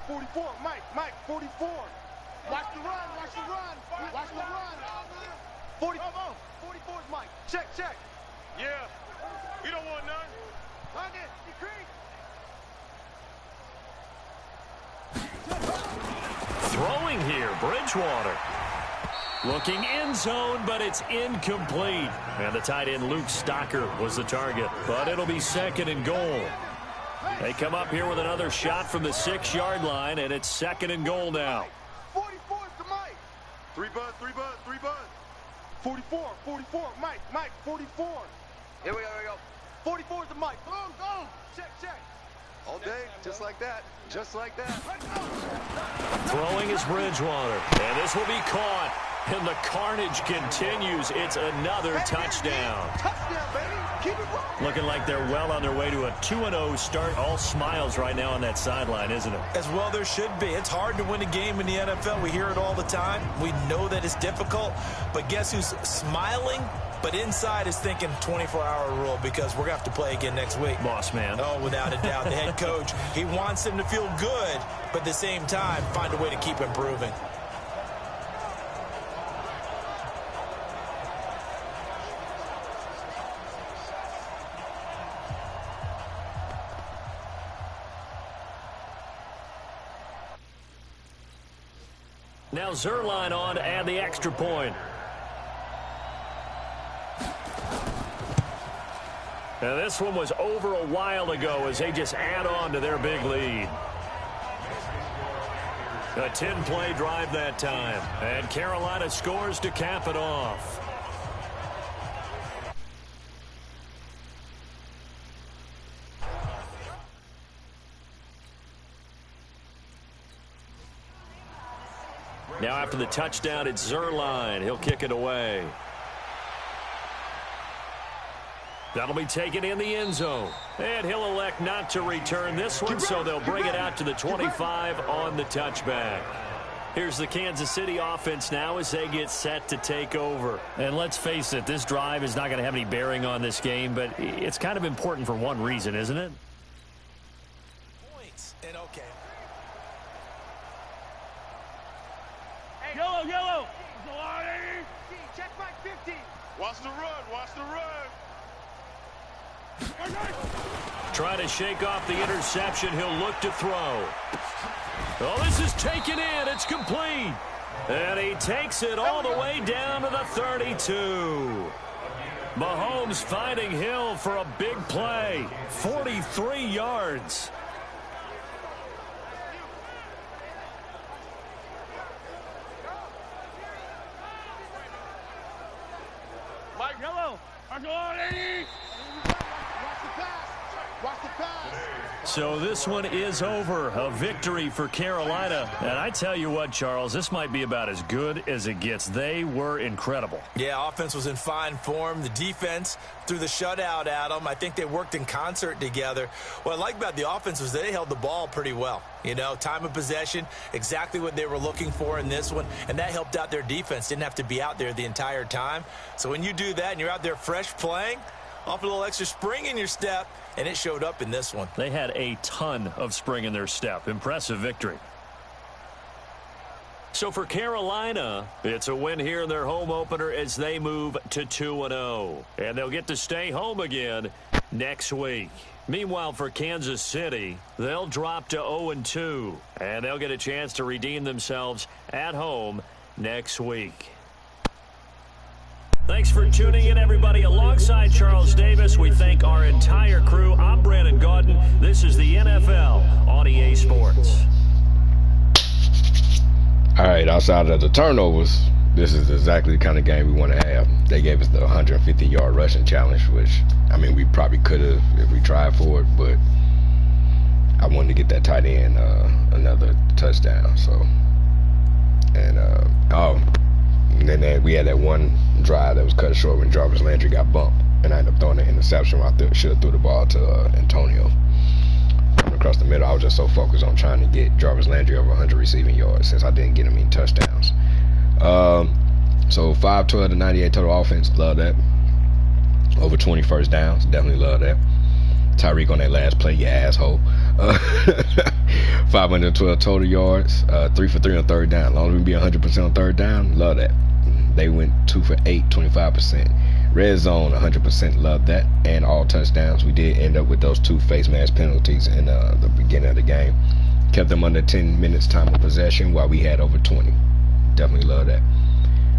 Mike, 44. Watch the run. 44 is Mike. Check. Yeah. We don't want none. Target, decrease. Throwing here, Bridgewater. Looking end zone, but it's incomplete. And the tight end, Luke Stocker, was the target. But it'll be 2nd and goal. They come up here with another shot from the 6-yard line, and it's 2nd and goal now. 44 is the Mike. 3 buzz. 44, Mike, 44. Here we go. 44 is the Mike. Boom. Check. All day, just like that. Throwing is Bridgewater. And this will be caught. And the carnage continues. It's another touchdown. Touchdown, baby. Keep it rolling. Looking like they're well on their way to a 2-0 start. All smiles right now on that sideline, isn't it? As well there should be. It's hard to win a game in the NFL. We hear it all the time. We know that it's difficult. But guess who's smiling? But inside is thinking 24-hour rule because we're going to have to play again next week. Boss man. Oh, without a doubt. The head coach, he wants them to feel good, but at the same time, find a way to keep improving. Now Zerline on to add the extra point. Now this one was over a while ago as they just add on to their big lead. A 10-play drive that time. And Carolina scores to cap it off. Now after the touchdown, it's Zerline. He'll kick it away. That'll be taken in the end zone. And he'll elect not to return this one, so they'll bring it out to the 25 on the touchback. Here's the Kansas City offense now as they get set to take over. And let's face it, this drive is not going to have any bearing on this game, but it's kind of important for one reason, isn't it? Points. And okay. Hey, yellow. Check Mike 50. Watch the run. Try to shake off the interception. He'll look to throw. Oh, this is taken in. It's complete. And he takes it all the way down to the 32. Mahomes finding Hill for a big play. 43 yards. Mike, yellow. Watch the pass. So this one is over. A victory for Carolina. And I tell you what, Charles, this might be about as good as it gets. They were incredible. Yeah, offense was in fine form. The defense threw the shutout at them. I think they worked in concert together. What I like about the offense was they held the ball pretty well. You know, time of possession, exactly what they were looking for in this one, and that helped out their defense. Didn't have to be out there the entire time. So when you do that and you're out there fresh playing, off a little extra spring in your step, and it showed up in this one. They had a ton of spring in their step. Impressive victory. So for Carolina, it's a win here in their home opener as they move to 2-0. And they'll get to stay home again next week. Meanwhile, for Kansas City, they'll drop to 0-2. And they'll get a chance to redeem themselves at home next week. Thanks for tuning in, everybody. Alongside Charles Davis, we thank our entire crew. I'm Brandon Gaudin. This is the NFL on EA Sports. All right, outside of the turnovers, this is exactly the kind of game we want to have. They gave us the 150-yard rushing challenge, which, I mean, we probably could have if we tried for it, but I wanted to get that tight end another touchdown. So, and and then we had that one drive that was cut short when Jarvis Landry got bumped, and I ended up throwing an interception where I should have threw the ball to Antonio across the middle. I was just so focused on trying to get Jarvis Landry over 100 receiving yards since I didn't get him any touchdowns. So 5-12 to 98 total offense. Love that. Over 20 first downs. Definitely love that. Tyreek on that last play, you asshole. 512 total yards. 3 for 3 on third down. As long as we be 100% on third down, love that. They went 2 for 8, 25%. Red zone, 100%. Love that. And all touchdowns. We did end up with those 2 face mask penalties in the beginning of the game. Kept them under 10 minutes time of possession while we had over 20. Definitely love that.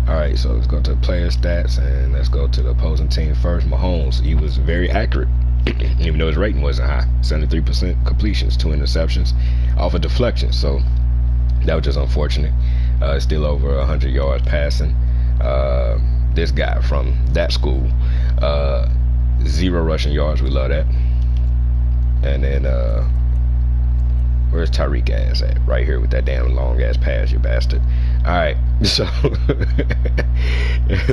All right, so let's go to player stats and let's go to the opposing team first. Mahomes, he was very accurate, even though his rating wasn't high. 73% completions, 2 interceptions off of deflection. So that was just unfortunate. Still over 100 yards passing. This guy from that school, 0 rushing yards. We love that. And then where's Tyreek ass at? Right here with that damn long ass pass, you bastard. Alright, so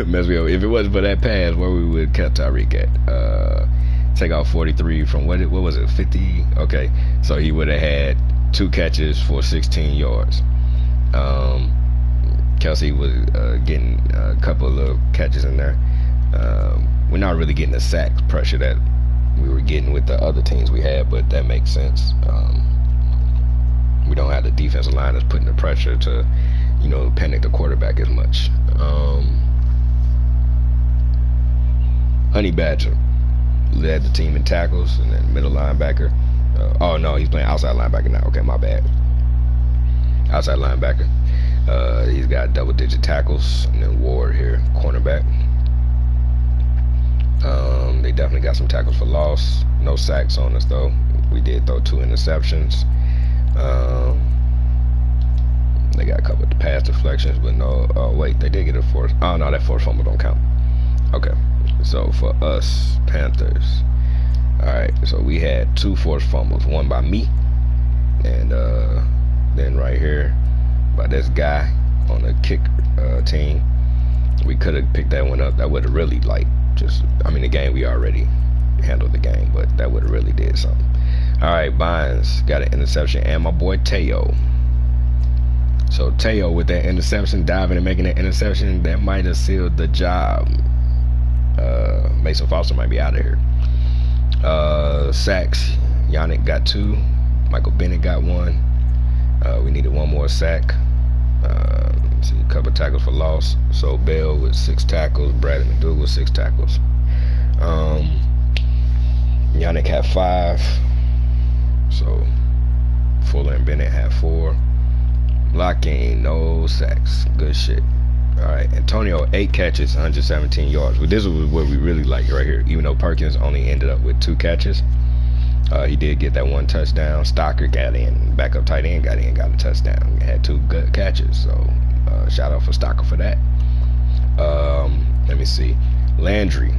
mess me over. If it wasn't for that pass, where we would cut Tyreek at? Take off 43 from what was it, 50? Okay, so he would have had 2 catches for 16 yards. Kelsey was getting a couple of little catches in there. We're not really getting the sack pressure that we were getting with the other teams we had, but that makes sense. We don't have the defensive line that's putting the pressure to, panic the quarterback as much. Honey Badger led the team in tackles, and then middle linebacker. Oh no, he's playing outside linebacker now. Okay, my bad. Outside linebacker. He's got double-digit tackles, and then Ward here, cornerback. They definitely got some tackles for loss. No sacks on us though. We did throw 2 interceptions. They got a couple of pass deflections, but no. Oh wait, they did get a forced. Oh no, that forced fumble don't count. Okay, so for us Panthers, all right. So we had 2 forced fumbles, one by me, and then right here by this guy on the kick team. We could have picked that one up. That would have really the game, we already handled the game, but that would have really did something. All right, Bynes got an interception, and my boy Teo. So Teo with that interception, diving and making that interception, that might have sealed the job. Mason Foster might be out of here. Sacks, Yannick got 2. Michael Bennett got 1. We needed 1 more sack. See, a couple tackles for loss. So Bell with 6 tackles. Bradley McDougall with 6 tackles. Yannick had 5. So Fuller and Bennett had 4. Blocking, no sacks. Good shit. Alright, Antonio, 8 catches, 117 yards. Well, this is what we really like right here. Even though Perkins only ended up with 2 catches, he did get that 1 touchdown. Stocker got in. Backup tight end got in, got a touchdown. He had 2 good catches. So shout out for Stocker for that. Let me see. Landry,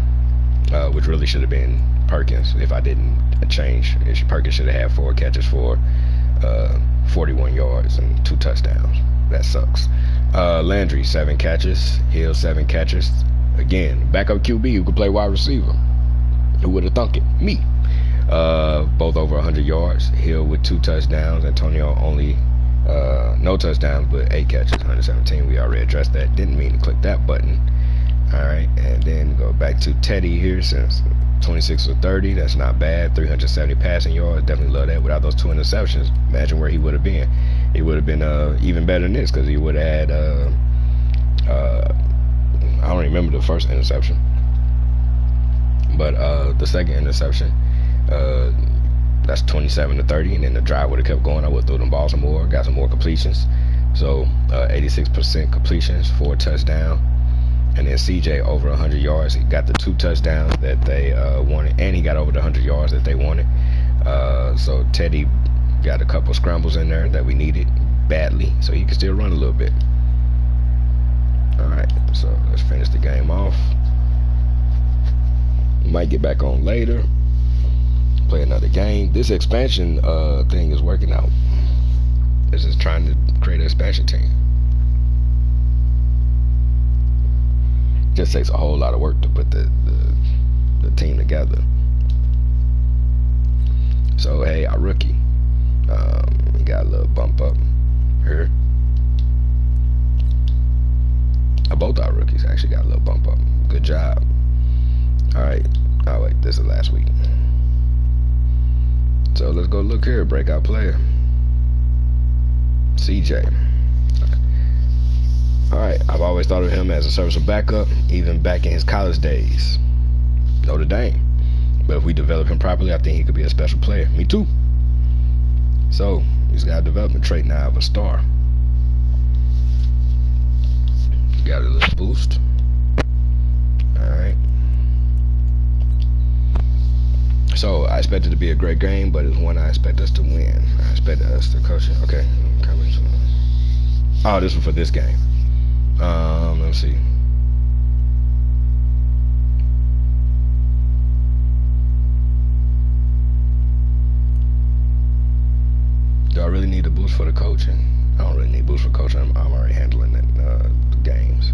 which really should have been Perkins if I didn't change. Perkins should have had 4 catches for 41 yards and 2 touchdowns. That sucks. Landry, 7 catches. Hill, 7 catches. Again, backup QB who could play wide receiver. Who would have thunk it? Me. Both over 100 yards. Hill with 2 touchdowns. Antonio only no touchdowns, but 8 catches, 117. We already addressed that. Didn't mean to click that button. All right, and then go back to Teddy here. Since 26 for 30, that's not bad. 370 passing yards, definitely love that. Without those 2 interceptions, imagine where he would have been. He would have been even better than this, because he would have had I don't remember the first interception, but the second interception, that's 27 to 30, and then the drive would have kept going. I would have threw them balls some more, got some more completions. So 86% completions, 4 touchdowns. And then CJ over 100 yards. He got the 2 touchdowns that they wanted, and he got over the 100 yards that they wanted. So Teddy got a couple scrambles in there that we needed badly, so he can still run a little bit. All right, so let's finish the game off. We might get back on later, play another game. This expansion thing is working out. This is trying to create an expansion team. Just takes a whole lot of work to put the team together. So hey, our rookie, he got a little bump up here. Both our rookies actually got a little bump up. Good job. All right. Oh wait, this is last week. So let's go look here. Breakout player, CJ. Alright, I've always thought of him as a serviceable backup, even back in his college days. Notre Dame. But if we develop him properly, I think he could be a special player. Me too. So, he's got a development trait now of a star. Got a little boost. Alright. So, I expect it to be a great game, but it's one I expect us to win. I expect us to coach it. Okay. Oh, this was for this game. Let's see. Do I really need a boost for the coaching? I don't really need a boost for coaching. I'm already handling it, the games.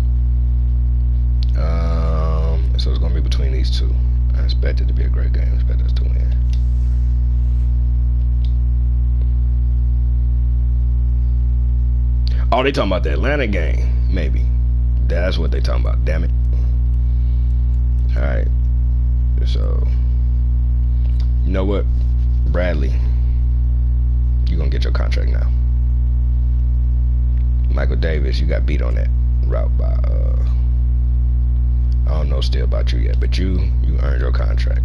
So it's gonna be between these two. I expect it to be a great game. I expect us to win. Oh, they talking about the Atlanta game. Maybe. That's what they talking about. Damn it. Alright. So, you know what? Bradley, you're going to get your contract now. Michael Davis, you got beat on that route by, I don't know still about you yet, but you earned your contract.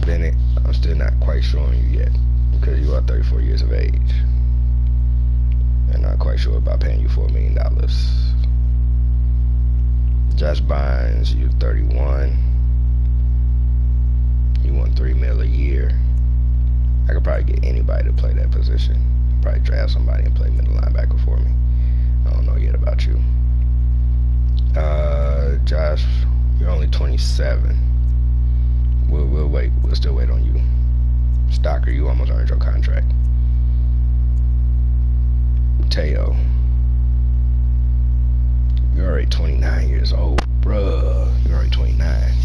Bennett, I'm still not quite showing you yet because you are 34 years of age and not quite sure about paying you $4 million. Josh Bynes, you're 31. You want $3 million a year. I could probably get anybody to play that position. Probably draft somebody and play middle linebacker for me. I don't know yet about you. Josh, you're only 27. We'll wait. We'll still wait on you. Stocker, you almost earned your contract. Teo, you're already 29 years old, bruh. You're already 29.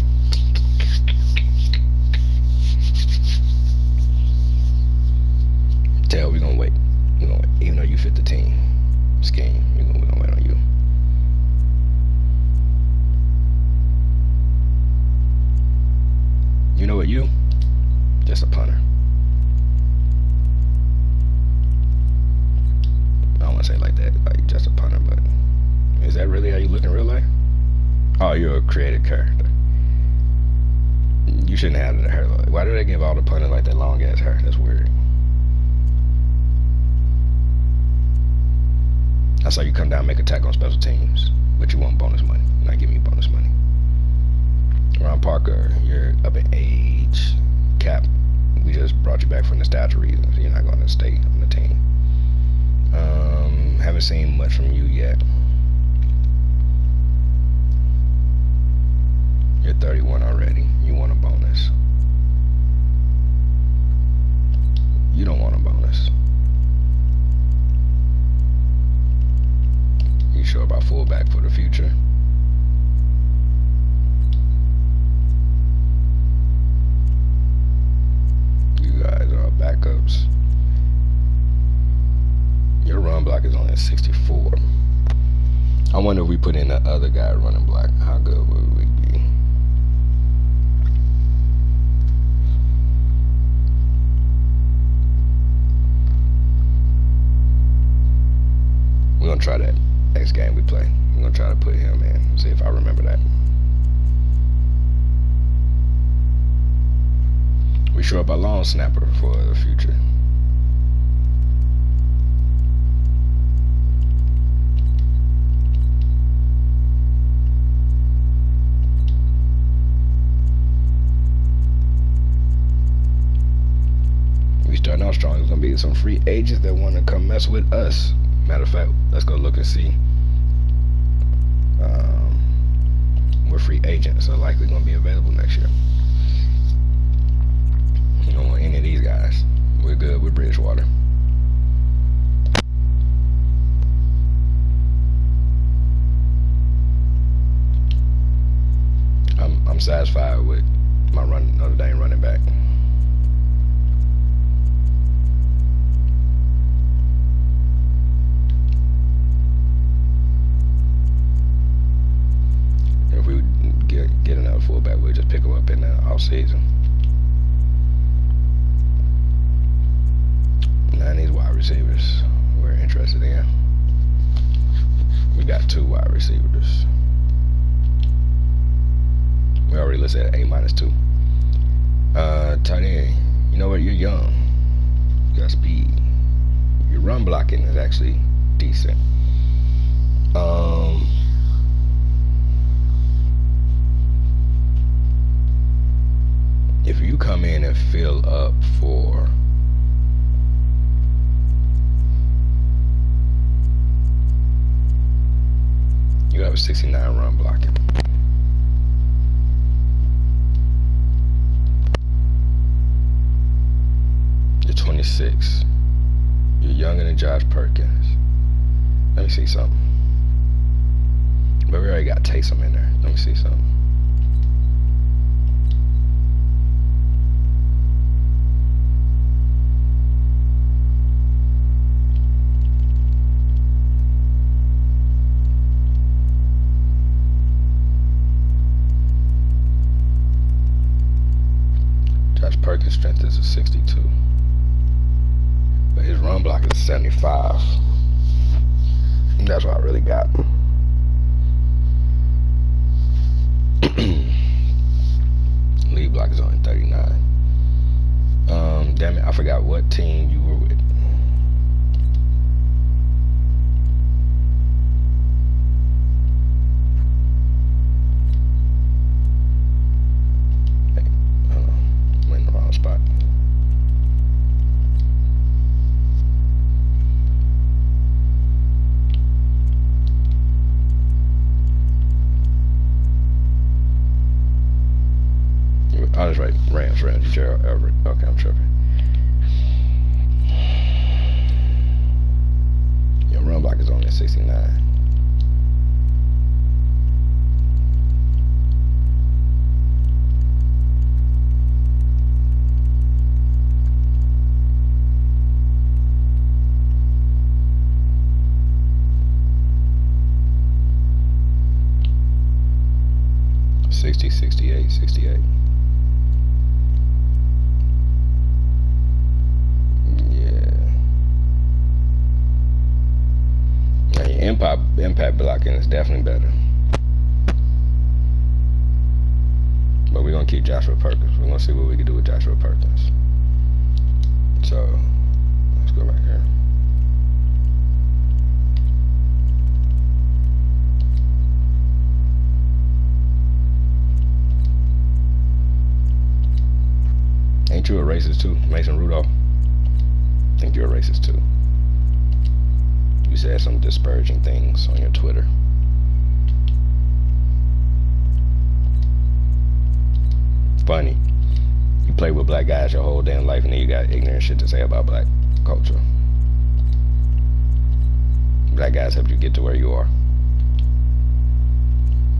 Teo, we're gonna wait. We're gonna wait. Even though you fit the team scheme, we're gonna wait on you. You know what, you? Just a punter. I don't want to say it like that, like just a punter, but is that really how you look in real life? Oh, you're a creative character. You shouldn't have that hair. Why do they give all the punters like that long ass hair? That's weird. I saw you come down and make a tackle on special teams, but you want bonus money. You're not giving me bonus money. Ron Parker, you're up in age. Cap, we just brought you back for nostalgia reasons. You're not going to stay on the team. Haven't seen much from you yet. You're 31 already. You want a bonus. You don't want a bonus. You sure about fullback for the future? You guys are backups. Your run block is only at 64. I wonder if we put in the other guy running block, how good would we be? We're gonna try that next game we play. We're gonna try to put him in, see if I remember that. We sure up a long snapper for the future. We starting out strong. There's gonna be some free agents that want to come mess with us. Matter of fact, let's go look and see. We're free agents are likely gonna be available next year. You don't want any of these guys. We're good with Bridgewater. I'm satisfied with my Notre Dame running back. If we get another fullback, we'll just pick him up in the off season. Now these wide receivers we're interested in. We got 2 wide receivers. We already listed at A-2. Tight end. You know what? You're young. You got speed. Your run blocking is actually decent. If you come in and fill up for you have a 69 run blocking. You're 26. You're younger than Josh Perkins. Let me see something. But we already got Taysom in there. Let me see something. Josh Perkins' strength is a 62. But his run block is 75. And that's what I really got. Lead block is only 39. Damn it, I forgot what team you were with. Hey, I'm in the wrong spot. Rams, Gerald Everett. Okay, I'm tripping. Your run block is only 69. $60, $68, $68. Impact blocking is definitely better. But we're going to keep Joshua Perkins. We're going to see what we can do with Joshua Perkins. So, let's go back here. Ain't you a racist too, Mason Rudolph? I think you're a racist too. You said some disparaging things on your Twitter. Funny. You played with black guys your whole damn life and then you got ignorant shit to say about black culture. Black guys helped you get to where you are.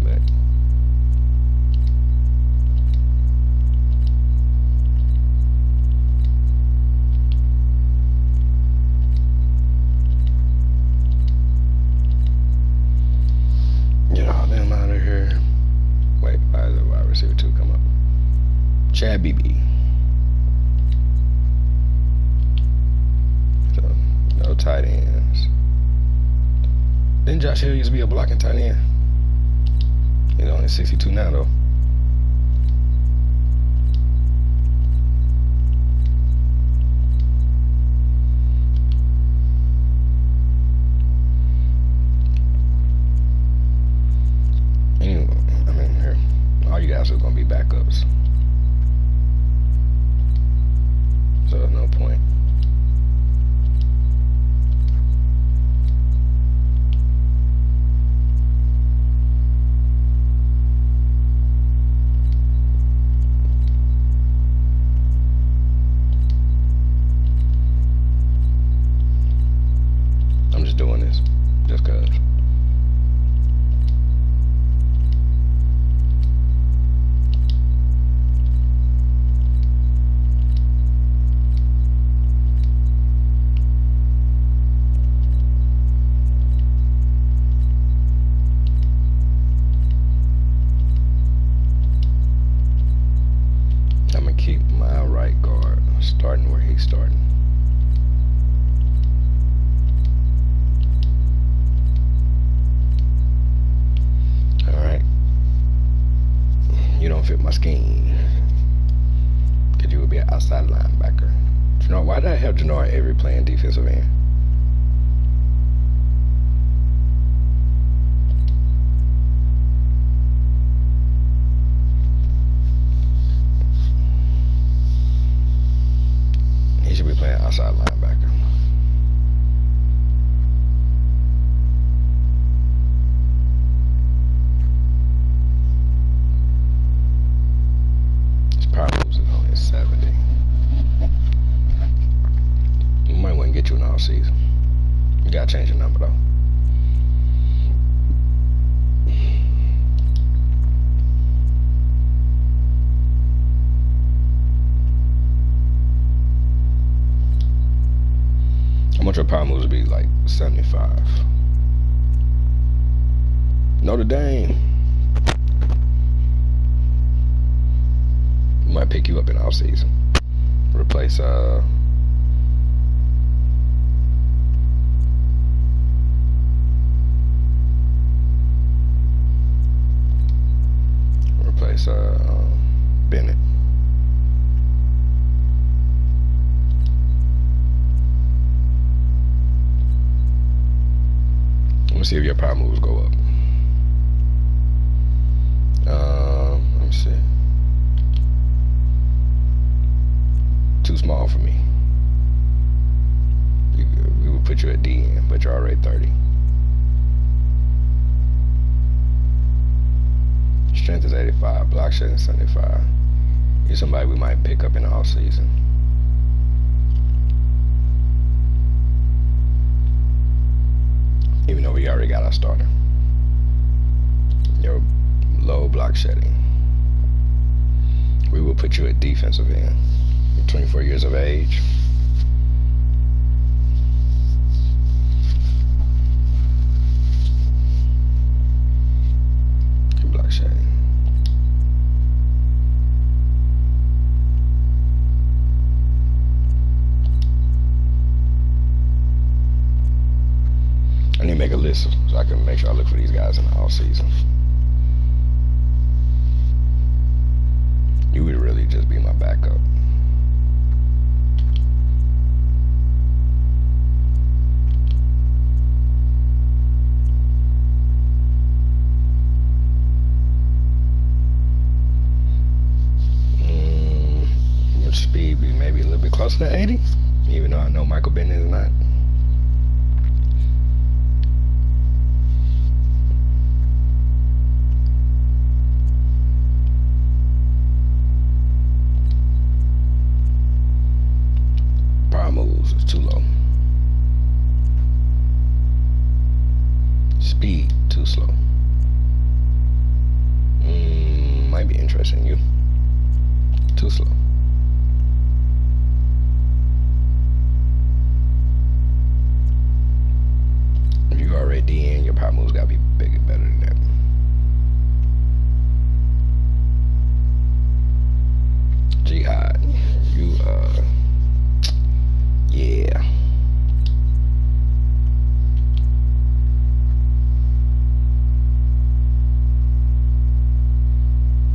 But get all them out of here. Wait, why is the wide receiver 2 come up? Chad BB. So, no tight ends. Didn't Josh Hill used to be a blocking tight end? He's only 62 now, though. Anyway, I mean, here, all you guys are going to be backups. So there's no point. I'm just doing this just cause. I'm gonna keep my right guard starting where he's starting. Alright. You don't fit my scheme. Cause you would be an outside linebacker. Janoir, why did I have Janoir Avery playing defensive end? He should be playing outside linebacker. His power moves is only 70. We might want to get you an all season. You gotta change your number though. I want your power moves to be like 75. Notre Dame. Might pick you up in off season. Replace Bennett. Let me see if your power moves go up. Let me see. Too small for me. We would put you at DN, but you're already 30. Strength is 85. Block shedding is 75. He's somebody we might pick up in the off season. Even though we already got our starter. Your low block shedding. We will put you at defensive end. You're 24 years of age. Your block shedding. I need to make a list so I can make sure I look for these guys in the off season. You would really just be my backup. Your speed be maybe a little bit closer to 80, even though I know Michael Bennett is not. Moves is too low. Speed too slow. Might be interesting. You too slow. If you already in, your power moves gotta be bigger, better than that. Jihad, you yeah.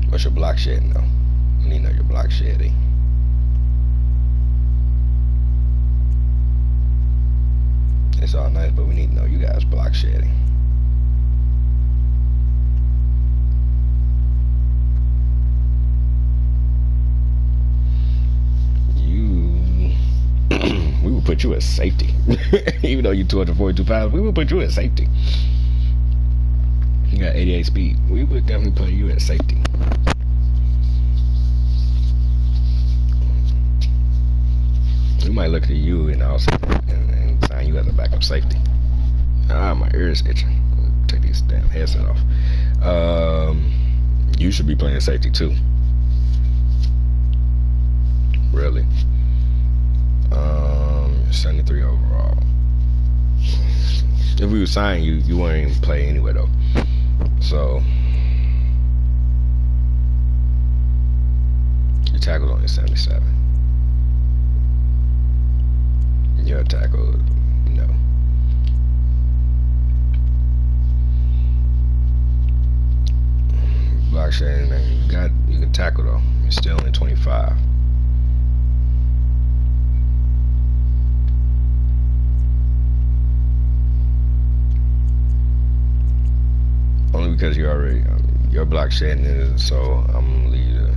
What's your block shedding though? We need to know your block shedding. It's all nice, but we need to know you guys block shedding. We would put you at safety. Even though you're 242 pounds, we would put you at safety. You got 88 speed. We would definitely put you at safety. We might look at you and also and sign you as a backup safety. My ears itching. Take this damn headset off. You should be playing safety too. Really. 73 overall. If we would sign you, you wouldn't even play anyway though. So your tackle's only 77. Your tackle, no. Block shedding, you can tackle though. You're still only 25. Only because you already your block shedding is, so I'm gonna leave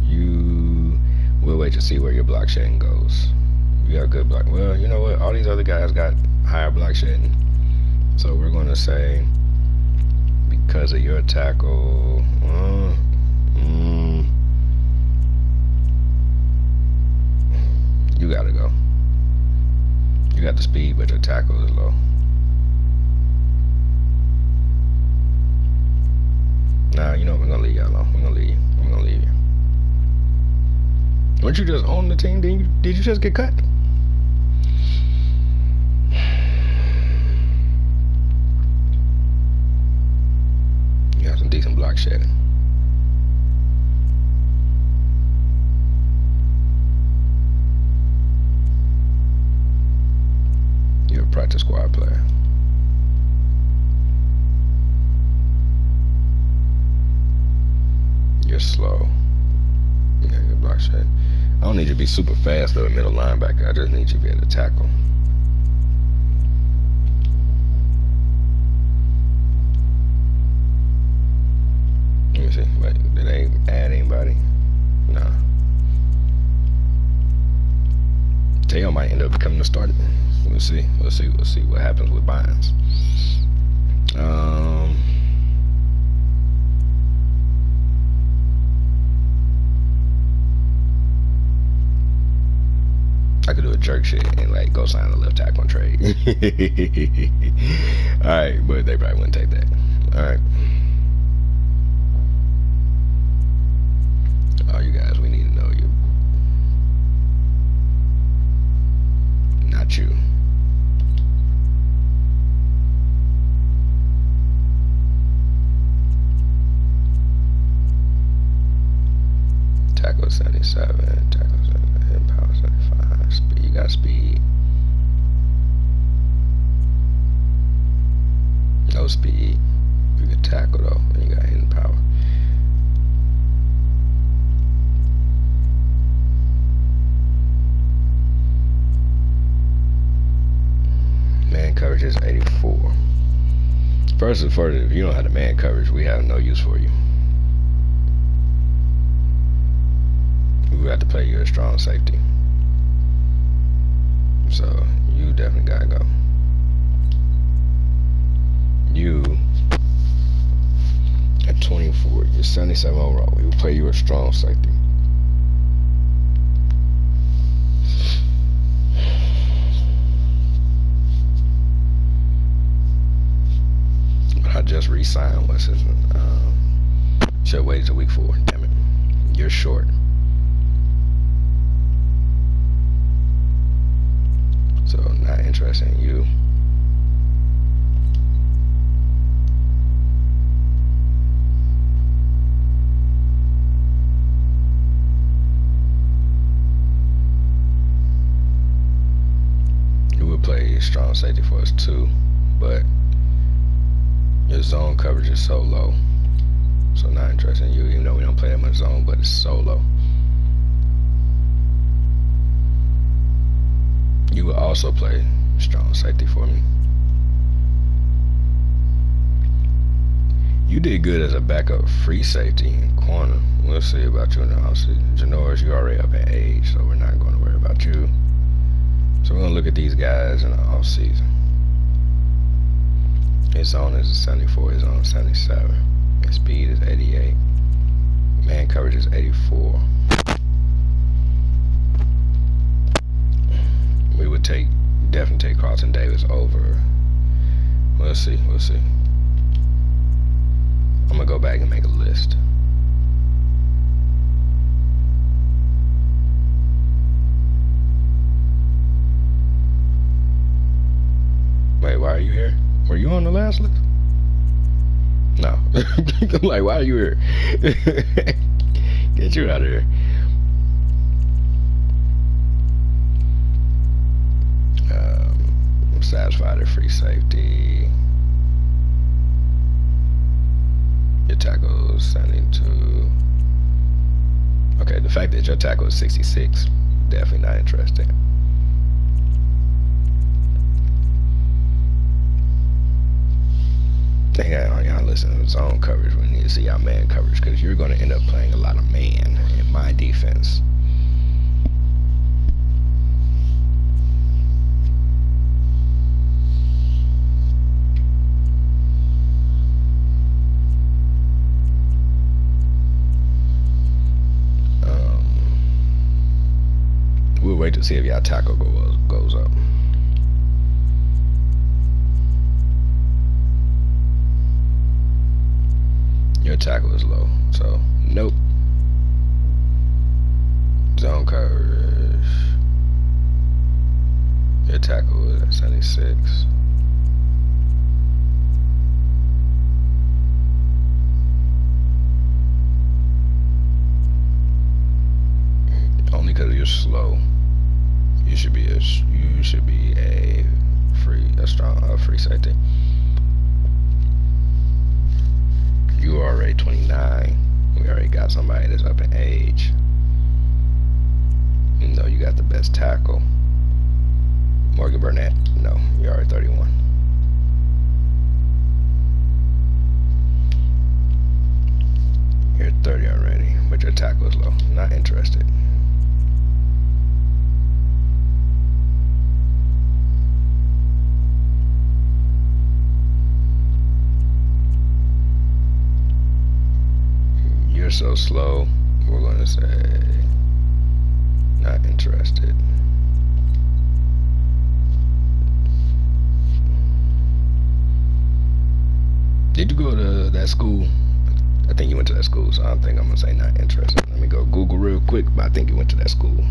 you. We'll wait to see where your block shedding goes. You got good block. Well, you know what? All these other guys got higher block shedding, so we're gonna say because of your tackle. You gotta go. You got the speed, but your tackle is low. Nah, you know we're gonna leave you alone. We're gonna leave you. We're gonna leave you. Weren't you just on the team? Did you just get cut? You got some decent block shedding. You're a practice squad player. You're slow. Yeah, your block shedding. I don't need you to be super fast though, a middle linebacker. I just need you to be able to tackle. Let me see. Wait, did they add anybody? Nah. Teo might end up becoming the starter. We'll see. We'll see what happens with Bynes. jerk shit and like go sign a left tackle and trade. Alright, but they probably wouldn't take that. Alright. All you guys, we need to know you. Not you. Tackle 77, tackle 7, power 75, speed, you got speed. No speed. You can tackle though, and you got hitting power. Man coverage is 84. First and first, if you don't have the man coverage, we have no use for you. We have to play you a strong safety. So you definitely gotta go. You at 24, you're 77 overall. We will play you a strong safety. But I just re-signed. What's his name? Should have waited till week 4. Damn it. You're short. So not interested in you. You would play strong safety for us too, but your zone coverage is so low. So not interested in you, even though we don't play that much zone, but it's so low. You would also play strong safety for me. You did good as a backup free safety in corner. We'll see about you in the offseason. Janoris, you already up in age, so we're not going to worry about you. So we're going to look at these guys in the offseason. His zone is 74, his zone is 77. His speed is 88. Man coverage is 84. We would definitely take Carlton Davis over. We'll see. I'm gonna go back and make a list. Wait, why are you here? Were you on the last list? No. I'm like, why are you here? Get you out of here. Satisfied at free safety. Your tackle is 72. Okay, the fact that your tackle is 66, definitely not interested. Y'all listen to zone coverage. We need to see our man coverage because you're going to end up playing a lot of man in my defense. We'll wait to see if y'all tackle goes up. Your tackle is low, so nope. Zone coverage. Your tackle is at 76. Only because you're slow. You should be a strong free safety. You are already 29. We already got somebody that's up in age. You know you got the best tackle. Morgan Burnett. No, you're already 31. You're 30 already, but your tackle is low. Not interested. You're so slow, we're going to say not interested. Did you go to that school? I think you went to that school, so I don't think I'm gonna say not interested. Let me go Google real quick, but I think you went to that school.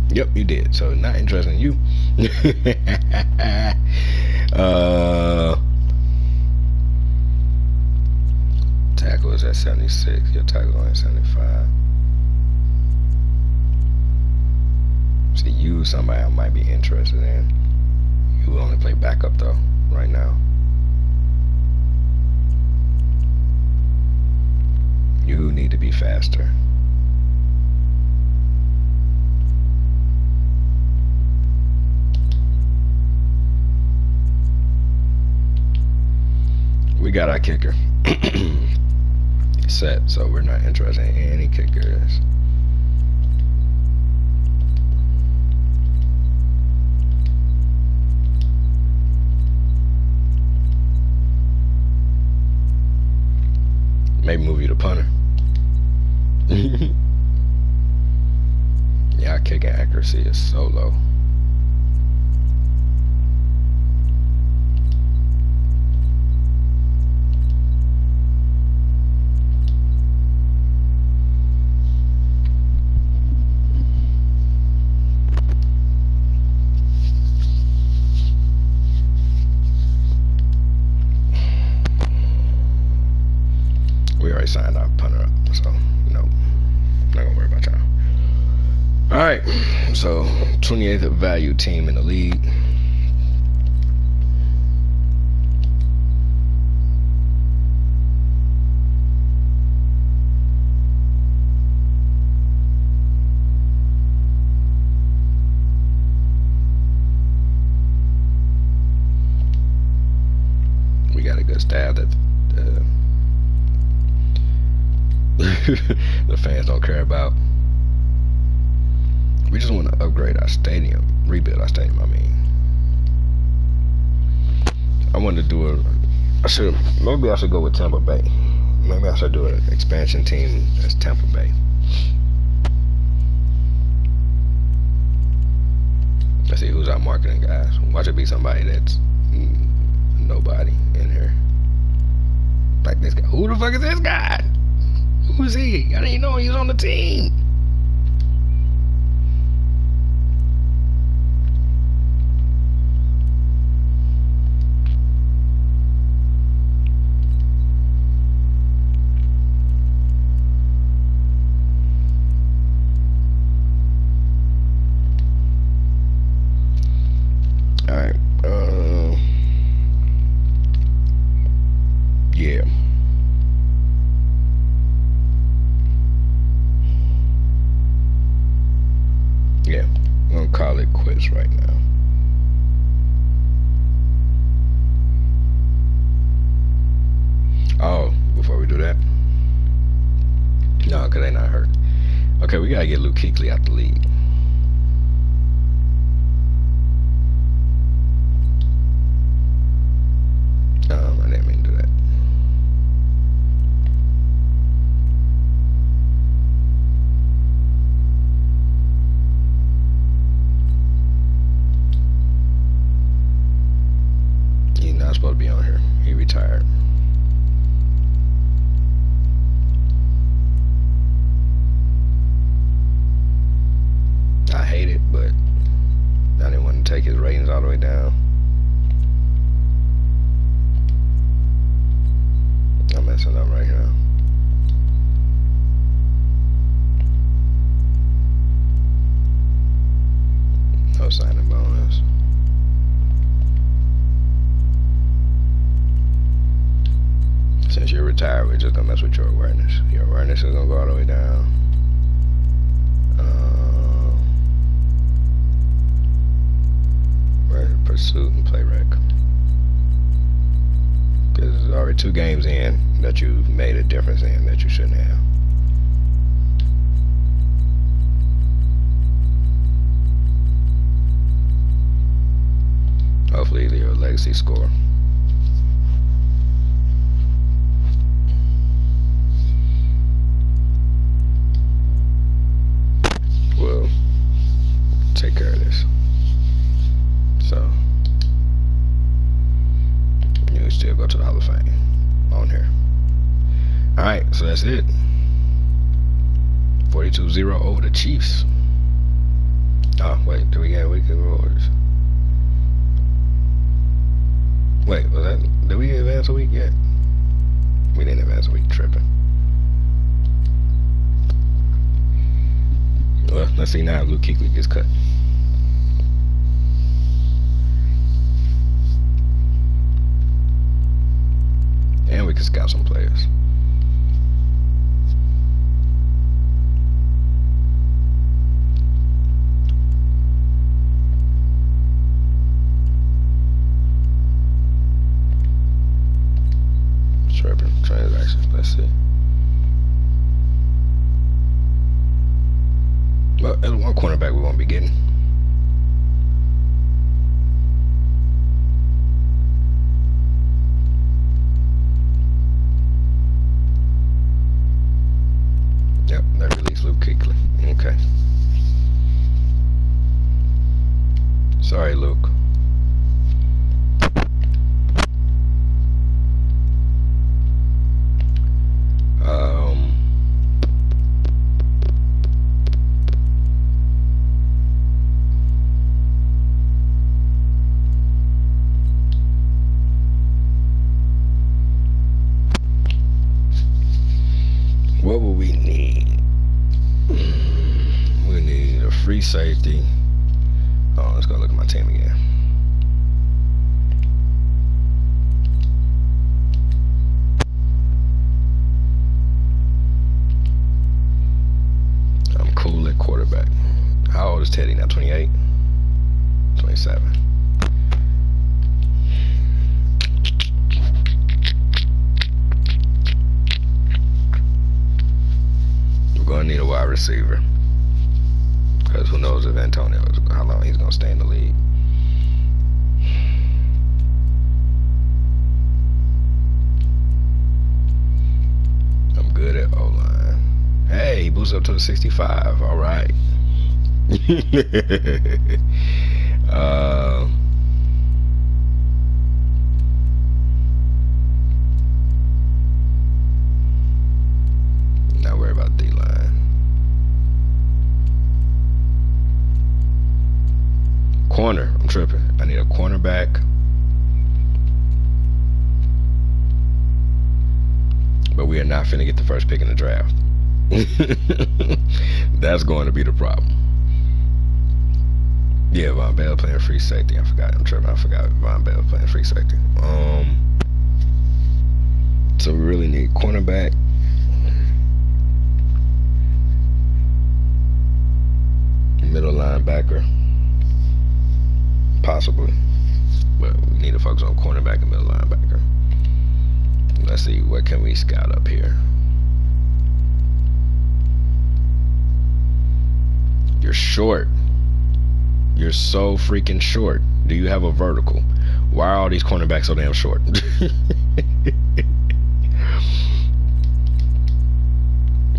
Yep, you did. So not interested in you. Tackle is at 76. Your tackle is at 75. See, you somebody I might be interested in. You will only play backup though, right now. You need to be faster. We got our kicker set, so we're not interested in any kickers. Maybe move you to punter. Yeah, our kicking accuracy is so low. We already signed our punter up, so no, not gonna worry about y'all. All right, so 28th value team in the league. We got a good staff that the fans don't care about. We just want to upgrade our stadium, rebuild our stadium. I mean, I wanted to do maybe I should go with Tampa Bay. Maybe I should do an expansion team as Tampa Bay. Let's see who's our marketing guys. Watch it be somebody that's nobody in here. Like this guy. Who the fuck is this guy? Who is he? I didn't even know he was on the team. Alright. Yeah. Yeah, I'm gonna call it quits right now. Oh, before we do that, no, because they not hurt. Okay, we gotta get Luke Kuechly out the league. I didn't mean to do that. He's not supposed to be on here. He retired. I hate it, but I didn't want to take his ratings all the way down. I'm messing up right now. No signing bonus. Since you're retired, we're just gonna mess with your awareness. Your awareness is gonna go all the way down. Pursuit and play rec. Because there's already 2 games in that you've made a difference in that you shouldn't have. Hopefully you're a legacy scorer. on here. Alright, so that's it. 42-0 over the Chiefs. Oh, wait, do we get weekly rewards? Wait, was that, did we advance a week yet? We didn't advance a week, tripping. Well, let's see now if Luke Kuechly gets cut. And we can scout some players. Tripping transactions, let's see. Well, there's one cornerback we won't be getting. Yep, they released Luke Kuechly. Okay. Sorry, Luke. What will we need? We need a free safety. Oh, let's go look at my team again. I'm cool at quarterback. How old is Teddy now? 28? 27. We're going to need a wide receiver. Because who knows if Antonio, how long he's going to stay in the league. I'm good at O-line. Hey, he boosts up to a 65. All right. Not worry about D-line. Corner. I'm tripping. I need a cornerback. But we are not finna get the first pick in the draft. That's going to be the problem. Yeah, Von Bell playing free safety. I forgot. I'm tripping. I forgot Von Bell playing free safety. So we really need cornerback. Middle linebacker. Possibly. But we need to focus on cornerback and middle linebacker. Let's see, what can we scout up here? You're short. You're so freaking short. Do you have a vertical? Why are all these cornerbacks so damn short?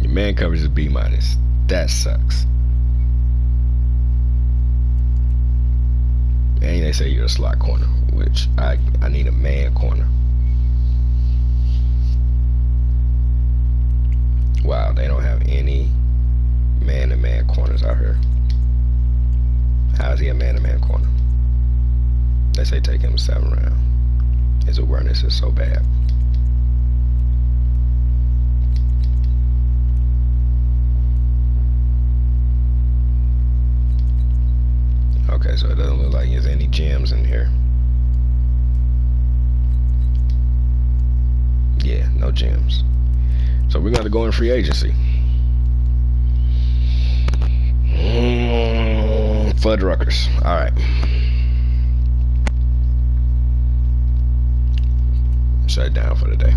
Your man coverage is B-. That sucks. And they say you're a slot corner, which I need a man corner. Wow, they don't have any man-to-man corners out here. How is he a man-to-man corner? They say take him 7th round. His awareness is so bad. Okay, so it doesn't look like there's any gems in here. Yeah, no gems. So we're going to go in free agency. Fuddruckers. Alright. Shut it down for the day.